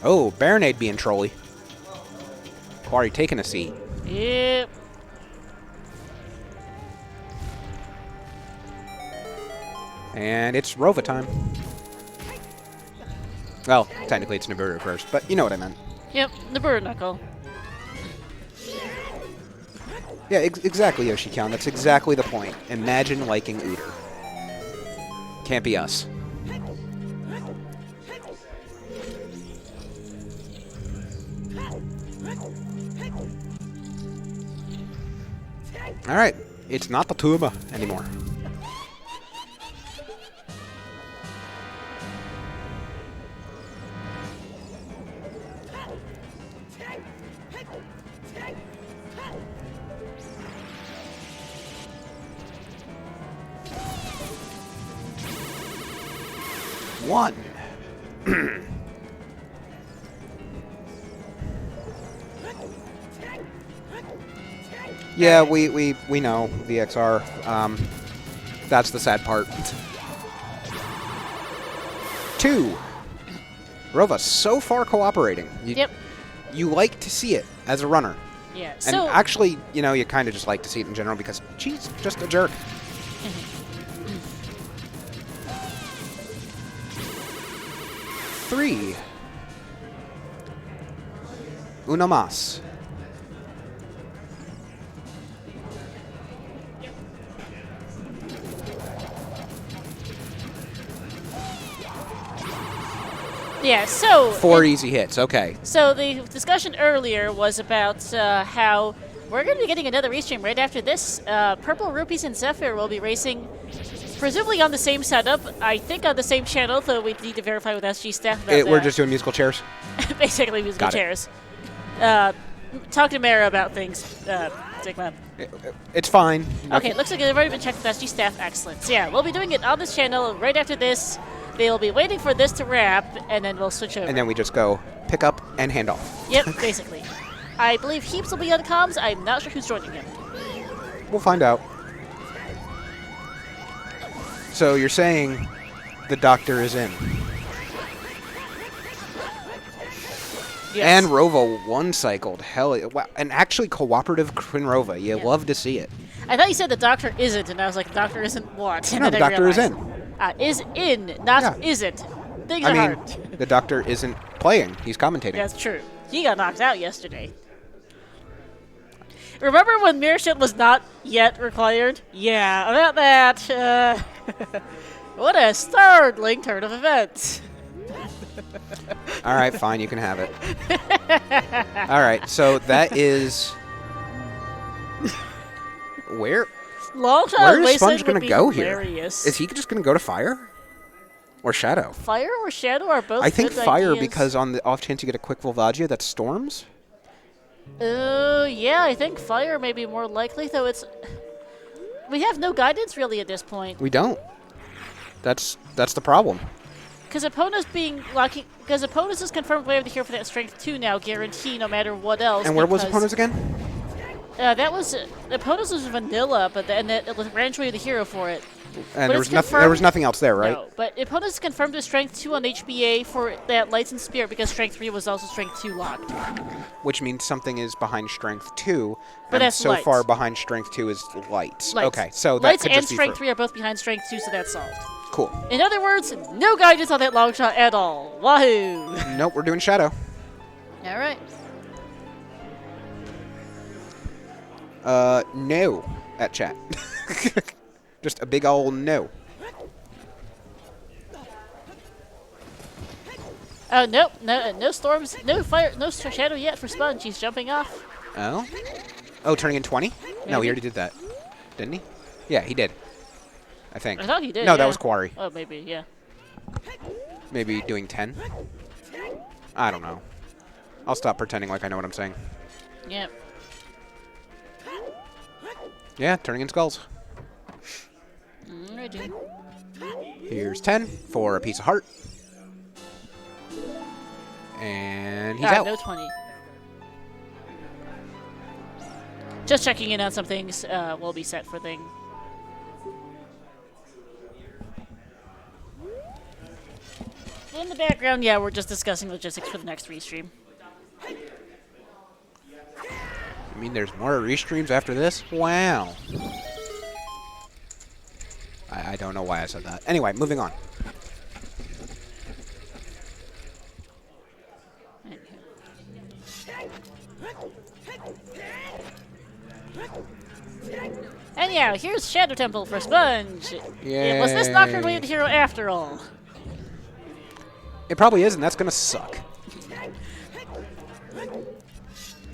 Oh, Baronade being trolly. Koari taking a seat. Yep. And it's Rova time. Well, technically it's Nibiru first, but you know what I meant. Yep, Nibiru Knuckle. Yeah, exactly, Yoshi-chan. That's exactly the point. Imagine liking Ooter. Can't be us. Alright, it's not the tuba anymore. One. Yeah, we know the XR. That's the sad part. 2. Rova so far cooperating. Yep. You like to see it as a runner. Yeah. And So actually, you know, you kind of just like to see it in general because she's just a jerk. 3. Una más. yeah. So 4 easy hits. Okay. So the discussion earlier was about how we're going to be getting another restream right after this. Purple Rupees and Zephyr will be racing, presumably on the same setup. I think on the same channel, though we need to verify with SG staff about that. We're just doing musical chairs. Basically musical Got it. chairs. Talk to Mara about things, Sigma. It's fine. Okay, looks like they've already been checked with SG staff. Excellent. So yeah, we'll be doing it on this channel right after this. They'll be waiting for this to wrap, and then we'll switch over. And then we just go pick up and hand off. Yep, basically. I believe Heaps will be on comms. I'm not sure who's joining him. We'll find out. So you're saying the doctor is in. Yes. And Rova one-cycled. Hell, wow. And actually cooperative Quinn Rova. You love to see it. I thought you said the doctor isn't, and I was like, the doctor isn't what? And No, then the I doctor is realized, in. Is in, not Yeah. isn't. Things I are mean, hard. the doctor isn't playing. He's commentating. That's true. He got knocked out yesterday. Remember when Mirror Shield was not yet required? Yeah, about that. What a startling turn of events. All right, fine. You can have it. All right, so that is... Where is Sponge going to go here? Is he just going to go to Fire? Or Shadow? Fire or Shadow are both I think good Fire ideas. because on the off chance you get a quick Volvagia, that's Storms? Yeah, I think Fire may be more likely, though it's... We have no guidance really at this point. We don't. That's the problem. Because Epona's being lucky. Because Epona's is confirmed way of the hero for that strength 2 now, guarantee no matter what else. And where was Epona's again? That was Epona's was vanilla, but then it was Ranch Way of the hero for it. And But there was nothing else there, right? No, but opponents confirmed with Strength 2 on HBA for that Lights and Spirit because Strength 3 was also Strength 2 locked. Which means something is behind Strength 2, But and that's so Lights. far behind Strength 2 is Lights. Lights. Okay, so that Lights could and just be Strength 3 are both behind Strength 2, so that's solved. Cool. In other words, no guidance on that long shot at all. Wahoo! Nope, we're doing Shadow. All right. No at chat. Just a big ol' no. Oh, nope. No storms. No fire. No shadow yet for Sponge. He's jumping off. Oh? Oh, turning in 20? No, Maybe. he already did that. Didn't he? Yeah, he did. I think. I thought he did. No, yeah. that was Koari. Oh, maybe, yeah. Maybe doing 10? I don't know. I'll stop pretending like I know what I'm saying. Yep. Yeah, turning in skulls. I do. Here's 10 for a piece of heart. And he's Ah, out. no 20. Just checking in on some things. Will be set for thing. In the background, yeah, we're just discussing logistics for the next restream. I mean, there's more restreams after this? Wow. I don't know why I said that. Anyway, moving on. And yeah, here's Shadow Temple for Sponge. Yay. Was this not Nocturne Hero after all? It probably is, and that's going to suck.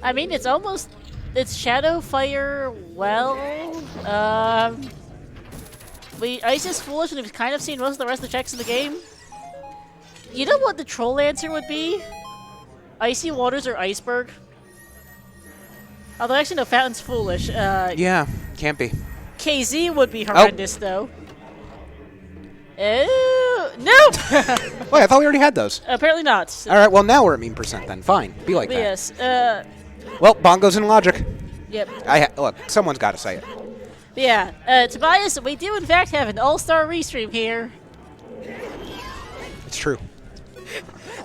I mean, it's almost... It's Shadow Fire, well... Ice is foolish, and we've kind of seen most of the rest of the checks in the game. You know what the troll answer would be? Icy Waters or Iceberg? Although, actually, no, Fountain's foolish. Yeah, can't be. KZ would be horrendous, though. Oh, nope! Wait, I thought we already had those. Apparently not. All right, well, now we're at mean percent then. Fine. Be like that. Yes, Well, bongos and logic. yep. Look, someone's got to say it. Yeah, Tobias, we do in fact have an all-star restream here. It's true.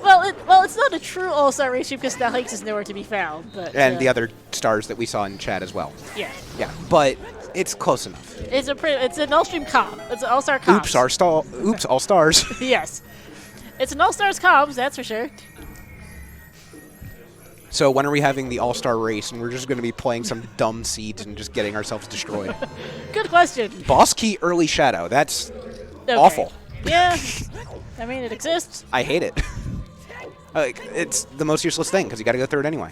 Well, it's not a true all-star restream because the Hikes is nowhere to be found. But And the other stars that we saw in chat as well. yeah, Yeah, but it's close enough. it's an all-stream comp. It's an all-star comp. Oops, all stars. Yes, it's an all-stars comps. That's for sure. So when are we having the all-star race, and we're just going to be playing some dumb seeds and just getting ourselves destroyed? Good question. Boss key early shadow. That's Okay. awful. Yeah, I mean it exists. I hate it. Like, it's the most useless thing because you got to go through it anyway.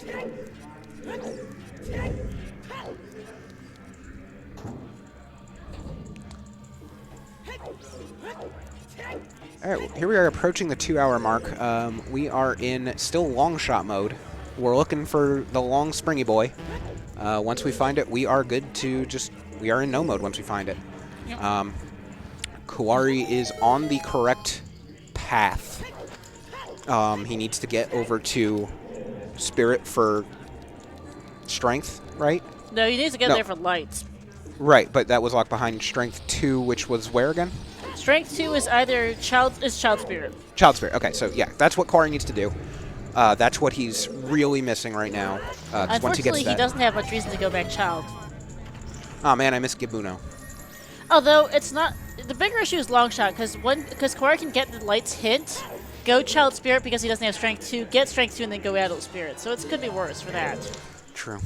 All right, here we are approaching the 2-hour mark. We are in still long shot mode. We're looking for the long springy boy. Once we find it, we are good to we are in no mode once we find it. Yep. Koari is on the correct path. He needs to get over to Spirit for strength, right? No, you need to get No. there for lights. Right, but that was locked behind Strength 2, which was where again? Strength 2 is either Child Spirit. Child Spirit. Okay, so yeah, that's what Koari needs to do. That's what he's really missing right now. 'Cause once he gets Unfortunately, that. he doesn't have much reason to go back Child. Oh man, I miss Gibuno. Although it's not the bigger issue is long shot because Koari can get the lights hint, go Child Spirit because he doesn't have Strength 2, get Strength 2, and then go Adult Spirit. So it could be worse for that. True.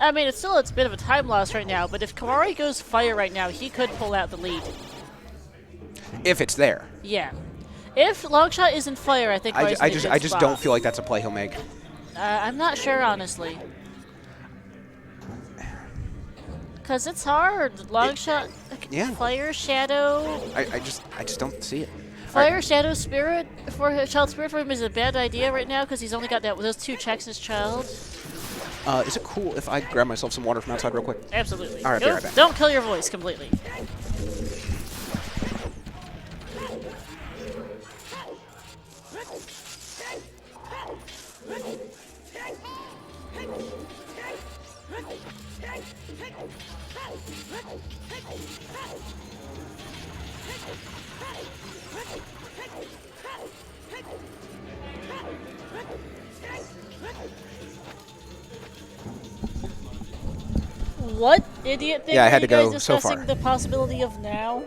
I mean, it's a bit of a time loss right now, but if Koari goes Fire right now, he could pull out the lead. If it's there. Yeah. If Longshot isn't Fire, I think Koari's in a good I just spot. don't feel like that's a play he'll make. I'm not sure, honestly. Because it's hard. Longshot, Yeah. Fire, Shadow... I just don't see it. Fire, Shadow, Spirit for Child Spirit for him is a bad idea right now because he's only got those 2 checks as Child. Is it cool if I grab myself some water from outside real quick? Absolutely. All right, be right back. Don't kill your voice completely. What idiot thing Yeah, I are had you to guys go so discussing far. the possibility of now?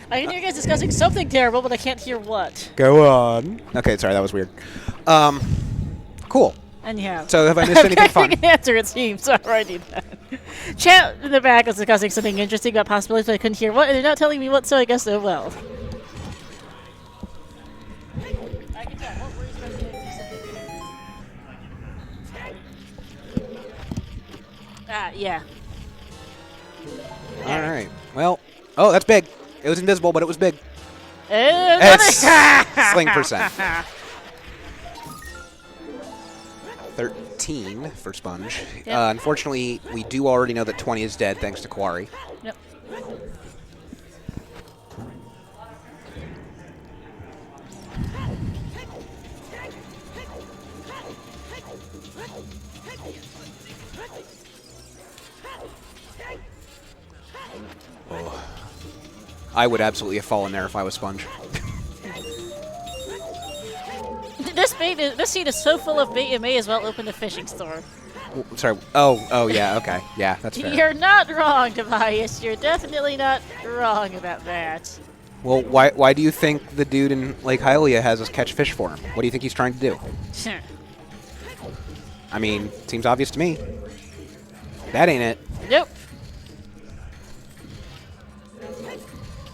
I can hear you guys discussing something terrible, but I can't hear what. Go on. Okay, sorry, that was weird. Cool. Anyhow. So have I missed anything fun? An answer, it seems. Alrighty then. Chat in the back was discussing something interesting about possibilities, but I couldn't hear what, and they're not telling me what, so I guess oh well. I can tell. What worries about yeah. All right. Well, oh, that's big. It was invisible, but it was big. It's Sling percent. 13 for Sponge. Yep. Unfortunately, we do already know that 20 is dead thanks to Koari. Yep. Oh. I would absolutely have fallen there if I was Sponge. This seat is so full of bait, it may as well open a fishing store. Sorry. Oh, yeah, okay. Yeah, that's fair. You're not wrong, Tobias. You're definitely not wrong about that. Well, why do you think the dude in Lake Hylia has us catch fish for him? What do you think he's trying to do? I mean, seems obvious to me. That ain't it. Nope.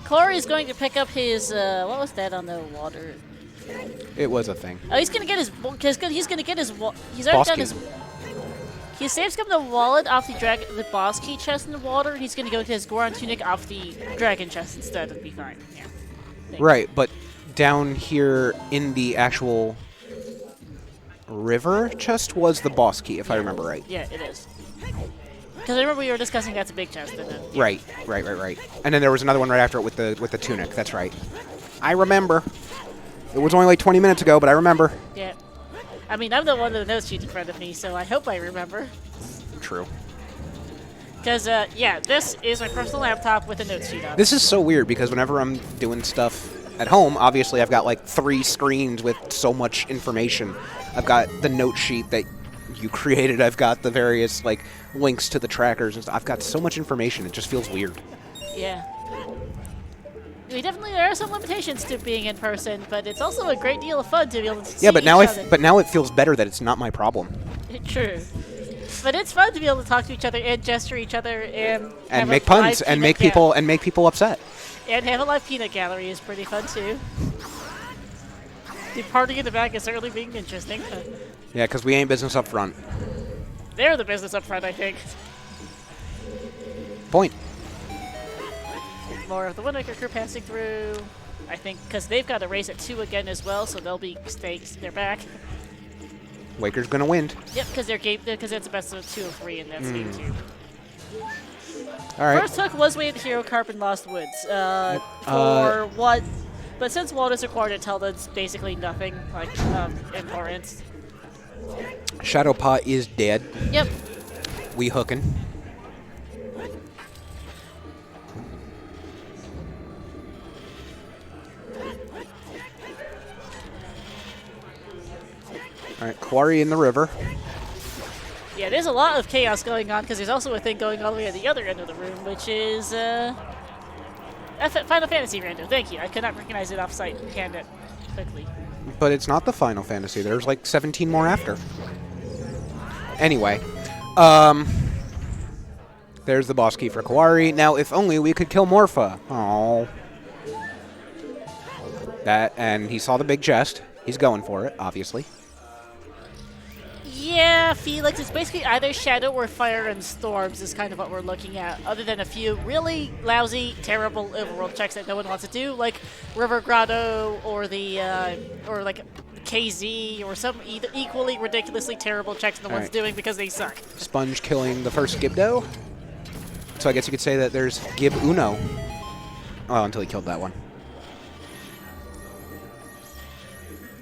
Koari's going to pick up his, what was that on the water? It was a thing. Oh, he's gonna get his, he's gonna get his, he's already done his, he saves him the wallet off the boss key chest in the water, and he's gonna go to his Goron tunic off the dragon chest instead. It'll be fine. Yeah. Right, but down here in the actual river chest was the boss key, if I remember right. Yeah, it is. Because I remember we were discussing that's a big chest, isn't it? Yeah. Right. And then there was another one right after it with the tunic. That's right. I remember. It was only like 20 minutes ago, but I remember. Yeah. I mean, I'm the one with the note sheet in front of me, so I hope I remember. True. Because, yeah, this is my personal laptop with a note sheet on it. This is so weird because whenever I'm doing stuff at home, obviously I've got like 3 screens with so much information. I've got the note sheet that you created. I've got the various like links to the trackers and stuff. I've got so much information. It just feels weird. Yeah. There are some limitations to being in person, but it's also a great deal of fun to be able to see Yeah, but now each other. but now it feels better that it's not my problem. True. But it's fun to be able to talk to each other and gesture each other and make puns and make people upset. And have a live peanut gallery is pretty fun too. The party in the back is certainly being interesting. Yeah, because we ain't business up front. They're the business up front, I think. Point. More of the Windmaker crew passing through. I think because they've got a race at 2 again as well, so they'll be they're back. Waker's gonna win. Yep, because it's a best of 2 of 3, and that's game 2. All right. First hook was Way to Hero Carp in Lost Woods. For what? But since Walt is required to tell, that's basically nothing like importance. Shadow Pot is dead. Yep. We hooking. All right, Koari in the river. Yeah, there's a lot of chaos going on because there's also a thing going all the way at the other end of the room, which is Final Fantasy random. Thank you. I could not recognize it off-site and hand it quickly. But it's not the Final Fantasy. There's like 17 more after. Anyway, there's the boss key for Koari. Now, if only we could kill Morpha. Oh. And he saw the big chest. He's going for it, obviously. Yeah, Felix, it's basically either Shadow or Fire and Storms is kind of what we're looking at, other than a few really lousy, terrible overworld checks that no one wants to do, like River Grotto or or like KZ or some equally ridiculously terrible checks no one's doing because they suck. Sponge killing the first Gibdo. So I guess you could say that there's Gib Uno. Oh, until he killed that one.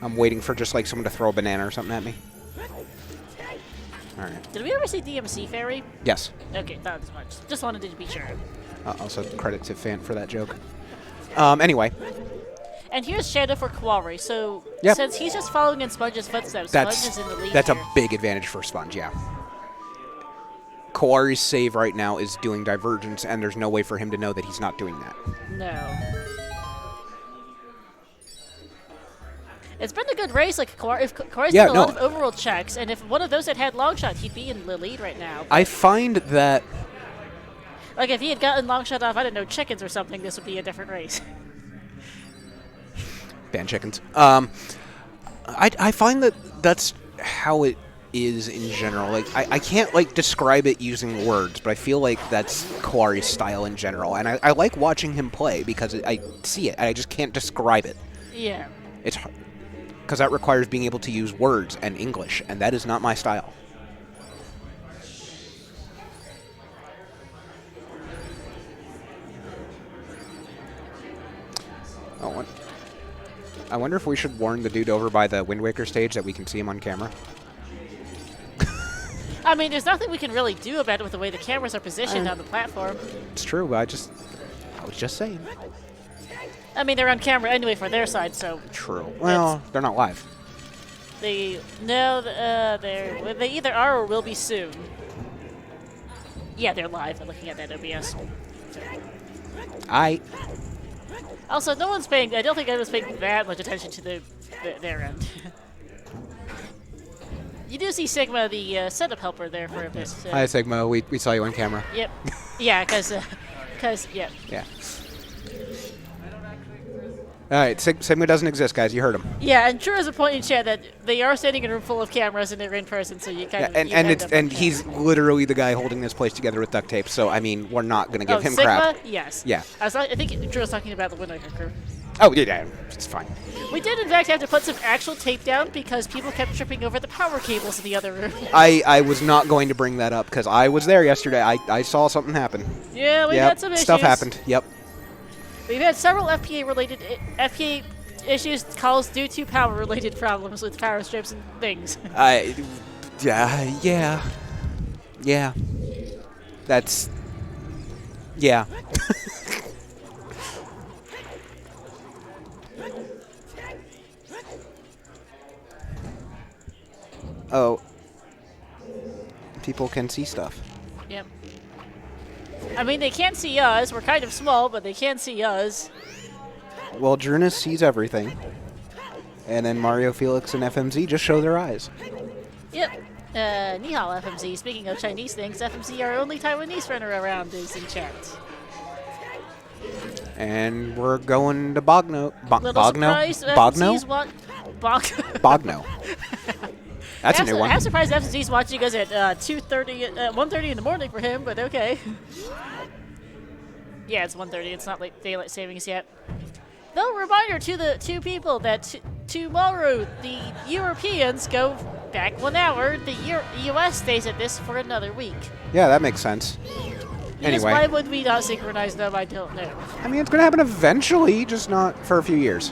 I'm waiting for just like someone to throw a banana or something at me. All right. Did we ever see DMC Fairy? Yes. Okay, not as much. Just wanted to be sure. Also, credit to Fant for that joke. Anyway. And here's Shadow for Koari. So, since he's just following in Sponge's footsteps, Sponge is in the lead That's here. a big advantage for Sponge, yeah. Koari's save right now is doing divergence, and there's no way for him to know that he's not doing that. No. It's been a good race. Like Koari's done a lot of overall checks, and if one of those had long shot, he'd be in the lead right now. I find that, like, if he had gotten long shot off, I don't know, chickens or something, this would be a different race. ban chickens. I find that that's how it is in general. Like, I can't, like, describe it using words, but I feel like that's Koari's style in general, and I like watching him play because I see it, and I just can't describe it. Yeah. It's hard, because that requires being able to use words and English, and that is not my style. Oh, I wonder if we should warn the dude over by the Wind Waker stage that we can see him on camera. I mean, there's nothing we can really do about it with the way the cameras are positioned on the platform. It's true, but I was just saying. I mean, they're on camera anyway for their side, so... True. Well, they're not live. They either are or will be soon. Yeah, they're live. I'm looking at that OBS. Also, no one's paying... I don't think anyone's paying that much attention to their end. You do see Sigma, the setup helper, there for a bit. Hi, Sigma. We saw you on camera. Yep. Yeah, because, yeah. Yeah. All right, Sigma doesn't exist, guys. You heard him. Yeah, and Drew has a point in chat that they are standing in a room full of cameras and they're in person, so you kind of... And he's literally the guy holding this place together with duct tape, so, I mean, we're not going to give him Sigma? crap. Yes. Yeah. I think Drew was talking about the Wind Waker crew. Oh, yeah, it's fine. We did, in fact, have to put some actual tape down because people kept tripping over the power cables in the other room. I was not going to bring that up because I was there yesterday. I saw something happen. Yeah, we had some issues. Stuff happened. Yep. We've had several FPA issues caused due to power-related problems with power strips and things. Yeah. That's... Yeah. Oh. People can see stuff. Yep. I mean, they can't see us. We're kind of small, but they can see us. Well, Drunus sees everything. And then Mario, Felix, and FMZ just show their eyes. Yep. Nihao FMZ. Speaking of Chinese things, FMZ, our only Taiwanese runner around, is in chat. And we're going to Bogno. Surprised Bogno? Bogno. That's a new one. I'm surprised FMZ's watching us at 1:30 in the morning for him, but okay. Yeah, it's 1:30. It's not like daylight savings yet. Though, reminder to the two people that tomorrow the Europeans go back 1 hour. The US stays at this for another week. Yeah, that makes sense. Anyway. Why would we not synchronize them? I don't know. I mean, it's going to happen eventually, just not for a few years.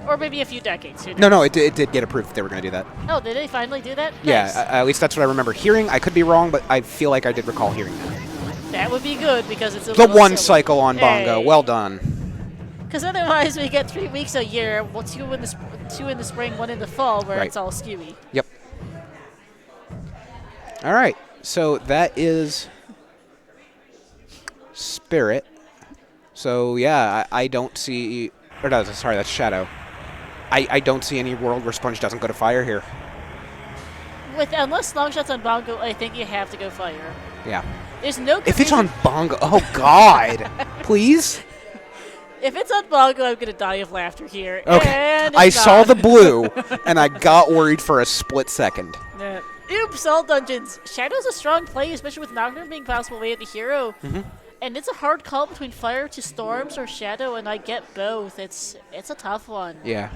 Or maybe a few decades. No, it did get approved that they were going to do that. Oh, did they finally do that? Yeah, Nice. at least that's what I remember hearing. I could be wrong, but I feel like I did recall hearing that. That would be good because it's a The little one silly. cycle on Bongo. Hey. Well done. Because otherwise we get 3 weeks a year, well, two in the spring, 1 in the fall, where it's all skewy. Yep. All right. So that is Spirit. So yeah, I don't see. Or no, sorry, that's Shadow. I don't see any world where Sponge doesn't go to fire here. Unless long shots on Bongo, I think you have to go fire. Yeah. There's no. If it's on Bongo, oh God, please. If it's on Bongo, I'm gonna die of laughter here. Okay. And I it's saw not. the blue, and I got worried for a split second. Oops, all dungeons. Shadow's a strong play, especially with Nocturne being possible way of the hero. And it's a hard call between Fire to Storms or Shadow, and I get both. It's a tough one. Yeah.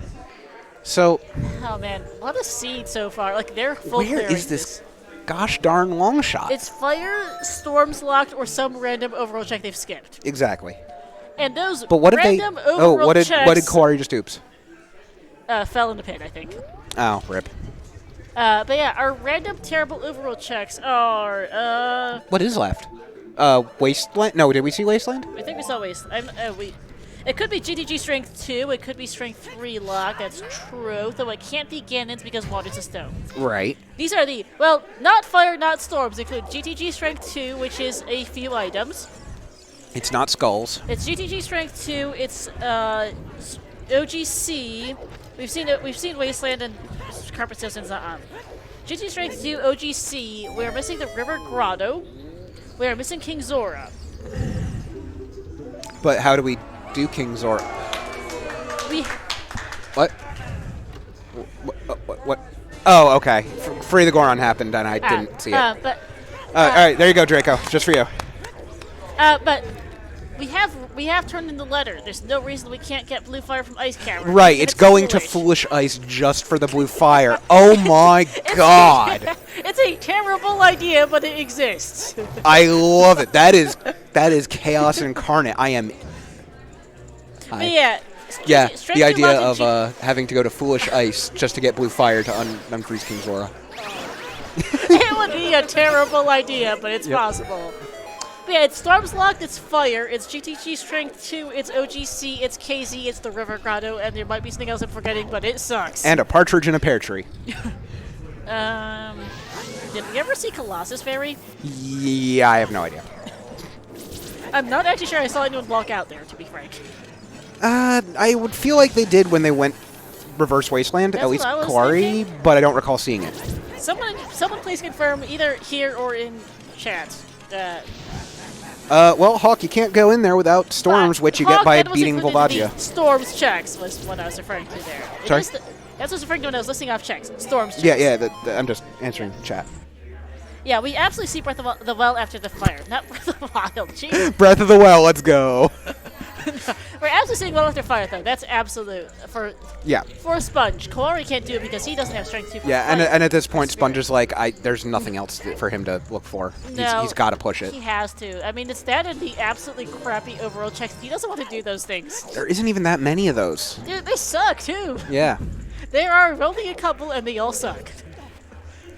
So. Oh man, a lot of seed so far. Like they're full. Where is this gosh darn long shot? It's Fire, Storms locked, or some random overall check they've skipped. Exactly. And those but what random did overall checks. What did Koari just oops? Fell in the pit, I think. Oh, rip. But yeah, our random terrible overall checks are What is left? Wasteland? No, did we see Wasteland? I think we saw Wasteland. It could be GTG Strength 2, it could be Strength 3 lock, that's true, though it can't be Ganon's because water's a stone. Right. These are the, well, not fire, not storms, include GTG Strength 2, which is a few items. It's not skulls. It's GTG Strength 2, it's OGC, we've seen Wasteland and Carpet Citizens on. GTG Strength 2, OGC, we're missing the River Grotto, we're missing King Zora. But how do we do King Zora? What? What? Oh, okay. Free the Goron happened, and I didn't see it. All right, there you go, Draco. Just for you. But we have turned in the letter. There's no reason we can't get blue fire from Ice Cavern. Right, it's going to Foolish Ice just for the blue fire. Oh my god. It's a terrible idea, but it exists. I love it. That is chaos incarnate. I am. But yeah. Yeah, the idea of having to go to Foolish Ice just to get blue fire to unfreeze King Zora. It would be a terrible idea, but it's possible. But yeah, it's Storm's Locked, it's Fire, it's GTG Strength 2, it's OGC, it's KZ, it's the River Grotto, and there might be something else I'm forgetting, but it sucks. And a partridge in a pear tree. Did we ever see Colossus Fairy? Yeah, I have no idea. I'm not actually sure I saw anyone walk out there, to be frank. I would feel like they did when they went Reverse Wasteland, That's at least what I was Koari, thinking. but I don't recall seeing it. Someone please confirm either here or in chat. Well, Hawk, you can't go in there without storms, which you get by beating Volvagia. Storms checks was what I was referring to there. Sorry? That's what I was referring to when I was listing off checks. Storms checks. Yeah, I'm just answering chat. Yeah, we absolutely see Breath of the Well after the fire, not Breath of the Wild. Jeez. Breath of the Well, let's go. We're absolutely seeing Well after fire, though. That's absolute for Sponge. Koari can't do it because he doesn't have strength 2 for Yeah, and at this point, Sponge is like, there's nothing else for him to look for. No, he's got to push it. He has to. I mean, it's that and the absolutely crappy overall checks. He doesn't want to do those things. There isn't even that many of those. Dude, they suck, too. Yeah. There are only a couple, and they all suck.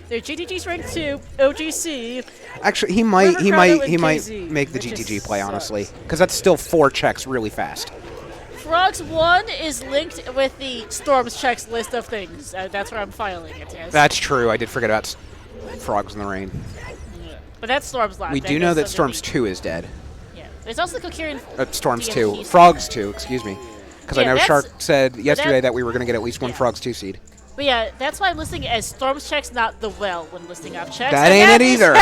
They're GTG's rank 2, OGC. Actually, he might KZ, make the GTG play, honestly, because that's still 4 checks really fast. Frogs 1 is linked with the Storms checks list of things. That's where I'm filing it as. That's true. I did forget about Frogs in the Rain. Yeah. But that's Storms Lock. We do know that Storms 2 is dead. Yeah. There's also the Kokirian. Storms DMT 2. Frogs 2, excuse me. Because I know that's- Shark said yesterday that we were going to get at least one Frogs 2 seed. But yeah, that's why I'm listing it as Storms checks, not the Well when listing off checks. That ain't it either.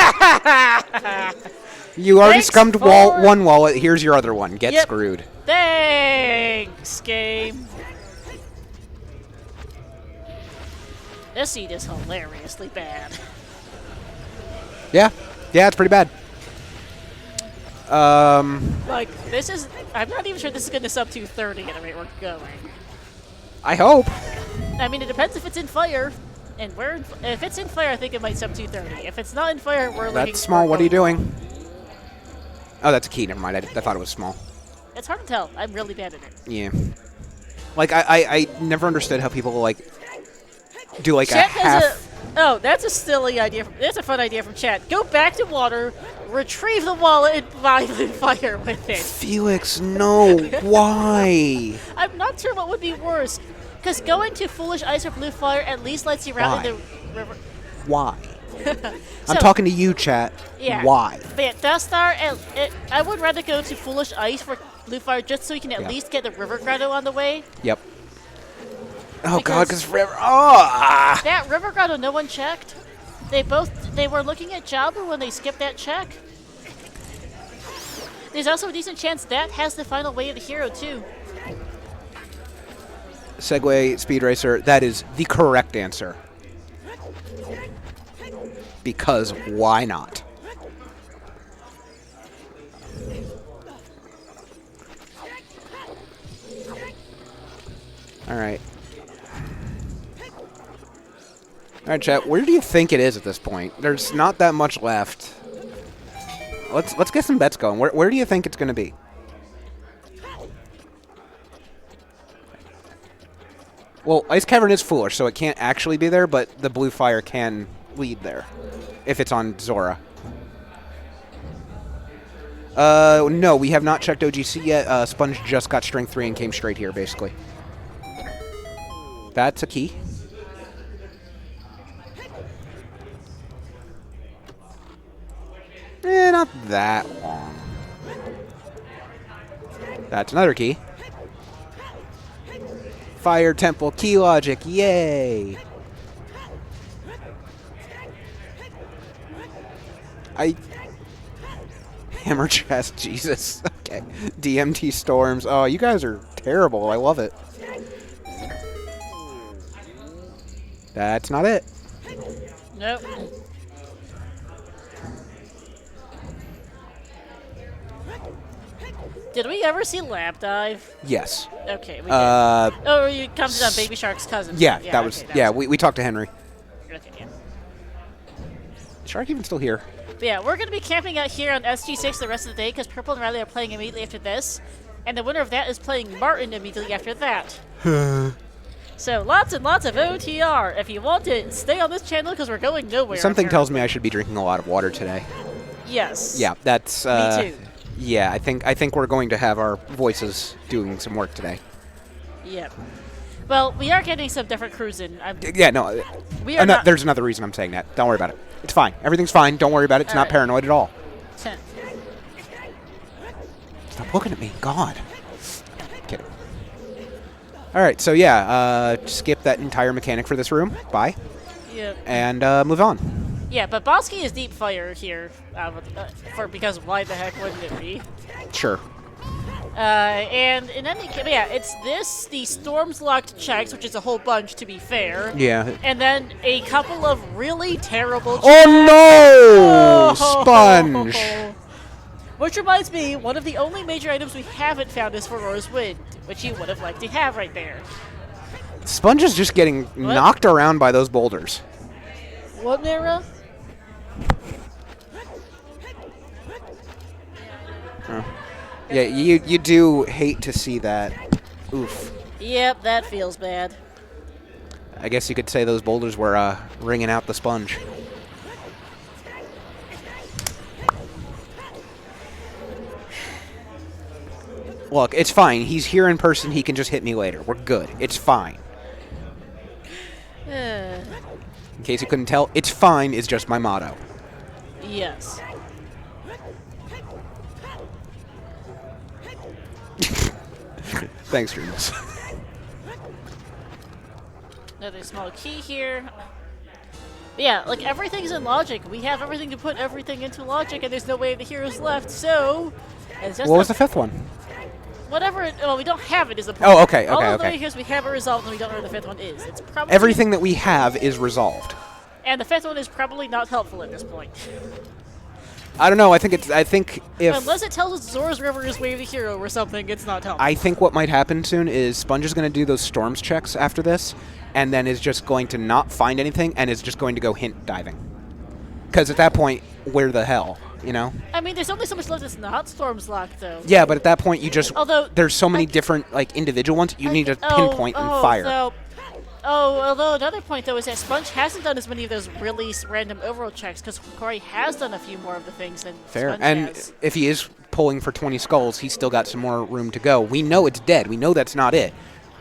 You already scummed one wallet. Here's your other one. Get screwed. Thanks, game. This seed is hilariously bad. Yeah, it's pretty bad. Like, this is... I'm not even sure this is going to sub 230 at the rate we're going. I hope. I mean, it depends if it's in fire. And if it's in fire, I think it might sub 230. If it's not in fire, we're looking... That's small. What are you doing? Oh, that's a key. Never mind. I thought it was small. It's hard to tell. I'm really bad at it. Yeah. Like, I never understood how people, like, do, like, Chat a half... Oh, that's a silly idea. That's a fun idea from chat. Go back to water, retrieve the wallet, and buy the fire with it. Felix, no. Why? I'm not sure what would be worse. Because going to Foolish Ice or Blue Fire at least lets you route in the river. Why? I'm talking to you, chat. Yeah. Why? But yeah, Death Star, I would rather go to Foolish Ice for Blue Fire just so you can at least get the River Grotto on the way. Yep. Oh god, because River. Oh! That River Grotto, no one checked. They were looking at Jabu when they skipped that check. There's also a decent chance that has the final way of the hero too. Segway, Speed Racer, that is the correct answer. Because why not? Alright. Alright, chat, where do you think it is at this point? There's not that much left. Let's get some bets going. Where do you think it's going to be? Well, Ice Cavern is foolish, so it can't actually be there, but the blue fire can lead there if it's on Zora. No, we have not checked OGC yet. Sponge just got strength 3 and came straight here, basically. That's a key. Not that long. That's another key. Fire Temple, key logic, yay! Hammer chest, Jesus. Okay. DMT storms. Oh, you guys are terrible. I love it. That's not it. Nope. Did we ever see Lab Dive? Yes. Okay, we did. Oh, you commented on Baby Shark's cousin. Yeah, that was. Okay, Yeah, we talked to Henry. Okay, yeah. Is Shark even still here? But yeah, we're going to be camping out here on SG6 the rest of the day because Purple and Riley are playing immediately after this. And the winner of that is playing Martin immediately after that. So lots and lots of OTR. If you want to stay on this channel because we're going nowhere. Something tells me I should be drinking a lot of water today. Yes. Yeah, that's. Me too. Yeah, I think we're going to have our voices doing some work today. Yep. Well, we are getting some different crews in. Yeah, no. We are not. There's another reason I'm saying that. Don't worry about it. It's fine. Everything's fine. Don't worry about it. It's not paranoid at all. 10. Stop looking at me. God. Kidding. All right, so yeah, skip that entire mechanic for this room. Bye. Yep. And move on. Yeah, but Bosky is deep fire here, because why the heck wouldn't it be? Sure. And in any case, yeah, it's the Storms Locked checks, which is a whole bunch to be fair. Yeah. And then a couple of really terrible checks. Oh no! Sponge! Which reminds me, one of the only major items we haven't found is Aurora's Wind, which you would have liked to have right there. Sponge is just getting knocked around by those boulders. What, Mara? Oh. Yeah, you do hate to see that. Oof. Yep, that feels bad. I guess you could say those boulders were ringing out the sponge. Look, it's fine. He's here in person. He can just hit me later. We're good. It's fine. In case you couldn't tell, it's fine is just my motto. Yes. Thanks, Dreams. Another small key here. But yeah, like everything's in logic. We have everything to put everything into logic, and there's no way the heroes left. So, it's just what was the fifth one? Whatever. Well, we don't have it. Is the point. Oh, okay, All of okay. the heroes we have it resolved, and we don't know where the fifth one is. It's probably Everything that we have is resolved. And the fifth one is probably not helpful at this point. I don't know. I think if Unless it tells us Zora's River is Way of the Hero or something, it's not helpful. I think what might happen soon is Sponge is going to do those storms checks after this, and then is just going to not find anything, and is just going to go hint diving. Because at that point, where the hell, you know? I mean, there's only so much left that's not Storms Locked, though. Yeah, but at that point, you just Although there's so many different like individual ones you need to pinpoint and fire. Although another point, though, is that Sponge hasn't done as many of those really random overall checks, because Koari has done a few more of the things than Fair. Sponge And has. if he is pulling for 20 skulls, he's still got some more room to go. We know it's dead. We know that's not it.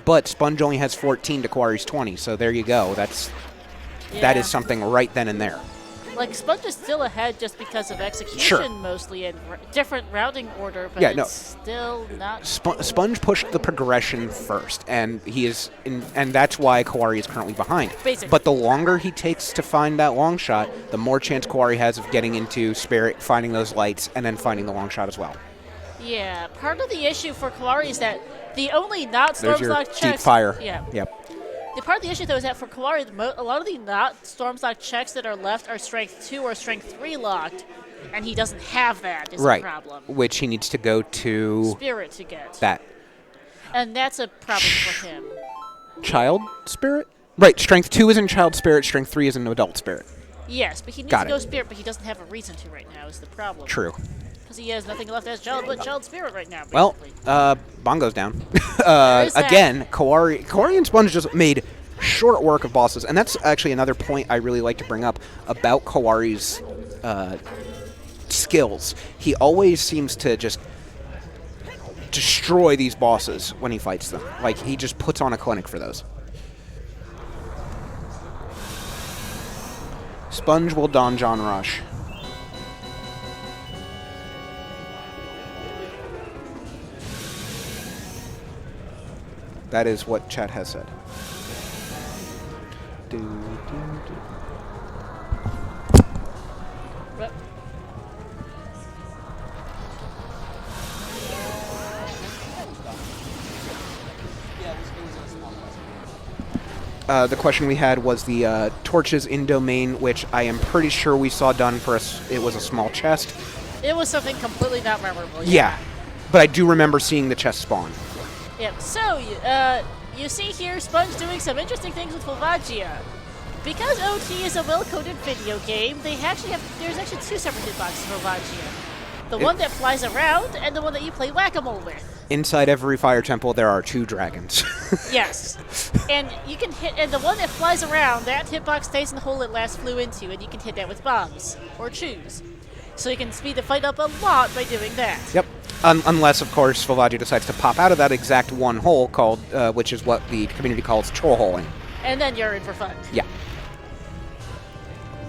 But Sponge only has 14 to Koari's 20, so there you go. That is something right then and there. Like, Sponge is still ahead just because of execution, Sure. mostly, and different routing order, but Yeah, no. it's still not... Sponge pushed the progression first, and and that's why Koari is currently behind. Basically. But the longer he takes to find that long shot, the more chance Koari has of getting into Spirit, finding those lights, and then finding the long shot as well. Yeah, part of the issue for Koari is that the only not There's Storms your Locked deep checks... fire. Yeah. Yep. The part of the issue, though, is that for Koari, a lot of the not Storms Locked checks that are left are Strength 2 or Strength 3 locked, and he doesn't have that, is Right. the problem. Which he needs to go to Spirit to get. that. And that's a problem for him. Child Spirit? Right, Strength 2 is in Child Spirit, Strength 3 is in Adult Spirit. Yes, but he needs Got to go it. Spirit, but he doesn't have a reason to right now, is the problem. True. Because he has nothing left as Child but Child Spirit right now, Well, basically. Bongo's down. is that. Again, Koari and Sponge just made short work of bosses, and that's actually another point I really like to bring up about Koari's skills. He always seems to just destroy these bosses when he fights them. Like, he just puts on a clinic for those. Sponge will Donjon Rush. That is what chat has said. The question we had was the torches in domain, which I am pretty sure we saw done for us. It was a small chest. It was something completely not memorable. Yeah, but I do remember seeing the chest spawn. Yep. So you see here Sponge doing some interesting things with Fulvagia. Because OT is a well-coded video game, there's actually two separate hitboxes for Fulvagia. The one that flies around and the one that you play whack-a-mole with. Inside every fire temple, there are 2 dragons. Yes. And you can hit, and the one that flies around, that hitbox stays in the hole it last flew into, and you can hit that with bombs, or choose. So you can speed the fight up a lot by doing that. Yep. Unless, of course, Fulvagia decides to pop out of that exact one hole, called, which is what the community calls troll holing. And then you're in for fun. Yeah.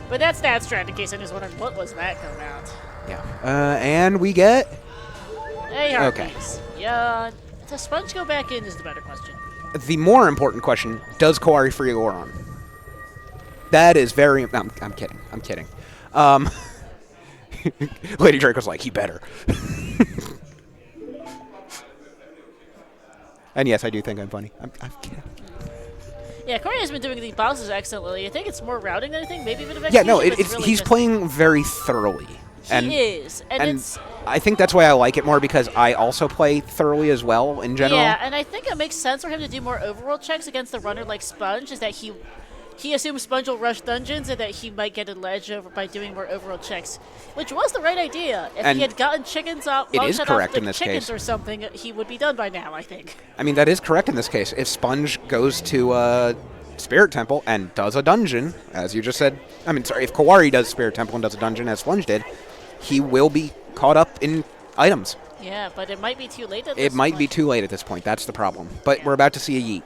But that's that strat, in case anyone's wondering, what was that coming out? Yeah. And we get... Hey, Harpies. Yeah, does Sponge go back in is the better question. The more important question, does Koari free Goron? That is very... I'm kidding. I'm kidding. Lady Draco's like, he better. And yes, I do think I'm funny. I'm kidding. Yeah, Koari has been doing these bosses excellently. I think it's more routing than anything, maybe a bit of Yeah, no, execution, but he's playing very thoroughly. He is. And it's... I think that's why I like it more, because I also play thoroughly as well, in general. Yeah, and I think it makes sense for him to do more overworld checks against a runner like Sponge, is that he assumes Sponge will rush dungeons and that he might get a ledge over by doing more overworld checks, which was the right idea. If he had gotten chickens off, it is correct in this chickens case. Or something, he would be done by now, I think. I mean, that is correct in this case. If Sponge goes to Spirit Temple and does a dungeon, as you just said, I mean, sorry, if Koari does Spirit Temple and does a dungeon as Sponge did, he will be caught up in items. Yeah, but it might be too late at this point. It might be too late at this point. That's the problem. But we're about to see a yeet.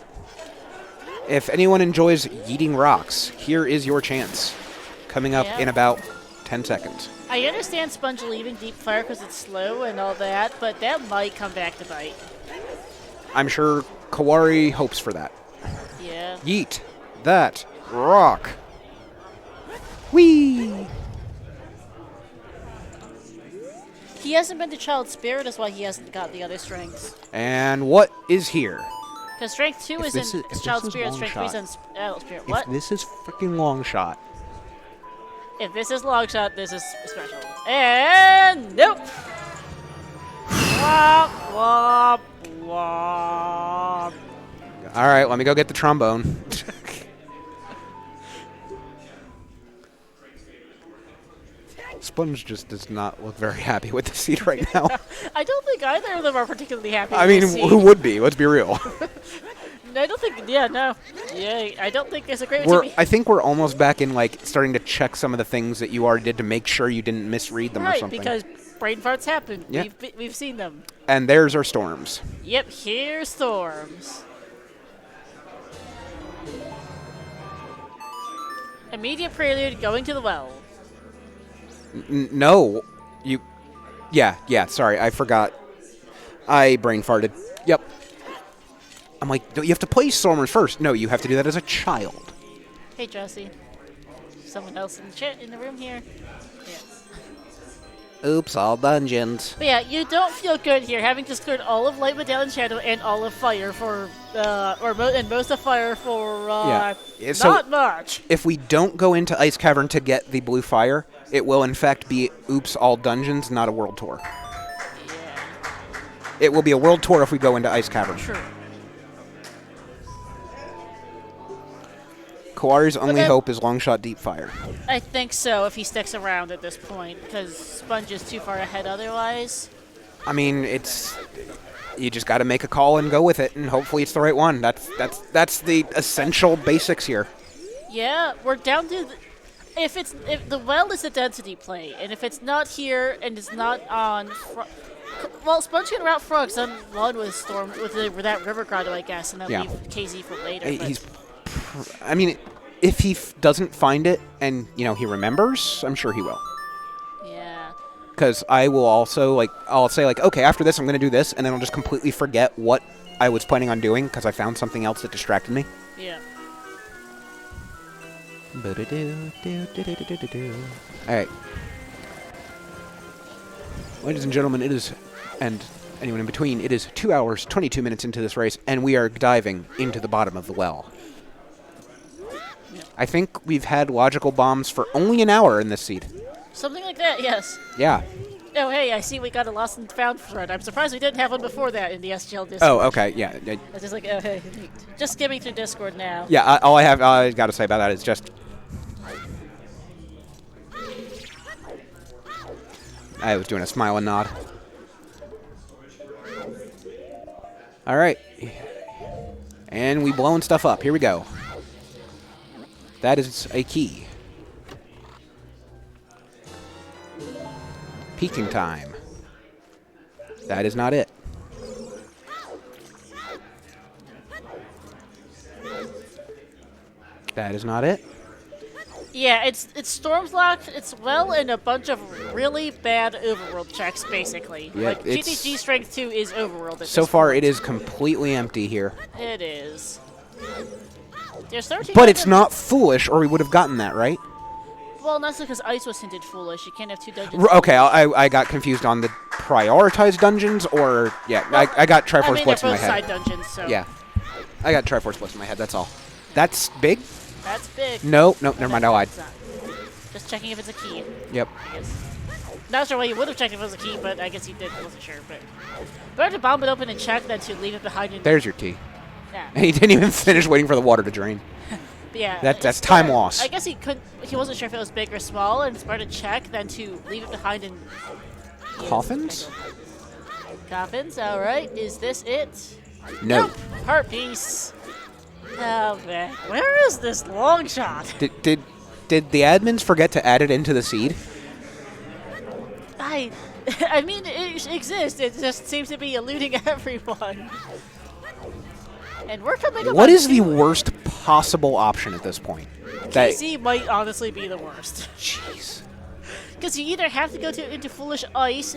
If anyone enjoys yeeting rocks, here is your chance. Coming up in about 10 seconds. I understand Sponge leaving Deep Fire because it's slow and all that, but that might come back to bite. I'm sure Koari hopes for that. Yeah. Yeet that rock. Whee! He hasn't been to Child Spirit, that's why he hasn't got the other strengths. And what is here? Because Strength 2 is in Child Spirit, Strength 3 is in Adult Spirit. What? If this is freaking long shot. If this is long shot, this is special. And nope! Womp, womp, womp. All right, let me go get the trombone. Sponge just does not look very happy with the seat right now. I don't think either of them are particularly happy I with mean, the seat. who would be? Let's be real. I don't think, no. Yeah, I don't think it's a great I think we're almost back in, like, starting to check some of the things that you already did to make sure you didn't misread them or something. Right, because brain farts happen. Yeah. We've seen them. And there's our storms. Yep, here's storms. Immediate prelude, going to the well. No. You... Yeah, sorry, I forgot. I brain farted. Yep. I'm like, no, you have to play Stormers first. No, you have to do that as a child. Hey, Jesse. Someone else in the chat in the room here. Yeah. Oops, all dungeons. But yeah, you don't feel good here, having just cleared all of Light, Medallion, Shadow, and all of Fire for, and most of Fire for, not much. If we don't go into Ice Cavern to get the blue fire, it will in fact be oops, all dungeons, not a world tour. Yeah. It will be a world tour if we go into Ice Cavern. True. Koari's only hope is long shot deep fire. I think so, if he sticks around at this point, because Sponge is too far ahead otherwise. I mean, you just got to make a call and go with it, and hopefully it's the right one. That's the essential basics here. Yeah, we're down to if the well is a density play, and if it's not here and it's not on, well, Sponge can route frogs on one with Storm with that River Grotto, I guess, and then leave KZ for later. I mean, if he doesn't find it and he remembers, I'm sure he will. Yeah. Because I will also I'll say okay, after this I'm gonna do this, and then I'll just completely forget what I was planning on doing because I found something else that distracted me. Yeah. Alright. Ladies and gentlemen, and anyone in between, it is 2 hours, 22 minutes into this race, and we are diving into the bottom of the well. Yeah. I think we've had logical bombs for only an hour in this seed. Something like that, yes. Yeah. Oh, hey, I see we got a lost and found thread. I'm surprised we didn't have one before that in the SGL Discord. Oh, okay, yeah. I was just like, oh, hey. Just skimming through Discord now. Yeah, all I got to say about that is just... I was doing a smile and nod. All right. And we blowing stuff up. Here we go. That is a key. Peaking time. That is not it. That is not it. Yeah, it's Storm's locked, it's well, and a bunch of really bad overworld checks, basically. Yeah, like, GTG Strength 2 is overworld at so this far, point. it is completely empty here. It is. There's 13 But it's items. not foolish, or we would have gotten that, right? Well, not because Ice was hinted foolish. You can't have two dungeons. Okay, I got confused on the prioritized dungeons, or... Yeah, well, I got Triforce Blitz in my head. they're both side dungeons, so... Yeah. I got Triforce Blitz in my head, that's all. That's big? That's big. No, never mind, I lied. Just checking if it's a key. Yep. I guess. Not sure why you would have checked if it was a key, but I guess you did. I wasn't sure, but... Better to bomb it open and check than to leave it behind in... There's your key. Yeah. And he didn't even finish waiting for the water to drain. Yeah. That's time loss. I guess he wasn't sure if it was big or small, and it's better to check than to leave it behind in... Coffins? Coffins, alright. Is this it? No. Nope. Heart piece. Oh, man. Where is this long shot? Did the admins forget to add it into the seed? I mean, it exists. It just seems to be eluding everyone. And we're coming up What on is the 2. worst possible option at this point? KC might honestly be the worst. Jeez. Because you either have to go into Foolish Ice,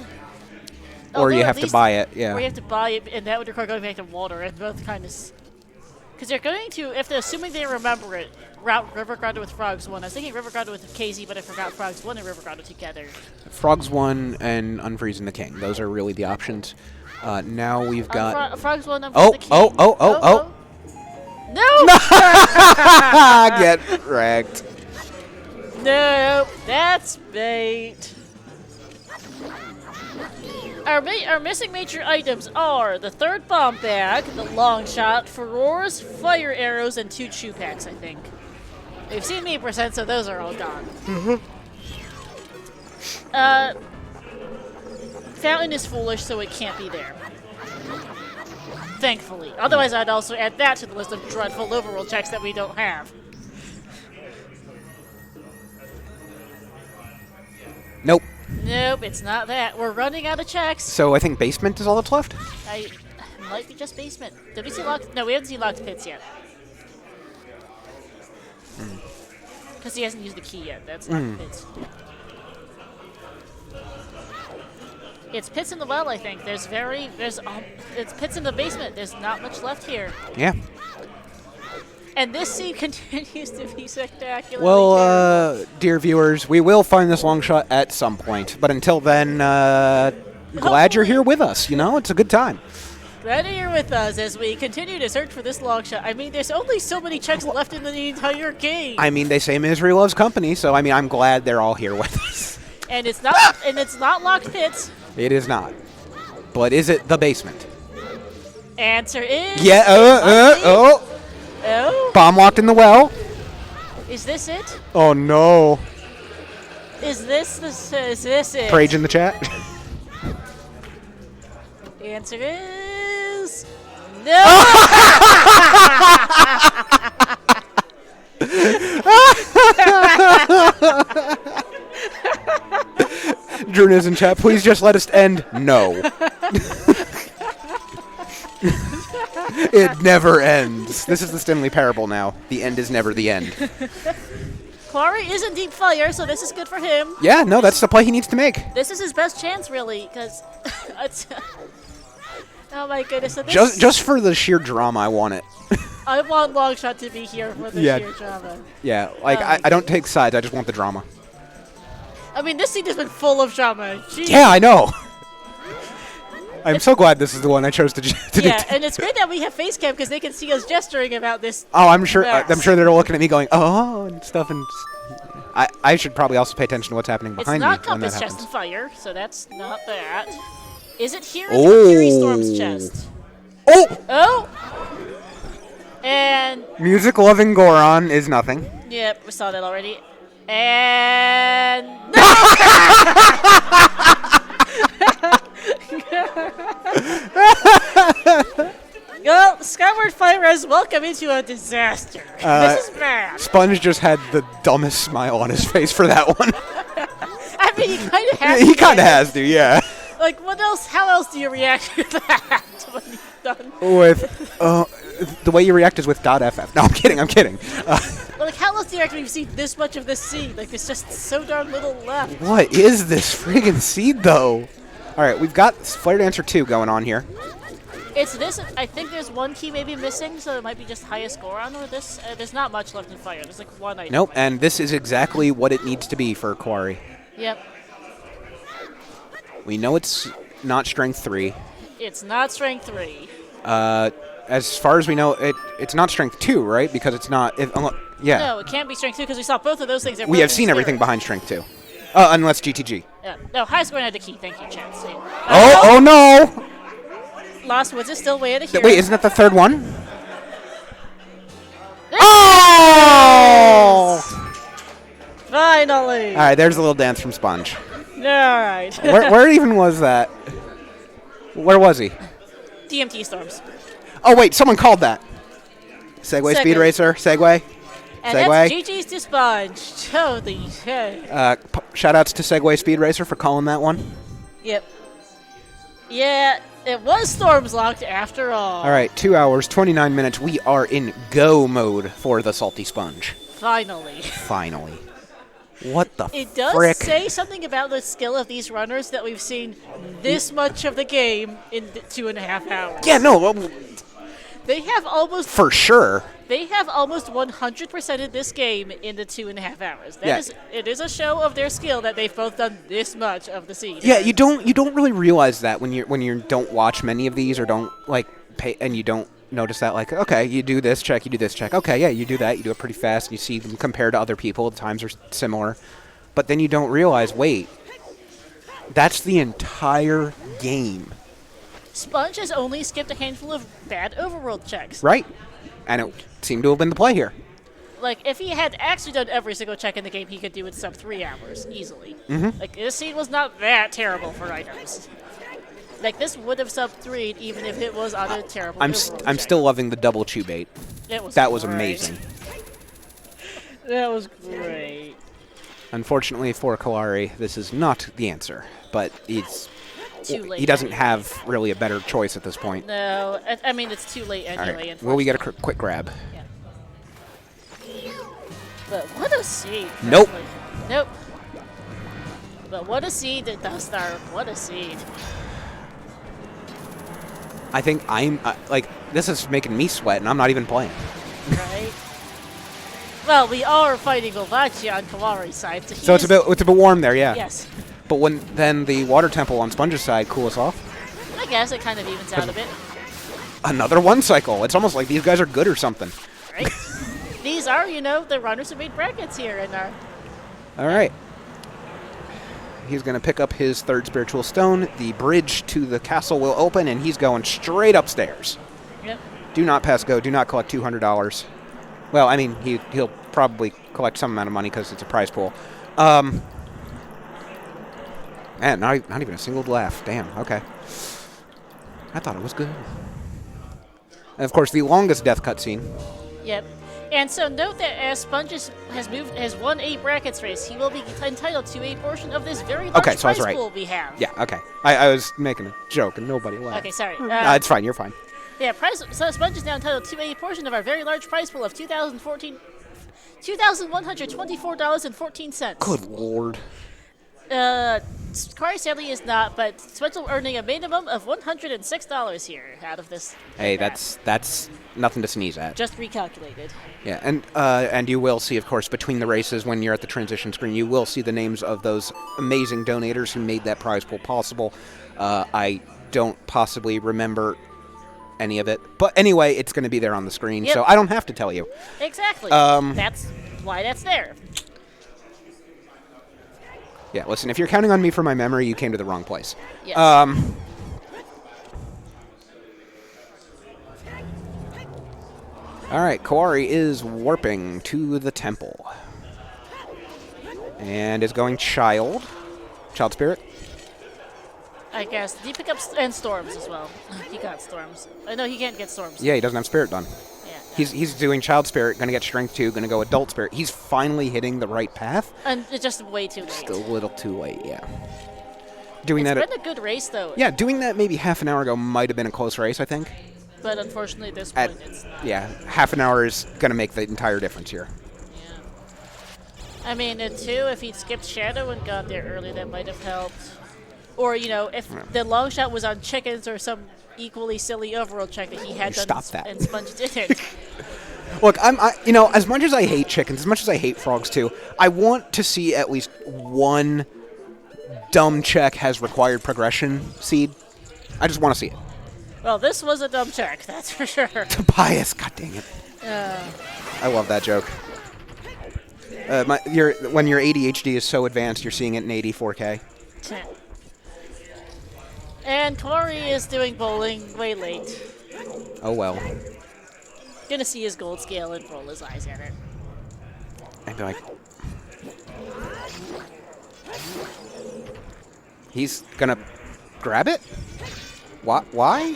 Or you have to buy it, yeah. Or you have to buy it, and that would require going back to water, and both kind of... Because they're going to, if they're assuming they remember it, route River Grotto with Frogs 1. I was thinking River Grotto with KZ, but I forgot Frogs 1 and River Grotto together. Frogs 1 and Unfreezing the King. Those are really the options. Now we've got... Frogs 1, Unfreezing the King. Oh. No! Get wrecked. No, that's bait. Our missing major items are the 3rd bomb bag, the long shot, furores, fire arrows, and 2 chew packs, I think. We've seen me %, so those are all gone. Fountain is foolish, so it can't be there. Thankfully. Otherwise, I'd also add that to the list of dreadful overworld checks that we don't have. Nope. Nope, it's not that. We're running out of checks. So I think basement is all that's left? Might be just basement. Did we see locked? No, we haven't seen locked pits yet. Because he hasn't used the key yet. That's not pits. It's pits in the well, I think. It's pits in the basement. There's not much left here. Yeah. And this scene continues to be spectacular. Well, dear viewers, we will find this long shot at some point. But until then, glad you're here with us. It's a good time. Glad you're here with us as we continue to search for this long shot. I mean, there's only so many checks left in the entire game. I mean, they say misery loves company, so I mean, I'm glad they're all here with us. And it's not locked pits. It is not. But is it the basement? Answer is... Yeah, Oh? Bomb locked in the well. Is this it? Oh, no. Is this it? Prage in the chat. The answer is... No! Drew is in chat. Please just let us end. No. It never ends. This is the Stanley Parable now. The end is never the end. Koari is in deep fire, so this is good for him. Yeah, no, that's the play he needs to make. This is his best chance, really, because... oh my goodness. So this Just for the sheer drama, I want it. I want Longshot to be here for the sheer drama. Yeah, like, I don't take sides, I just want the drama. I mean, this scene has been full of drama. Jeez. Yeah, I know. I'm so glad this is the one I chose to do. Yeah, and it's great that we have face cam because they can see us gesturing about this. Oh, I'm sure they're looking at me going, oh, and stuff, and I should probably also pay attention to what's happening behind me when that happens. It's not Compass Chest and Fire, so that's not that. Is it here in the Fury Storm's chest? Oh! Oh! And... Music-loving Goron is nothing. Yep, we saw that already. And... Well, Skyward Fire has welcome into a disaster. This is bad. Sponge just had the dumbest smile on his face for that one. I mean, he kind of has to. He kind of has to, yeah. Like, what else? How else do you react to that when you're done? With, the way you react is with .ff. No, I'm kidding. Well, like, how else do you react when you've seen this much of this scene? Like, there's just so darn little left. What is this friggin' seed, though? All right, we've got Flare Dancer 2 going on here. It's this. I think there's one key maybe missing, so it might be just highest Goron or this. There's not much left in fire. There's like one item. Nope, and this is exactly what it needs to be for Koari. Yep. We know it's not Strength 3. It's not Strength 3. As far as we know, it's not Strength 2, right? Because it's not. Yeah. No, it can't be Strength 2 because we saw both of those things. We have seen everything behind Strength 2. Unless GTG. Yeah. No, highest Goron had the key. Thank you, chat. Oh no! Lost Woods is still way out of here. Wait, isn't that the third one? Oh! Finally! Alright, there's a little dance from Sponge. Alright. where even was that? Where was he? DMT Storms. Oh, wait, someone called that. Segway Speed Racer, Segway. And Segway. that's GG's to Sponge. Holy shit. Shoutouts to Segway Speed Racer for calling that one. Yep. Yeah, it was Storms locked after all. All right, 2 hours, 29 minutes. We are in go mode for the Salty Sponge. Finally. Finally. What the It does frick? say something about the skill of these runners that we've seen this much of the game in 2.5 hours. Yeah, no. They have almost... For sure. They have almost 100%ed this game in the 2.5 hours. It is a show of their skill that they've both done this much of the scene. Yeah, you don't really realize that when you don't watch many of these or don't like pay, and you don't notice that, like, okay, you do this check, you do this check. Okay, yeah, you do that, you do it pretty fast, and you see them compared to other people, the times are similar. But then you don't realize, wait, that's the entire game. Sponge has only skipped a handful of bad overworld checks. Right. And it seemed to have been the play here. Like, if he had actually done every single check in the game, he could do it sub 3 hours, easily. Mm-hmm. Like, this scene was not that terrible for items. Like, this would have sub 3'd even if it was on a terrible I'm still loving the double chew bait. That was amazing. That was great. Unfortunately for Koari, this is not the answer, but it's... Too late. He doesn't have really a better choice at this point. No, I mean, it's too late anyway. Right. Well, we get a quick grab. Yeah. But what a seed. Nope. Nope. But what a seed, Dustar. What a seed. I think I'm, this is making me sweat, and I'm not even playing. Right? Well, we are fighting Ovachi on Koari's side. So it's a bit warm there, yeah. Yes. But then the water temple on Sponge's side cool us off. I guess it kind of evens out a bit. Another one cycle. It's almost like these guys are good or something. Right? These are, the runners who made brackets here and are. All right. He's going to pick up his third spiritual stone. The bridge to the castle will open, and he's going straight upstairs. Yep. Do not pass go. Do not collect $200. Well, I mean, he'll probably collect some amount of money because it's a prize pool. Man, not even a single laugh. Damn, okay. I thought it was good. And, of course, the longest death cutscene. Yep. And so note that as Sponges has won a brackets race, he will be entitled to a portion of this very large so I was prize right. pool we have. Yeah, okay. I was making a joke and nobody laughed. Okay, sorry. It's fine, you're fine. Yeah, so Sponge is now entitled to a portion of our very large prize pool of $2,124.14. Good lord. Koari sadly is not, but Sponge will earning a minimum of $106 here out of this. Hey, that's nothing to sneeze at. Just recalculated. Yeah, and you will see, of course, between the races when you're at the transition screen, you will see the names of those amazing donators who made that prize pool possible. I don't possibly remember any of it, but anyway, it's going to be there on the screen, so I don't have to tell you. Exactly. That's why that's there. Yeah, listen, if you're counting on me for my memory, you came to the wrong place. Yes. All right, Koari is warping to the temple. And is going Child Spirit. I guess. Did he pick up and Storms as well? He got Storms. No, he can't get Storms. Yeah, he doesn't have Spirit done. Yeah. He's doing Child Spirit, going to get Strength 2, going to go Adult Spirit. He's finally hitting the right path. And it's just way too late. Still a little too late, yeah. It's Doing been a good race, though. Yeah, doing that maybe half an hour ago might have been a close race, I think. But unfortunately, at this point, it's not. Yeah, half an hour is going to make the entire difference here. Yeah. I mean, too, if he'd skipped Shadow and got there early, that might have helped. Or, if the long shot was on chickens or some equally silly overworld check that he had done Stop that. and Sponge didn't. Look, as much as I hate chickens, as much as I hate frogs too, I want to see at least one dumb check has required progression seed. I just want to see it. Well, this was a dumb check, that's for sure. Tobias, god dang it. I love that joke. When your ADHD is so advanced, you're seeing it in 84K. And Koari is doing bowling way late. Oh well. Gonna see his gold scale and roll his eyes at it. And be like, he's gonna grab it? Why?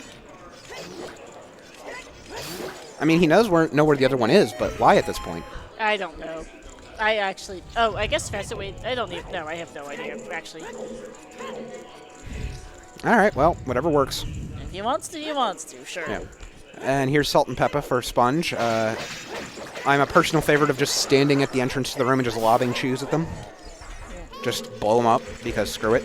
I mean, he knows know where the other one is, but why at this point? I don't know. I guess faster wait. I don't even know. I have no idea, actually. All right, well, whatever works. If he wants to, sure. Yeah. And here's Salt and Peppa for Sponge. I'm a personal favorite of just standing at the entrance to the room and just lobbing chews at them. Yeah. Just blow them up, because screw it.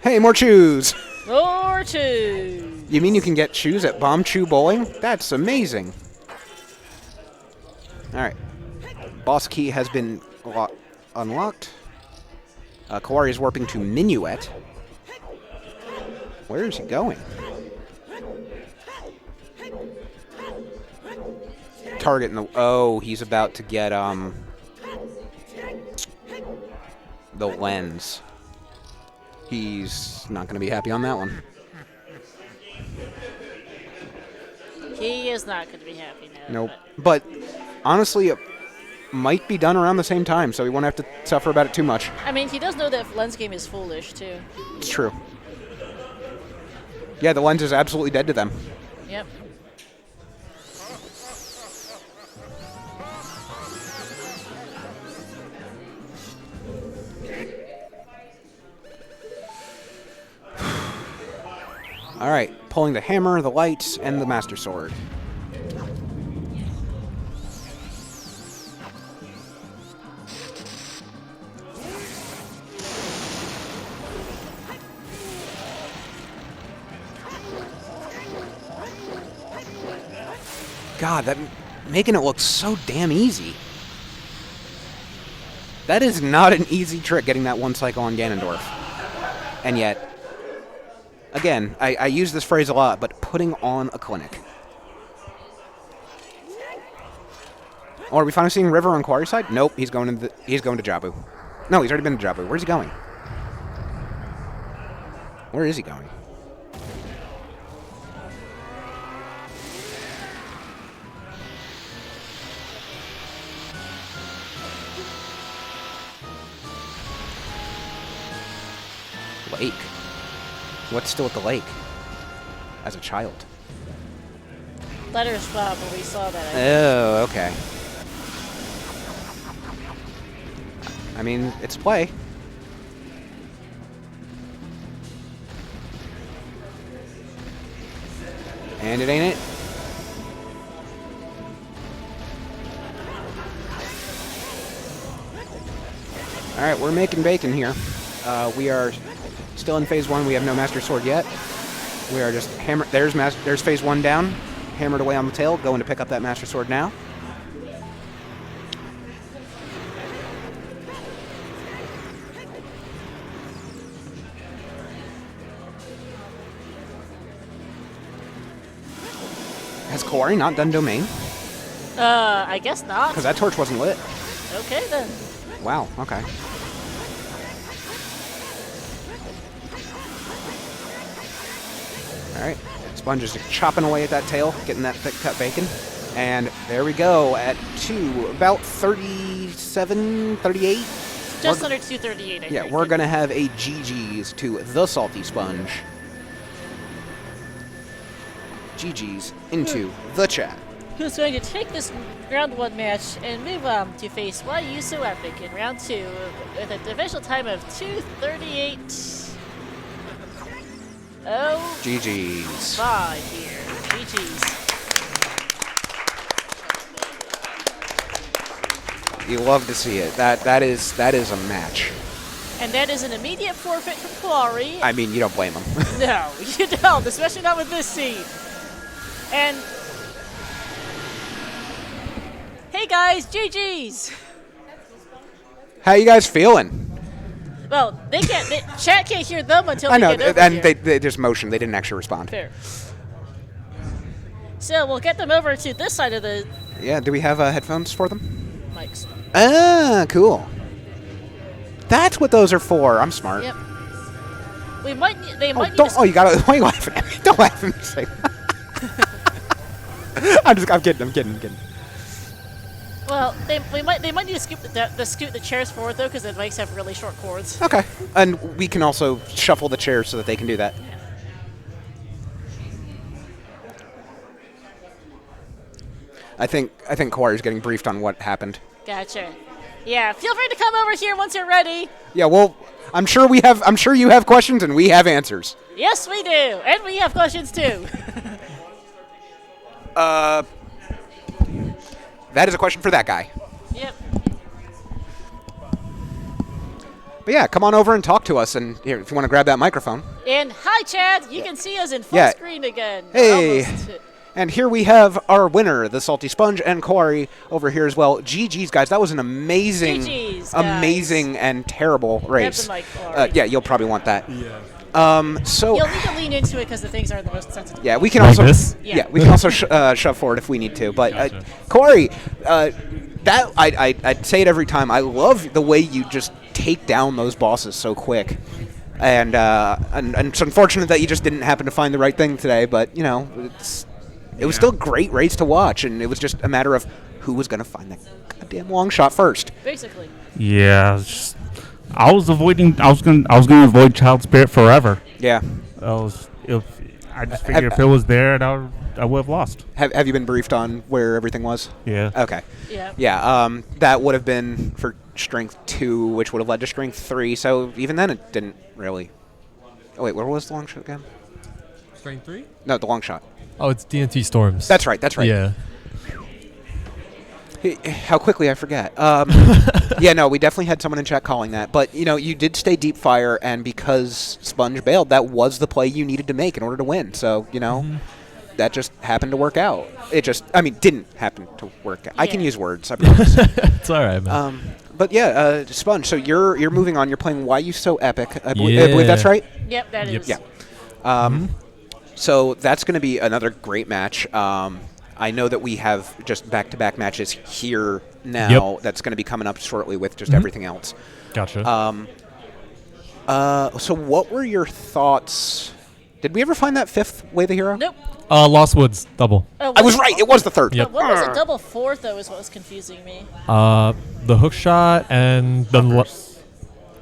Hey, more chews! More chews! You mean you can get chews at Bomb Chew Bowling? That's amazing. Alright. Boss key has been unlocked. Koari is warping to Minuet. Where is he going? Target in the... Oh, he's about to get, the lens. He's not going to be happy on that one. He is not going to be happy now. Nope. But, honestly, it might be done around the same time, so he won't have to suffer about it too much. I mean, he does know that lens game is foolish, too. It's true. Yeah, the lens is absolutely dead to them. Yep. All right, pulling the hammer, the lights, and the Master Sword. God, that making it look so damn easy. That is not an easy trick, getting that one cycle on Ganondorf. And yet, again, I use this phrase a lot, but putting on a clinic. Oh, are we finally seeing River on Koari's side? Nope, he's going to Jabu. No, he's already been to Jabu. Where's he going? Where is he going? Lake. What's still at the lake? As a child. letter spot where we saw that. Oh, okay. I mean, it's play. And it ain't it. All right, we're making bacon here. We are still in phase 1. We have no Master Sword yet. We are just hammer. There's phase 1 down. Hammered away on the tail. Going to pick up that Master Sword now. Has Koari not done domain? I guess not. Because that torch wasn't lit. Okay then. Wow, okay. Alright, Sponge is chopping away at that tail, getting that thick cut bacon. And there we go at about 37, 38. Just under 238, I think. Yeah, we're going to have a GG's to the Salty Sponge. GG's into the chat. Who's going to take this round 1 match and move on to face Why You So Epic in round 2 with a divisional time of 2:38. Oh, GG's. 5 here. GG's. You love to see it. That is a match. And that is an immediate forfeit from Koari. I mean, you don't blame him. No, you don't, especially not with this seed. And hey guys, GG's. How you guys feeling? Well, they can't. Chat can't hear them until I they know, get over and here. they just motioned. They didn't actually respond. Fair. So we'll get them over to this side of the Yeah, do we have headphones for them? mics. Ah, cool. That's what those are for. I'm smart. Yep. We might. They might. Don't. Need Oh, you got to. Why are you laughing at me? Don't laugh at me. Say I'm kidding. Well, they might need to scoot the chairs forward though, because the mics have really short cords. Okay. And we can also shuffle the chairs so that they can do that. I think Koari's getting briefed on what happened. Gotcha. Yeah, feel free to come over here once you're ready. Yeah, well, I'm sure you have questions and we have answers. Yes, we do, and we have questions too. That is a question for that guy. Yep. But yeah, come on over and talk to us. And here, if you want to grab that microphone. And hi, Chad. You can see us in full Yeah. screen again. Hey. Almost. And here we have our winner, the Salty Sponge, and Koari over here as well. GG's, guys. That was an amazing, GG's, guys. amazing and terrible race. Grab the mic, Koari. Yeah, you'll probably want that. Yeah. So You'll need to lean into it because the things are the most sensitive. yeah, we can Like also this? Yeah. we can also shove forward if we need to. But Gotcha. Koari, that I'd say it every time. I love the way you just take down those bosses so quick. And it's unfortunate that you just didn't happen to find the right thing today. But you know, it was still a great race to watch, and it was just a matter of who was going to find that goddamn long shot first. Basically. Yeah. I was gonna avoid Child Spirit forever. Yeah. I just figured if it was there, I would have lost. Have you been briefed on where everything was? Yeah. Okay. Yeah. Yeah. That would have been for strength 2, which would have led to strength 3. So even then, it didn't really. Oh wait, where was the long shot again? Strength 3? No, the long shot. Oh, it's DNT Storms. That's right. Yeah. How quickly I forget. Yeah, no, we definitely had someone in chat calling that. But, you know, you did stay deep fire, and because Sponge bailed, that was the play you needed to make in order to win. So, you know, that just happened to work out. Didn't happen to work out. I can Yeah. use words, I promise. It's all right, man. But, yeah, Sponge, so you're moving on. You're playing Why You So Epic. I believe that's right? Yep, that is. Yeah. So that's going to be another great match. I know that we have just back-to-back matches here now. Yep. That's going to be coming up shortly with just everything else. Gotcha. So what were your thoughts? Did we ever find that 5th Way the Hero? Nope. Lost Woods, double. Oh, I was right. It was the 3rd. Yep. What was a double 4th, though, is what was confusing me. The hook shot and the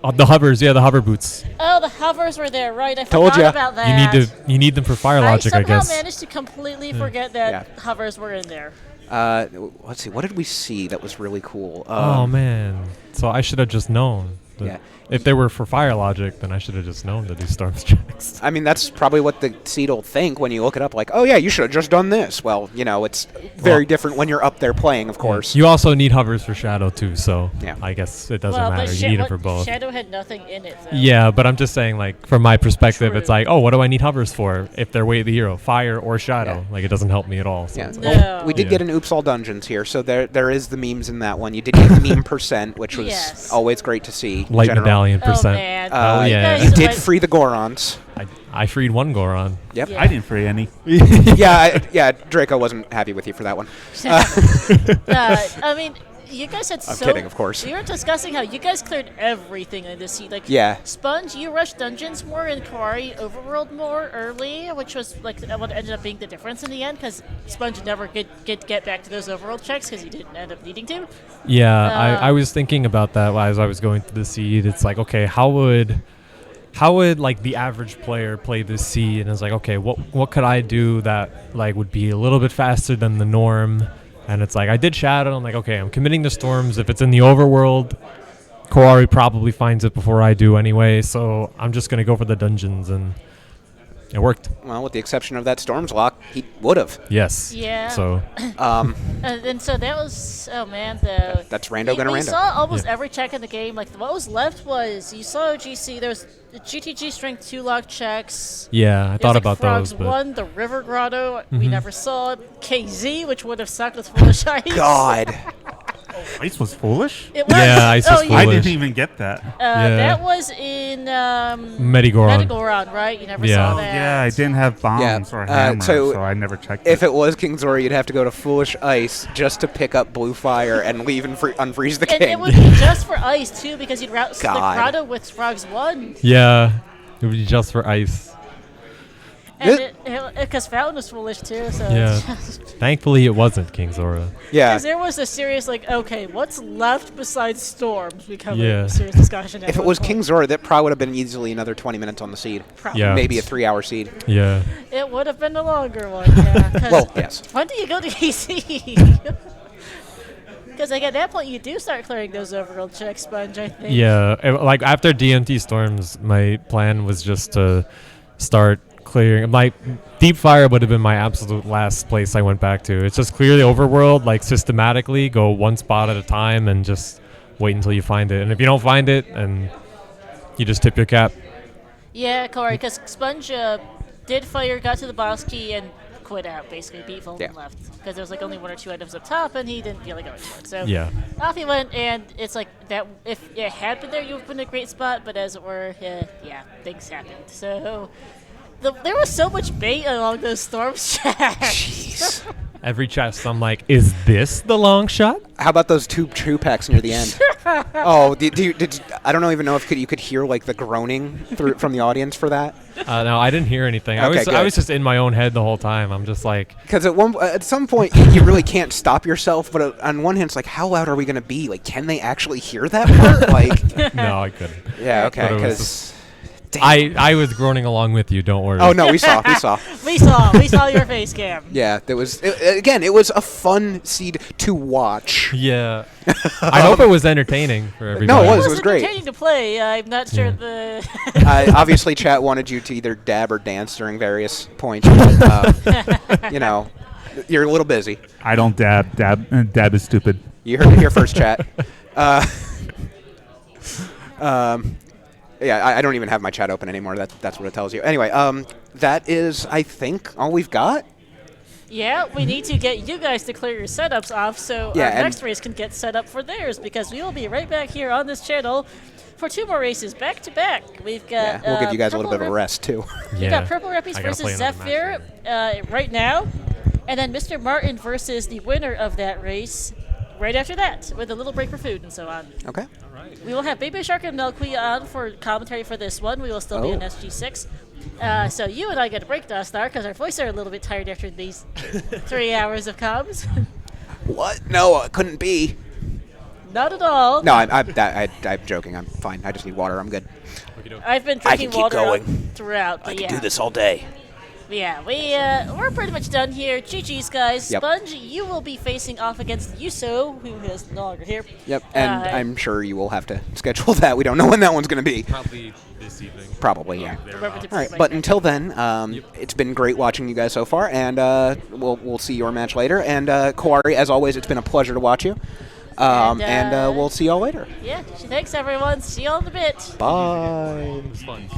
The hovers, yeah, the hover boots. Oh, the hovers were there, right? I Told forgot ya. about that. You need them for fire logic, I somehow guess. managed to completely forget that hovers were in there. Let's see. What did we see that was really cool? Oh man! So I should have just known. Yeah. If they were for fire logic, then I should have just known to do storms checks. I mean, that's probably what the seed will think when you look it up. Like, oh yeah, you should have just done this. Well, it's very different when you're up there playing, of course. You also need hovers for shadow too, so Yeah. I guess it doesn't Well, matter. but You need them for both. Shadow had nothing in it, though. Yeah, but I'm just saying, like, from my perspective, it's True. like, oh, what do I need hovers for? If they're weight of the hero, fire or shadow, Yeah. like it doesn't help me at all. So Yeah. it's No. like, Well, we did Yeah. get an Oops All Dungeons here, so there is the memes in that one. You did get the meme percent, which was Yes. always great to see. in light general. medallion Oh, percent. man. Oh, yeah. guys You are did like- free the Gorons. I freed one Goron. Yep. Yeah. I didn't free any. Yeah, Draco wasn't happy with you for that one. I mean, you guys had I'm so... kidding, of course. We were discussing how you guys cleared everything in this seed. Like, Yeah. Sponge, you rushed dungeons more and Koari overworld more early, which was like what ended up being the difference in the end, because Sponge never get back to those overworld checks because he didn't end up needing to. Yeah, I was thinking about that as I was going through the seed. It's like, okay, how would like the average player play this seed? And it's like, okay, what could I do that like would be a little bit faster than the norm? And it's like, I did shadow. I'm like, okay, I'm committing to storms. If it's in the overworld, Koari probably finds it before I do anyway. So I'm just gonna go for the dungeons, and it worked. Well, with the exception of that Storms lock, he would have. Yes. Yeah. So And so that was, oh man, the... That's rando gonna we rando. saw almost Yeah. every check in the game. Like, what was left was, you saw GC, there was the GTG Strength 2 lock checks. yeah, I There's, thought like, about Frogs those, but 1, the River Grotto, we never saw. KZ, which would have sucked with Foolish Ice. God. Ice was foolish? It was. Yeah, Ice was you- I Foolish. didn't even get that. That was in Medigoron. Medigoron, right? You never Yeah. saw Oh, that. yeah, I didn't have bombs or hammers, so I never checked If it. it was King Zora, you'd have to go to Foolish Ice just to pick up Blue Fire and leave and unfreeze the And king. it would be just for ice, too, because you'd route the God. Grotto with Frogs 1. Yeah, it would be just for ice. And because Fountain was foolish, too, so Yeah. it's just... Thankfully, it wasn't King Zora. Yeah. Because there was a serious, like, okay, what's left besides storms? We covered Yeah. a serious discussion. If it was King Zora, that probably would have been easily another 20 minutes on the seed. Probably. Yeah. Maybe a 3-hour seed. Yeah. It would have been a longer one, yeah. 'cause Well, yes. when do you go to EC? Because, like, at that point, you do start clearing those overworld checks, Sponge, I think. Yeah. Like, after DMT Storms, my plan was just to start clearing. Like, Deep Fire would have been my absolute last place I went back to. It's just clear the overworld, like, systematically, go one spot at a time, and just wait until you find it. And if you don't find it, and you just tip your cap. Yeah, Koari, because Sponge did fire, got to the boss key, and quit out, basically. Beat Fulton Yeah. left. Because there was, like, only 1 or 2 items up top, and he didn't feel like going for it. So Yeah. off he went, and it's like that. If it had been there, you would have been in a great spot. But as it were, yeah, things happened. So there was so much bait along those storm checks. Jeez. Every chest, I'm like, is this the long shot? How about those two true packs near the end? Oh, I don't even know if you could hear like the groaning from the audience for that. No, I didn't hear anything. I Okay, was good. just in my own head the whole time. I'm just like, Because at some point you really can't stop yourself. But on one hand, it's like, how loud are we going to be? Like, can they actually hear that part? Like, no, I couldn't. yeah, okay. But it was Because I was groaning along with you. Don't worry. oh no, we saw. we saw your face cam. Yeah, there was again. It was a fun seed to watch. Yeah. I hope it was entertaining for everybody. it It was was great. entertaining to play. I'm not sure Yeah. the. Obviously, chat wanted you to either dab or dance during various points. But, you're a little busy. I don't dab. Dab is stupid. You heard it here first, chat. Yeah, I don't even have my chat open anymore. That's what it tells you. Anyway, that is, I think, all we've got. Yeah, we need to get you guys to clear your setups off so Yeah, our and- next race can get set up for theirs, because we will be right back here on this channel for 2 more races back to back. We've got. Yeah, we'll give you guys a little bit of a Purple rest too. We Yeah. got Purple Reppies I gotta play versus another match Zephyr right now, and then Mr. Martin versus the winner of that race right after that, with a little break for food and so on. Okay. We will have Baby Shark and Milkweed on for commentary for this one. We will still be in Oh. SG6. So you and I get a break, Dostar, because our voices are a little bit tired after these 3 hours of comms. What? No, it couldn't be. Not at all. No, I'm joking. I'm fine. I just need water. I'm good. I've been I can drinking keep water going. throughout. But I can do this all day. Yeah, we're pretty much done here. GG's, guys. Yep. Sponge, you will be facing off against Yuso, who is no longer here. Yep, and I'm sure you will have to schedule that. We don't know when that one's going to be. Probably this evening. Probably, yeah. Remember to All right, put but my- until then, it's been great watching you guys so far, and we'll see your match later. And Koari, as always, it's been a pleasure to watch you. And we'll see y'all later. Yeah, thanks, everyone. See you all in a bit. Bye. It was fun.